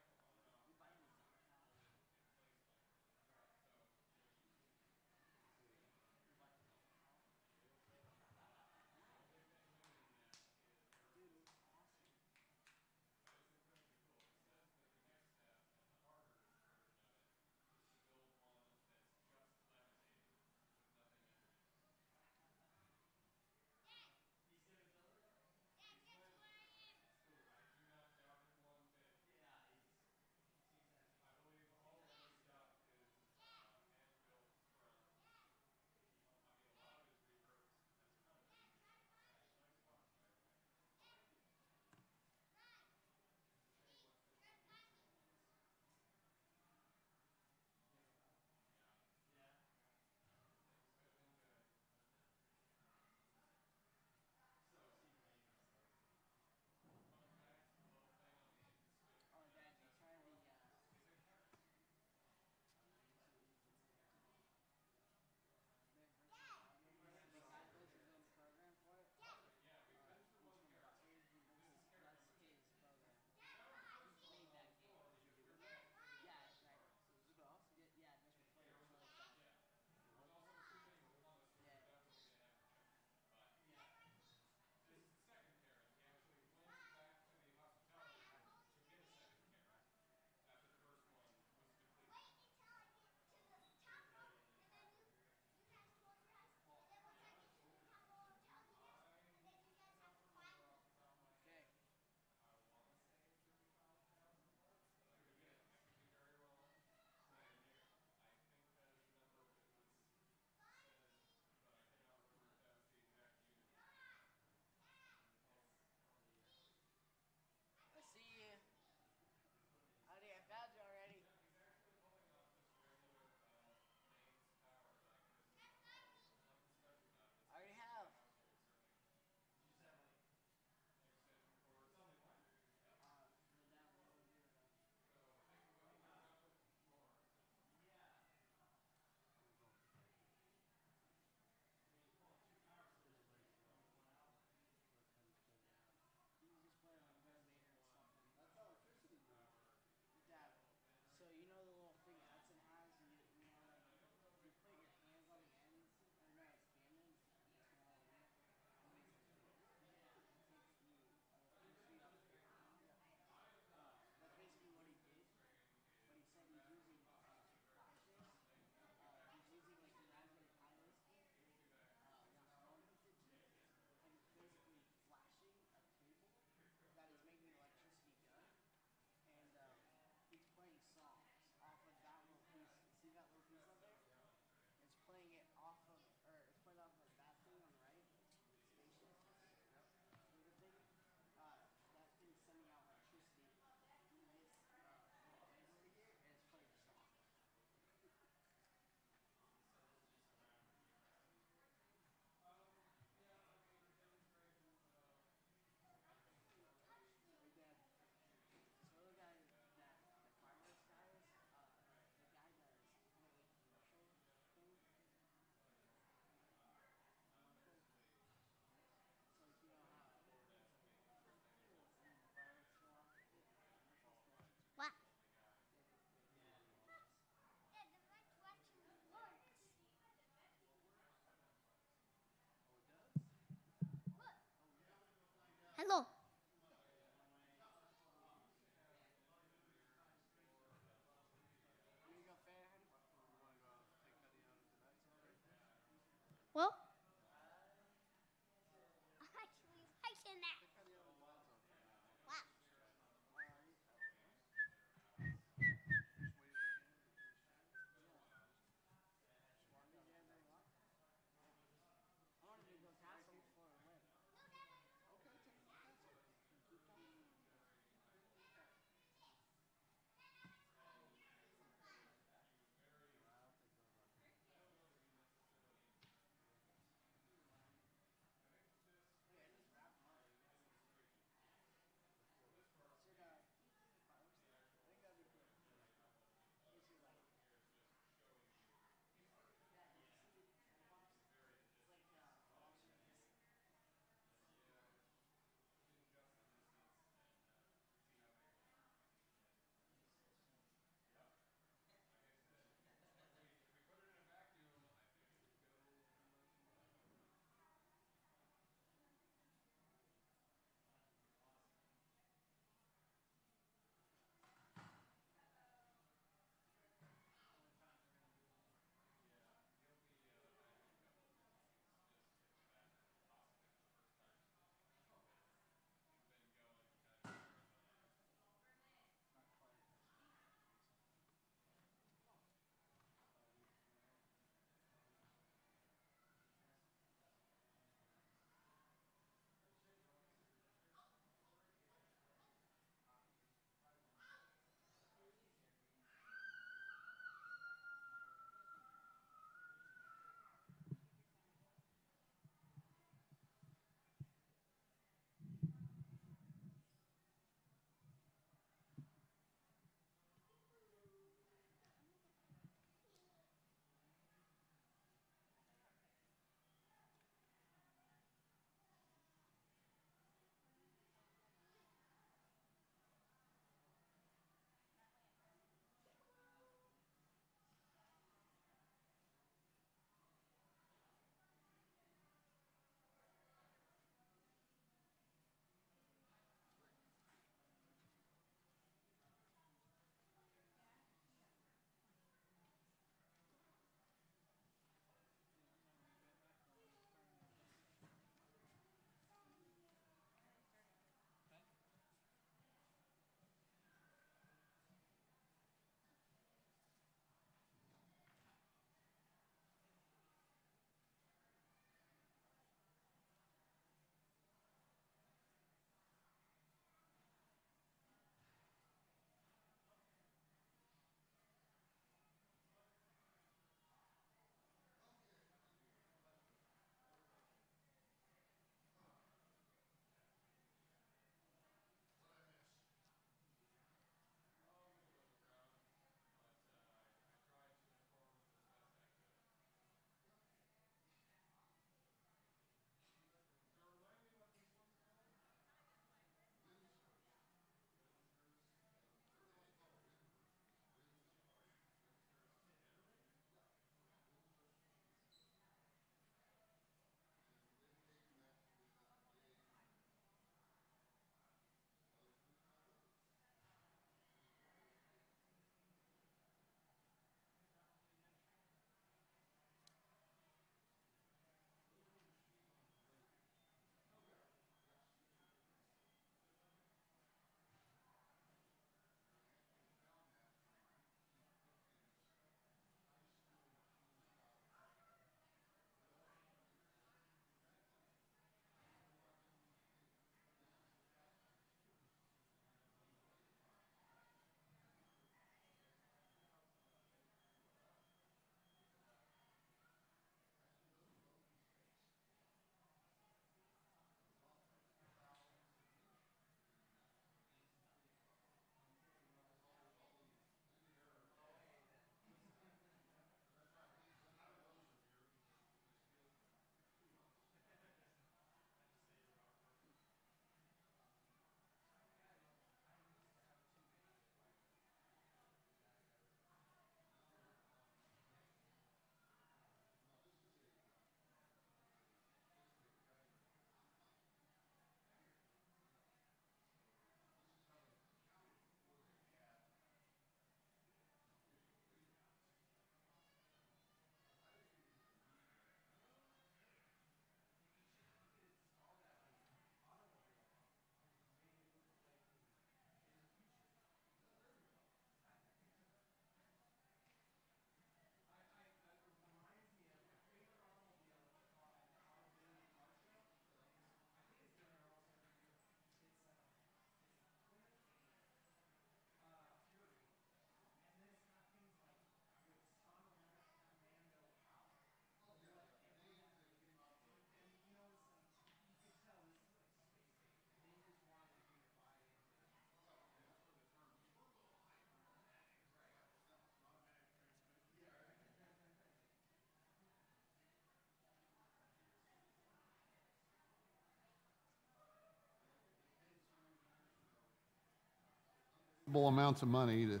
amounts of money to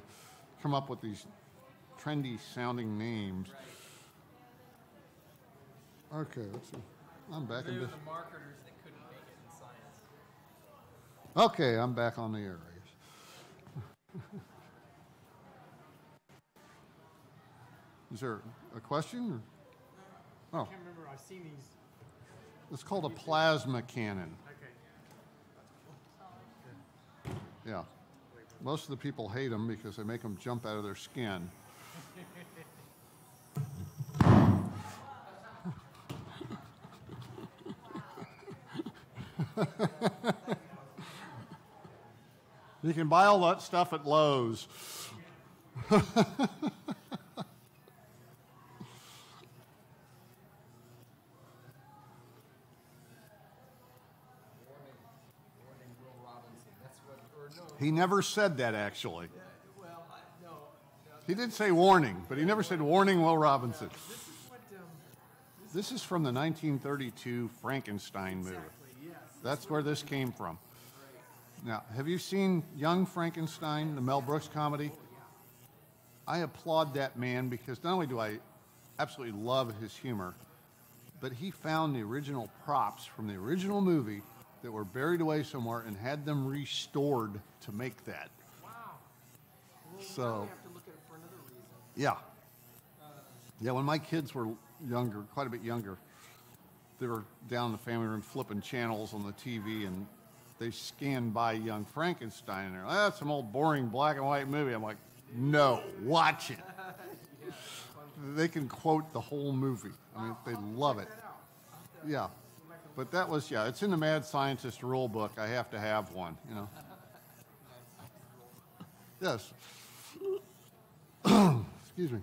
come up with these trendy sounding names. Okay, let's see. I'm back in They're this. the marketers that couldn't make it in science. Okay, I'm back on the air, I guess. Is there a question? Or? Oh, I can't remember. I've seen these. it's called a plasma cannon. Okay. Yeah. Most of the people hate them because they make them jump out of their skin. You can buy all that stuff at Lowe's. He never said that, actually. He did say warning, but he never said warning, Will Robinson. This is from the 1932 Frankenstein movie. That's where this came from. Now, have you seen Young Frankenstein, the Mel Brooks comedy? I applaud that man because not only do I absolutely love his humor, but he found the original props from the original movie that were buried away somewhere and had them restored to make that. Wow. Well, So, now we have to look at it for another reason. yeah. Yeah, when my kids were younger, quite a bit younger, they were down in the family room flipping channels on the TV, and they scanned by Young Frankenstein, and they're like, that's some old boring black and white movie. I'm like, no, watch it. They can quote the whole movie. I mean, they love it. Yeah. But that was, yeah, it's in the Mad Scientist rule book. I have to have one, you know. Yes. Excuse me.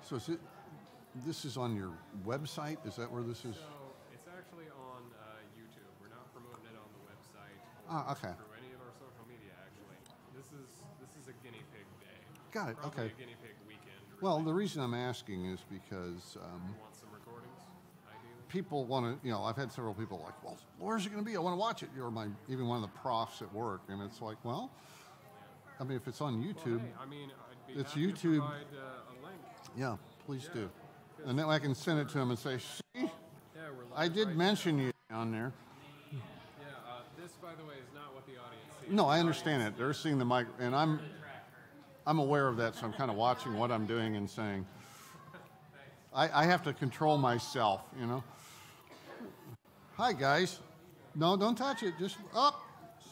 So is it, this is on your website? Is that where this is? So it's actually on YouTube. We're not promoting it on the website Ah, okay. through any of our social media. Actually, this is a guinea pig day. Got it. Probably Okay. a guinea pig weekend. Well, really. the reason I'm asking is because You want some recordings, ideally. people want to, you know, I've had several people like, well, where's it going to be? I want to watch it. Or my, even one of the profs at work. And it's like, well, I mean, if it's on YouTube, Well, hey, I mean, I'd be it's happy YouTube. to provide a link. Yeah, please do. And then I can send it to him and say, see, Yeah, we're live I did right mention you on there. now. Yeah, this, by the way, is not what the audience sees. No, I The understand it. audience- They're seeing the mic, and I'm aware of that, so I'm kind of watching what I'm doing and saying. I have to control myself, you know. Hi, guys. No, don't touch it. Just up.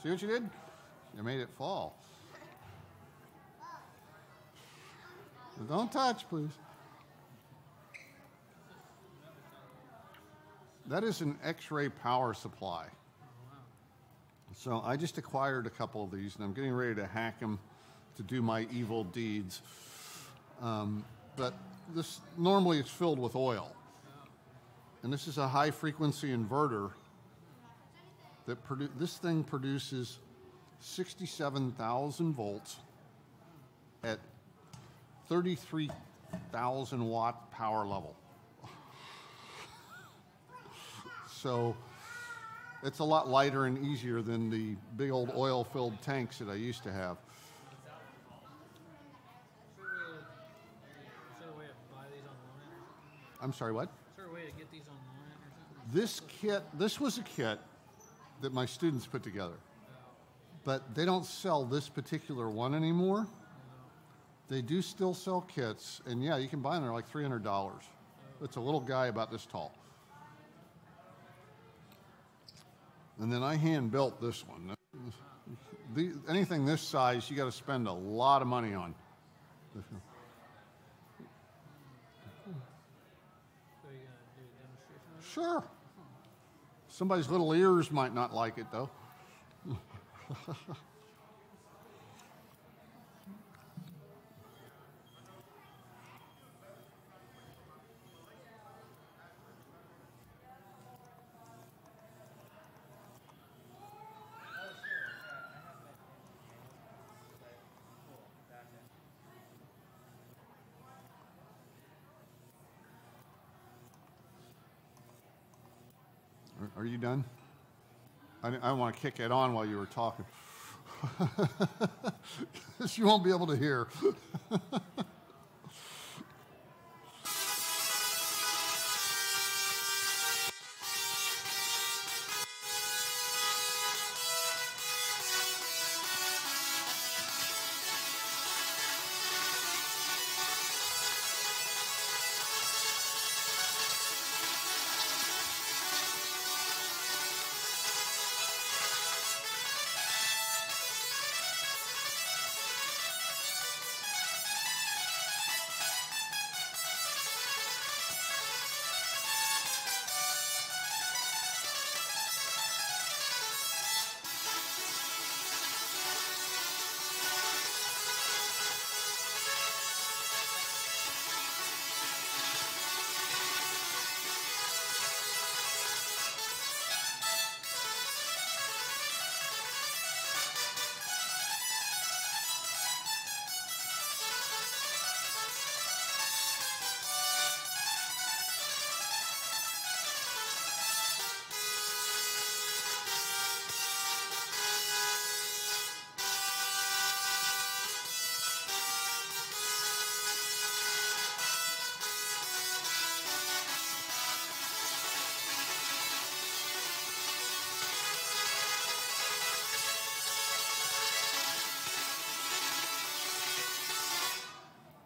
See what you did? You made it fall. Don't touch, please. That is an X-ray power supply. So I just acquired a couple of these, and I'm getting ready to hack them to do my evil deeds. But this normally it's filled with oil, and this is a high-frequency inverter that this thing produces 67,000 volts at 33,000 watt power level. So it's a lot lighter and easier than the big old oil-filled tanks that I used to have. Is there a way to buy these online or something? I'm sorry, what? Is there a way to get these online or something? This was a kit that my students put together, but they don't sell this particular one anymore. They do still sell kits, and yeah, you can buy them. They're like $300. It's a little guy about this tall. And then I hand built this one. Anything this size, you got to spend a lot of money on. So you gonna do a demonstration of it? Sure. Somebody's little ears might not like it, though. Are you done? I want to kick it on while you were talking. You won't be able to hear.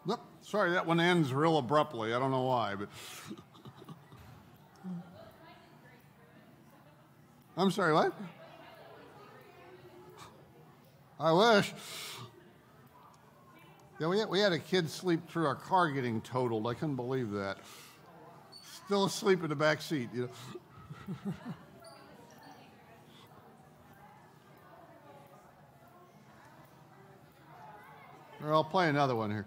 Nope. Sorry, that one ends real abruptly. I don't know why, but. I'm sorry, what? I wish. Yeah, we had a kid sleep through our car getting totaled. I couldn't believe that. Still asleep in the back seat, you know. Or I'll play another one here.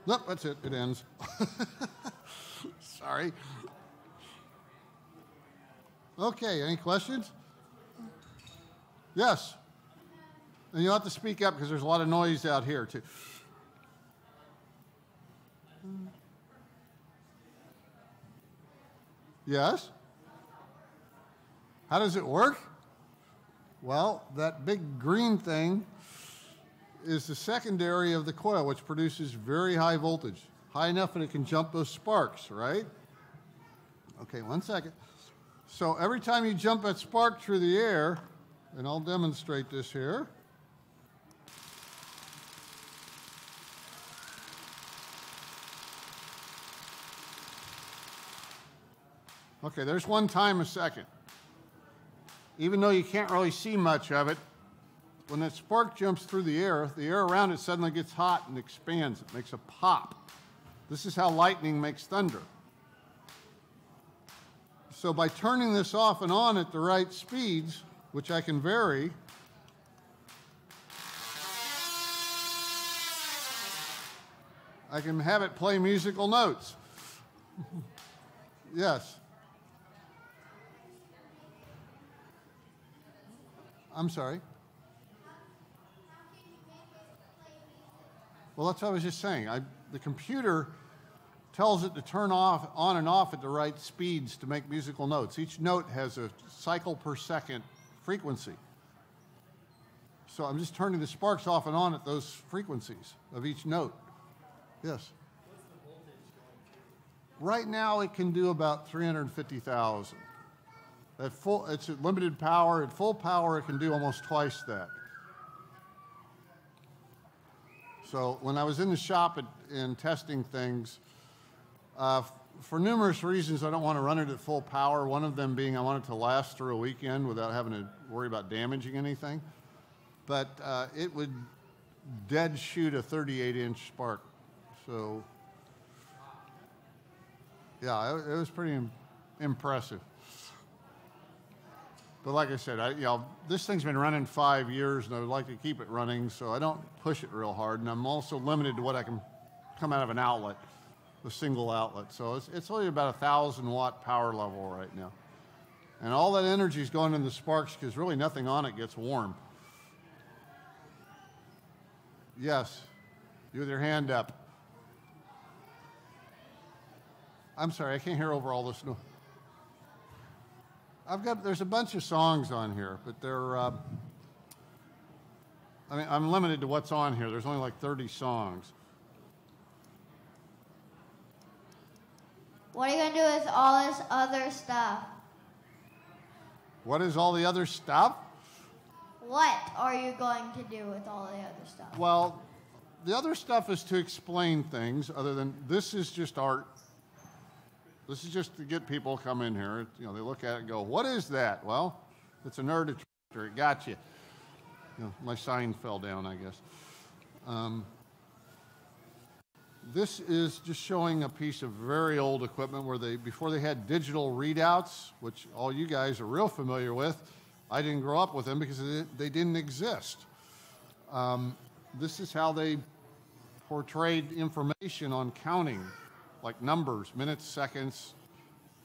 Nope, that's it. It ends. Sorry. Okay, any questions? Yes. And you'll have to speak up because there's a lot of noise out here, too. Yes? How does it work? Well, that big green thing is the secondary of the coil, which produces very high voltage, high enough that it can jump those sparks, right? Okay, 1 second. So every time you jump that spark through the air, and I'll demonstrate this here. Okay, there's 1 time a second. Even though you can't really see much of it, when that spark jumps through the air around it suddenly gets hot and expands. It makes a pop. This is how lightning makes thunder. So by turning this off and on at the right speeds, which I can vary, I can have it play musical notes. Yes. I'm sorry. Well, that's what I was just saying. The computer tells it to turn on and off at the right speeds to make musical notes. Each note has a cycle per second frequency. So I'm just turning the sparks off and on at those frequencies of each note. Yes? What's the voltage going to? Right now it can do about 350,000. It's at limited power. At full power it can do almost twice that. So when I was in the shop and testing things, for numerous reasons I don't want to run it at full power, one of them being I want it to last through a weekend without having to worry about damaging anything. But it would dead shoot a 38-inch spark. So, yeah, it was pretty impressive. But like I said, this thing's been running 5 years, and I would like to keep it running, so I don't push it real hard. And I'm also limited to what I can come out of an outlet, a single outlet. So it's only about 1,000-watt power level right now. And all that energy is going into the sparks because really nothing on it gets warm. Yes, you with your hand up. I'm sorry, I can't hear over all this noise. There's a bunch of songs on here, but I'm limited to what's on here. There's only like 30 songs. What are you going to do with all this other stuff? What is all the other stuff? What are you going to do with all the other stuff? Well, the other stuff is to explain things other than this is just art. This is just to get people to come in here. They look at it and go, what is that? Well, it's a nerd attractor. It got you. My sign fell down, I guess. This is just showing a piece of very old equipment where before they had digital readouts, which all you guys are real familiar with. I didn't grow up with them because they didn't exist. This is how they portrayed information on counting, like numbers, minutes, seconds,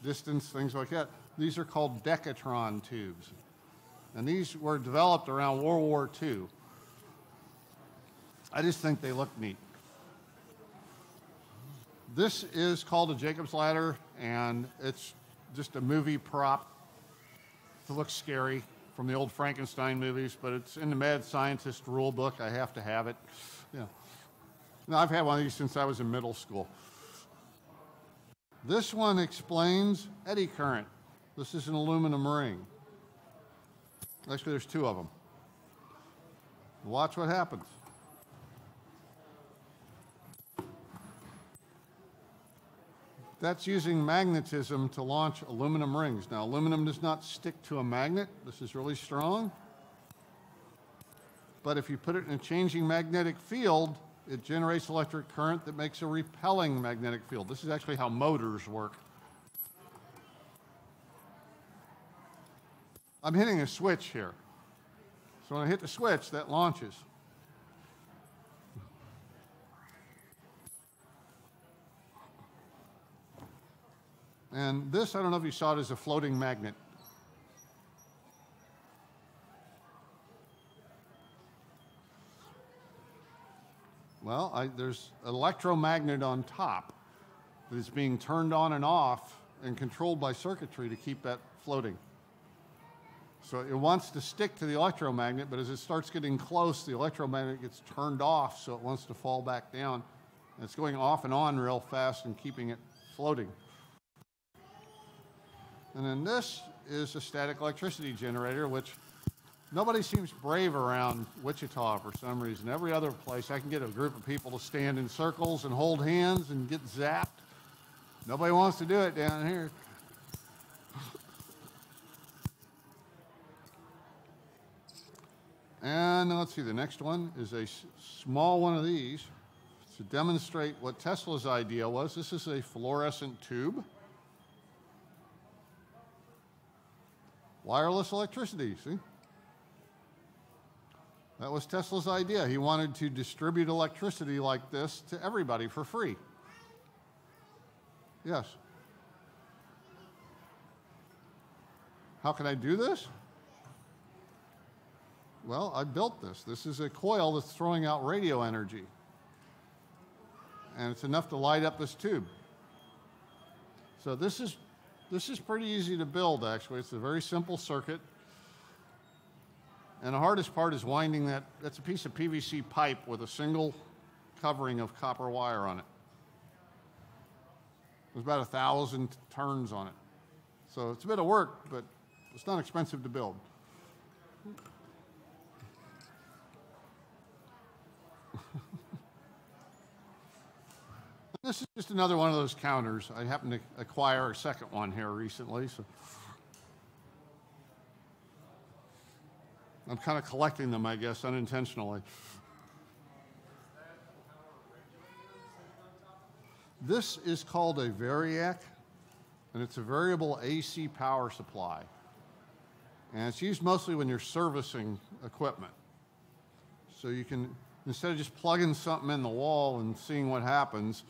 distance, things like that. These are called decatron tubes. And these were developed around World War II. I just think they look neat. This is called a Jacob's ladder, and it's just a movie prop to look scary from the old Frankenstein movies, but it's in the mad scientist rule book. I have to have it. Now, I've had one of these since I was in middle school. This one explains eddy current. This is an aluminum ring. Actually, there's two of them. Watch what happens. That's using magnetism to launch aluminum rings. Now, aluminum does not stick to a magnet. This is really strong. But if you put it in a changing magnetic field, it generates electric current that makes a repelling magnetic field. This is actually how motors work. I'm hitting a switch here. So when I hit the switch, that launches. And this, I don't know if you saw it, is a floating magnet. Well, there's an electromagnet on top that is being turned on and off and controlled by circuitry to keep that floating. So it wants to stick to the electromagnet, but as it starts getting close, the electromagnet gets turned off, so it wants to fall back down. And it's going off and on real fast and keeping it floating. And then this is a static electricity generator, which nobody seems brave around Wichita for some reason. Every other place, I can get a group of people to stand in circles and hold hands and get zapped. Nobody wants to do it down here. And let's see, the next one is a small one of these to demonstrate what Tesla's idea was. This is a fluorescent tube. Wireless electricity, see? That was Tesla's idea. He wanted to distribute electricity like this to everybody for free. Yes. How can I do this? Well, I built this. This is a coil that's throwing out radio energy. And it's enough to light up this tube. So this is pretty easy to build, actually. It's a very simple circuit. And the hardest part is winding that's a piece of PVC pipe with a single covering of copper wire on it. There's about 1,000 turns on it. So it's a bit of work, but it's not expensive to build. This is just another one of those counters. I happened to acquire a second one here recently, so I'm kind of collecting them, I guess, unintentionally. This is called a Variac, and it's a variable AC power supply. And it's used mostly when you're servicing equipment. So you can, instead of just plugging something in the wall and seeing what happens,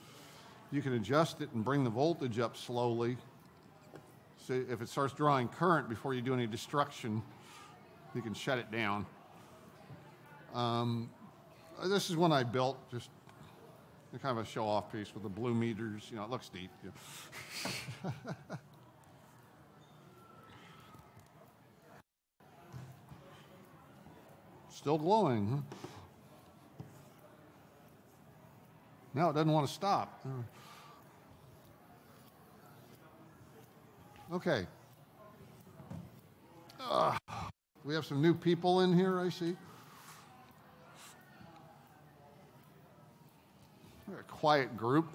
you can adjust it and bring the voltage up slowly. So if it starts drawing current before you do any destruction, you can shut it down. This is one I built, just kind of a show-off piece with the blue meters. You know, it looks neat. Yeah. Still glowing. Huh? Now it doesn't want to stop. Okay. We have some new people in here, I see. We're a quiet group.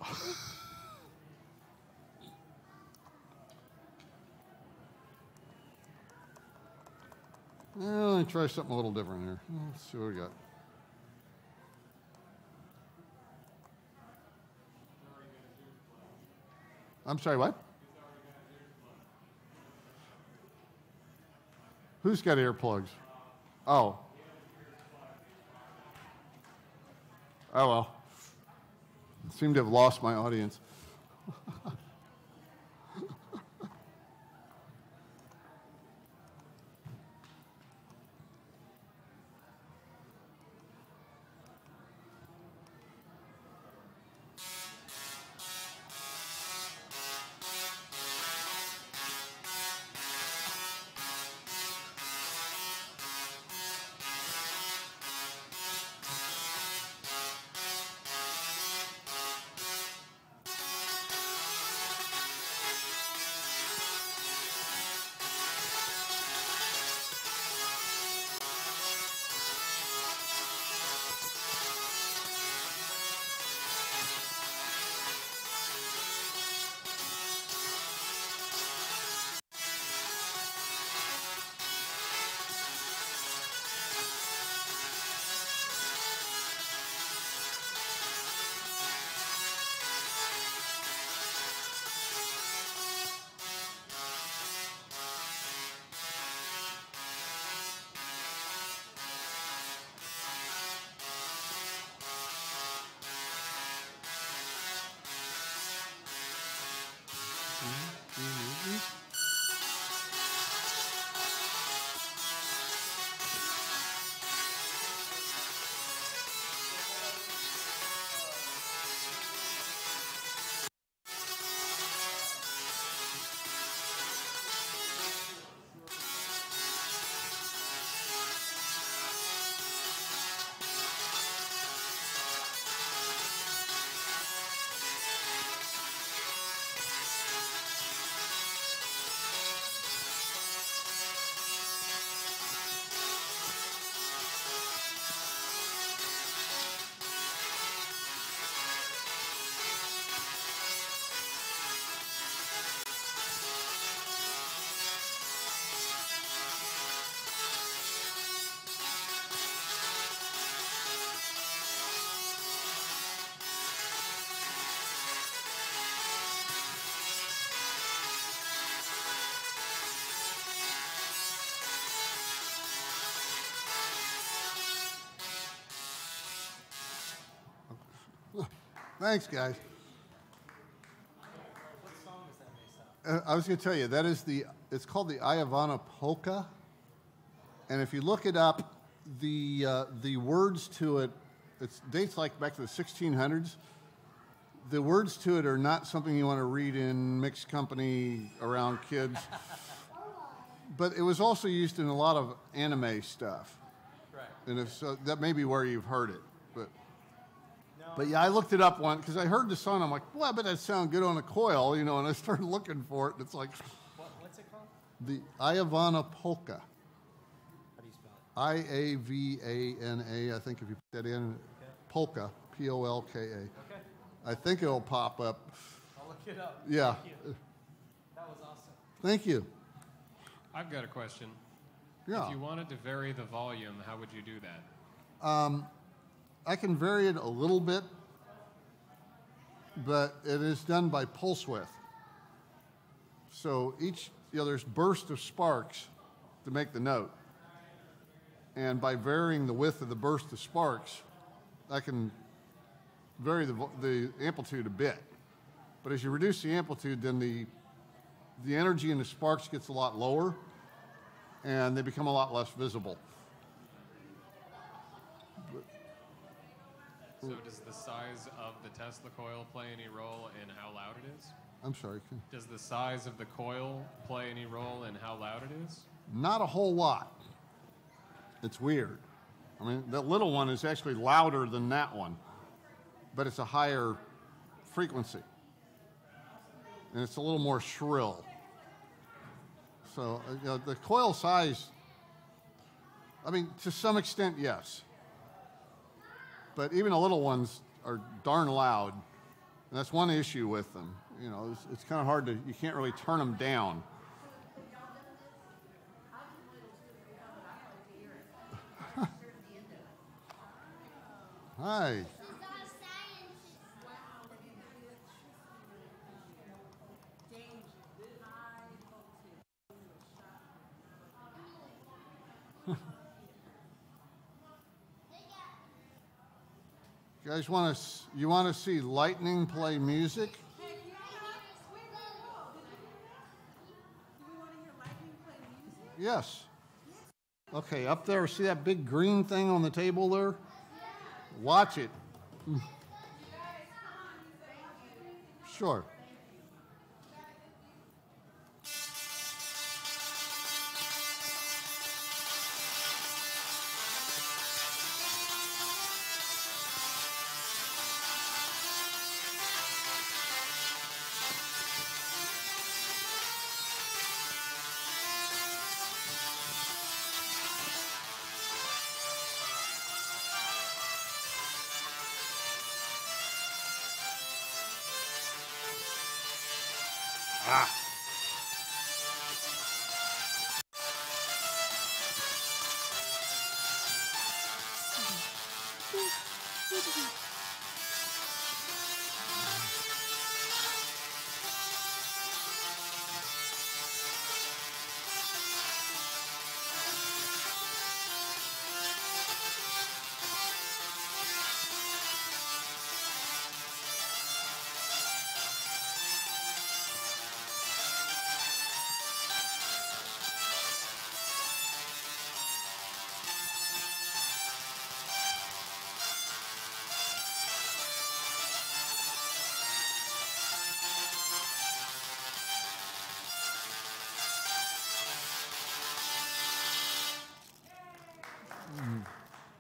Well, let me try something a little different here. Let's see what we got. I'm sorry, what? Who's got earplugs? Oh. Oh, well. Seem to have lost my audience. Thanks, guys. What song is that based off? I was going to tell you, it's called the Iavana Polka. And if you look it up the words to it, it dates like back to the 1600s. The words to it are not something you want to read in mixed company around kids. But it was also used in a lot of anime stuff. Right. And if so, that may be where you've heard it. But No. but yeah, I looked it up once because I heard the song. I'm like, well, I bet that sound good on a coil, you know. And I started looking for it, and it's like What's it called? the Iavana polka. How do you spell it? Iavana, I think if you put that in, polka, Polka. Okay. I think it'll pop up. I'll look it up. Yeah. Thank you. That was awesome. Thank you. I've got a question. Yeah. If you wanted to vary the volume, how would you do that? I can vary it a little bit, but it is done by pulse width. So there's bursts of sparks to make the note. And by varying the width of the burst of sparks, I can vary the amplitude a bit. But as you reduce the amplitude, then the energy in the sparks gets a lot lower, and they become a lot less visible. So does the size of the Tesla coil play any role in how loud it is? I'm sorry. Does the size of the coil play any role in how loud it is? Not a whole lot. It's weird. I mean, the little one is actually louder than that one, but it's a higher frequency. And it's a little more shrill. So, the coil size, I mean, to some extent, yes. But even the little ones are darn loud. And that's one issue with them. You know, it's kind of hard to, you can't really turn them down. Hi. You guys want to see lightning play music? Yes. Okay, up there, see that big green thing on the table there? Watch it. Sure.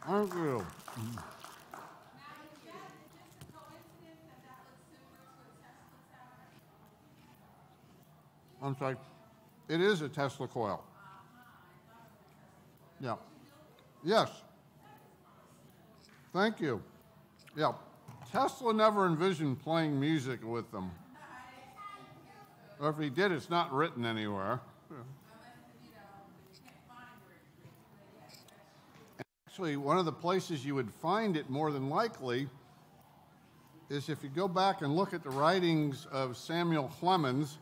Thank you. I'm sorry. It is a Tesla coil. Yeah. Yes. Thank you. Yeah. Tesla never envisioned playing music with them. Or if he did, it's not written anywhere. Actually, one of the places you would find it more than likely is if you go back and look at the writings of Samuel Clemens.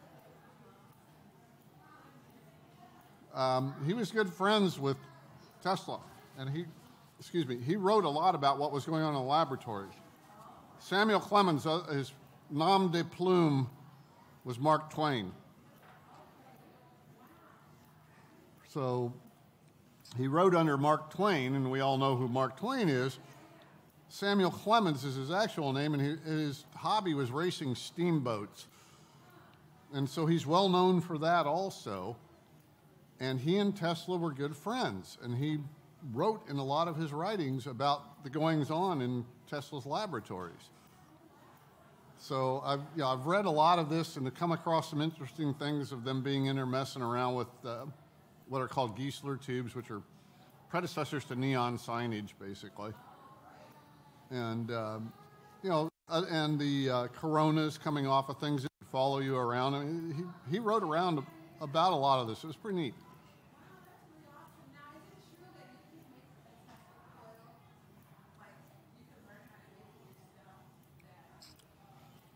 He was good friends with Tesla, and he wrote a lot about what was going on in the laboratories. Samuel Clemens, his nom de plume was Mark Twain. So he wrote under Mark Twain, and we all know who Mark Twain is. Samuel Clemens is his actual name, and his hobby was racing steamboats. And so he's well known for that also. And he and Tesla were good friends. And he wrote in a lot of his writings about the goings-on in Tesla's laboratories. So I've read a lot of this and come across some interesting things of them being in there messing around with what are called Geissler tubes, which are predecessors to neon signage, basically. And, and the coronas coming off of things that follow you around. I mean, he wrote around about a lot of this. It was pretty neat.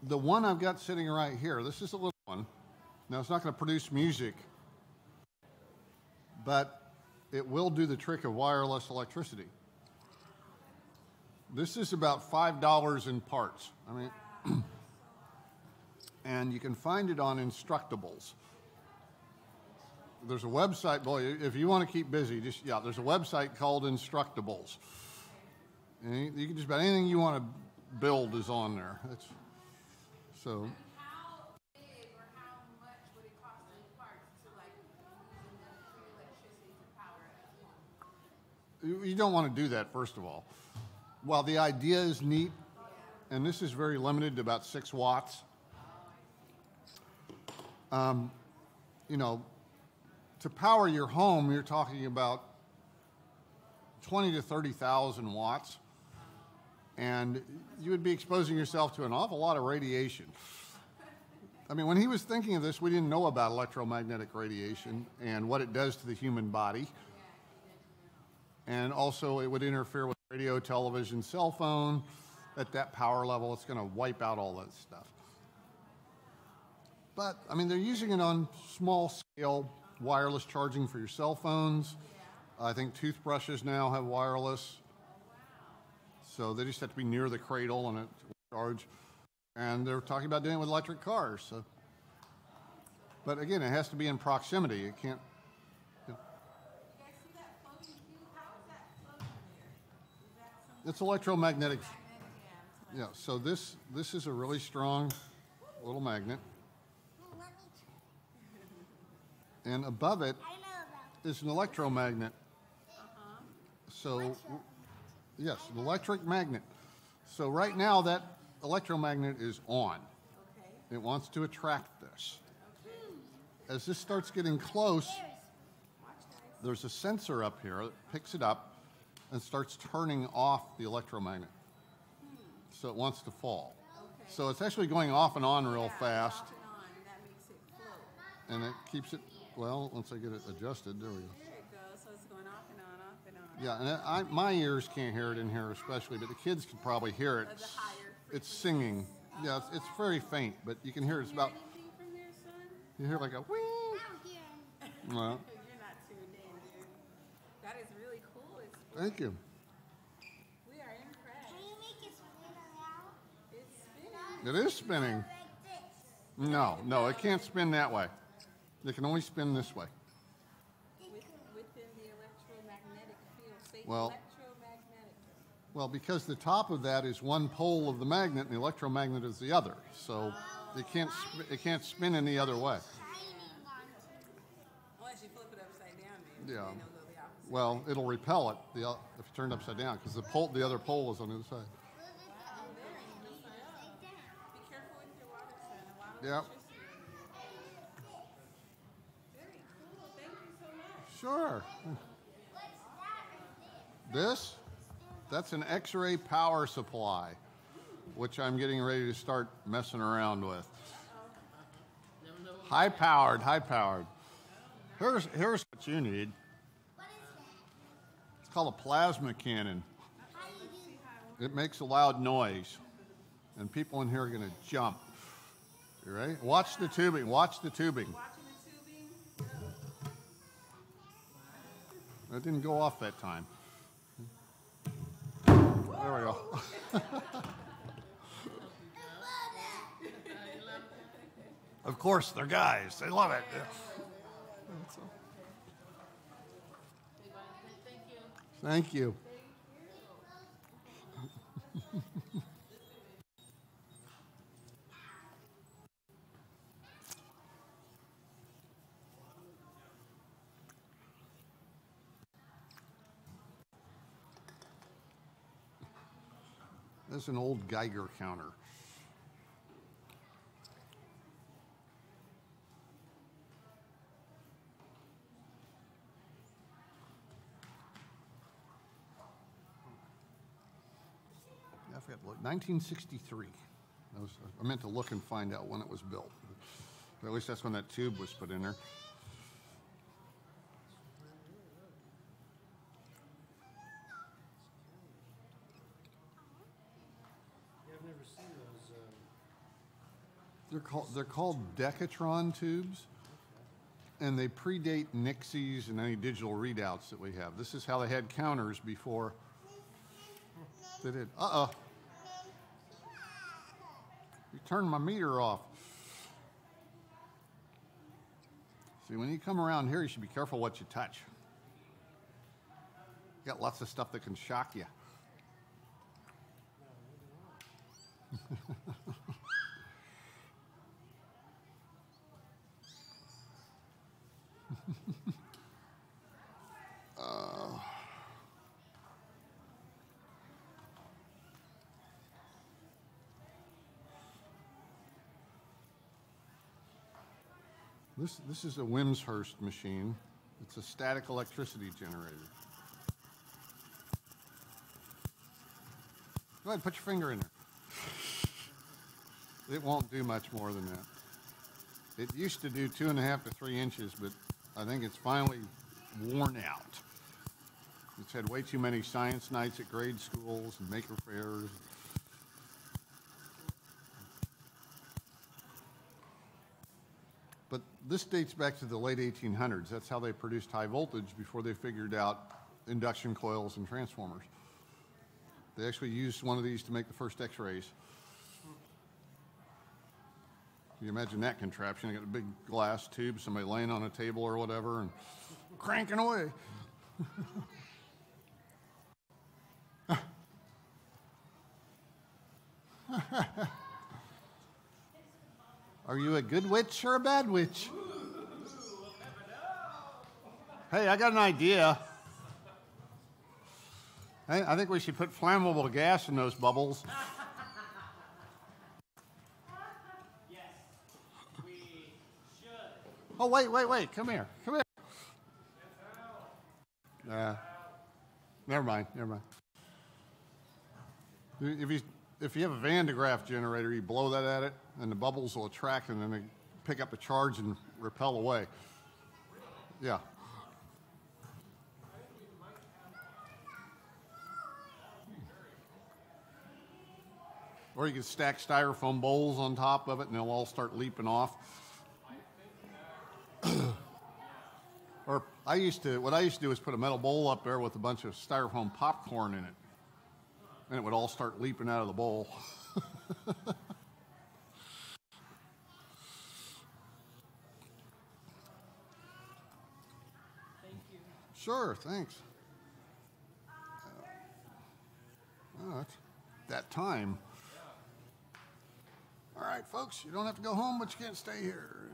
The one I've got sitting right here, this is a little one. Now, it's not going to produce music, but it will do the trick of wireless electricity. This is about $5 in parts. I mean, and you can find it on Instructables. There's a website, boy, if you want to keep busy, there's a website called Instructables. And you can just about anything you want to build is on there. So. How big or how much would it cost in parts to like using the free electricity to power it? You don't want to do that, first of all. While the idea is neat, and this is very limited to about 6 watts, to power your home, you're talking about 20 to 30,000 watts, and you would be exposing yourself to an awful lot of radiation. I mean, when he was thinking of this, we didn't know about electromagnetic radiation and what it does to the human body. And also, it would interfere with radio, television, cell phone. At that power level, it's going to wipe out all that stuff. But, I mean, they're using it on small scale wireless charging for your cell phones. I think toothbrushes now have wireless. So they just have to be near the cradle and it will charge. And they're talking about doing it with electric cars. So. But again, it has to be in proximity. It can't. It's electromagnetic. Yeah, so this is a really strong little magnet. And above it is an electromagnet. So, yes, an electric magnet. So right now that electromagnet is on. It wants to attract this. As this starts getting close, there's a sensor up here that picks it up and starts turning off the electromagnet. So it wants to fall. So it's actually going off and on real fast. And it keeps it, well, once I get it adjusted, there we go. There it goes, so it's going off and on, off and on. Yeah, and my ears can't hear it in here especially, but the kids can probably hear it. It's singing. Yeah, it's very faint, but you can hear it. It's about, you hear like a whee. Well, You're not tuned in, dude. That is really cool. Thank you. We are impressed. Can you make it spin around? It's spinning. It is spinning. No, it can't spin that way. It can only spin this way. Within the electromagnetic field. Say Well- electromagnetic. Well, because the top of that is one pole of the magnet and the electromagnet is the other. So it can't spin any other way. Unless you flip it upside down, maybe. Yeah. Then it'll go the opposite. Well, it'll repel it if you turn it upside down because the other pole is on the other side. Be careful with your water, son. A lot of Yep. electricity. Very cool. Thank you so much. Sure. That's an X-ray power supply, which I'm getting ready to start messing around with. High powered. Here's what you need. It's called a plasma cannon. It makes a loud noise, and people in here are going to jump. You ready? Watch the tubing. Watching the tubing. That didn't go off that time. There we go. Of course, they're guys. They love it. Yeah. Thank you. This is an old Geiger counter. I forgot to look. 1963. I meant to look and find out when it was built. Or at least that's when that tube was put in there. Yeah, I've never seen those. They're called Decatron tubes, and they predate Nixies and any digital readouts that we have. This is how they had counters before they did. You turned my meter off. See, when you come around here, you should be careful what you touch. You got lots of stuff that can shock you. This is a Wimshurst machine. It's a static electricity generator. Go ahead, put your finger in there. It won't do much more than that. It used to do 2.5 to 3 inches, but I think it's finally worn out. It's had way too many science nights at grade schools and maker fairs. But this dates back to the late 1800s. That's how they produced high voltage before they figured out induction coils and transformers. They actually used one of these to make the first X-rays. Can you imagine that contraption? You got a big glass tube, somebody laying on a table or whatever, and cranking away. Are you a good witch or a bad witch? Hey, I got an idea. I think we should put flammable gas in those bubbles. Yes, we should. Oh, wait. Come here. Never mind. If you have a Van de Graaff generator, you blow that at it, and the bubbles will attract, and then they pick up the charge and repel away. Yeah. Or you can stack styrofoam bowls on top of it, and they'll all start leaping off. Or what I used to do is put a metal bowl up there with a bunch of styrofoam popcorn in it, and it would all start leaping out of the bowl. Thank you. Sure, thanks. It's that time. All right, folks, you don't have to go home, but you can't stay here.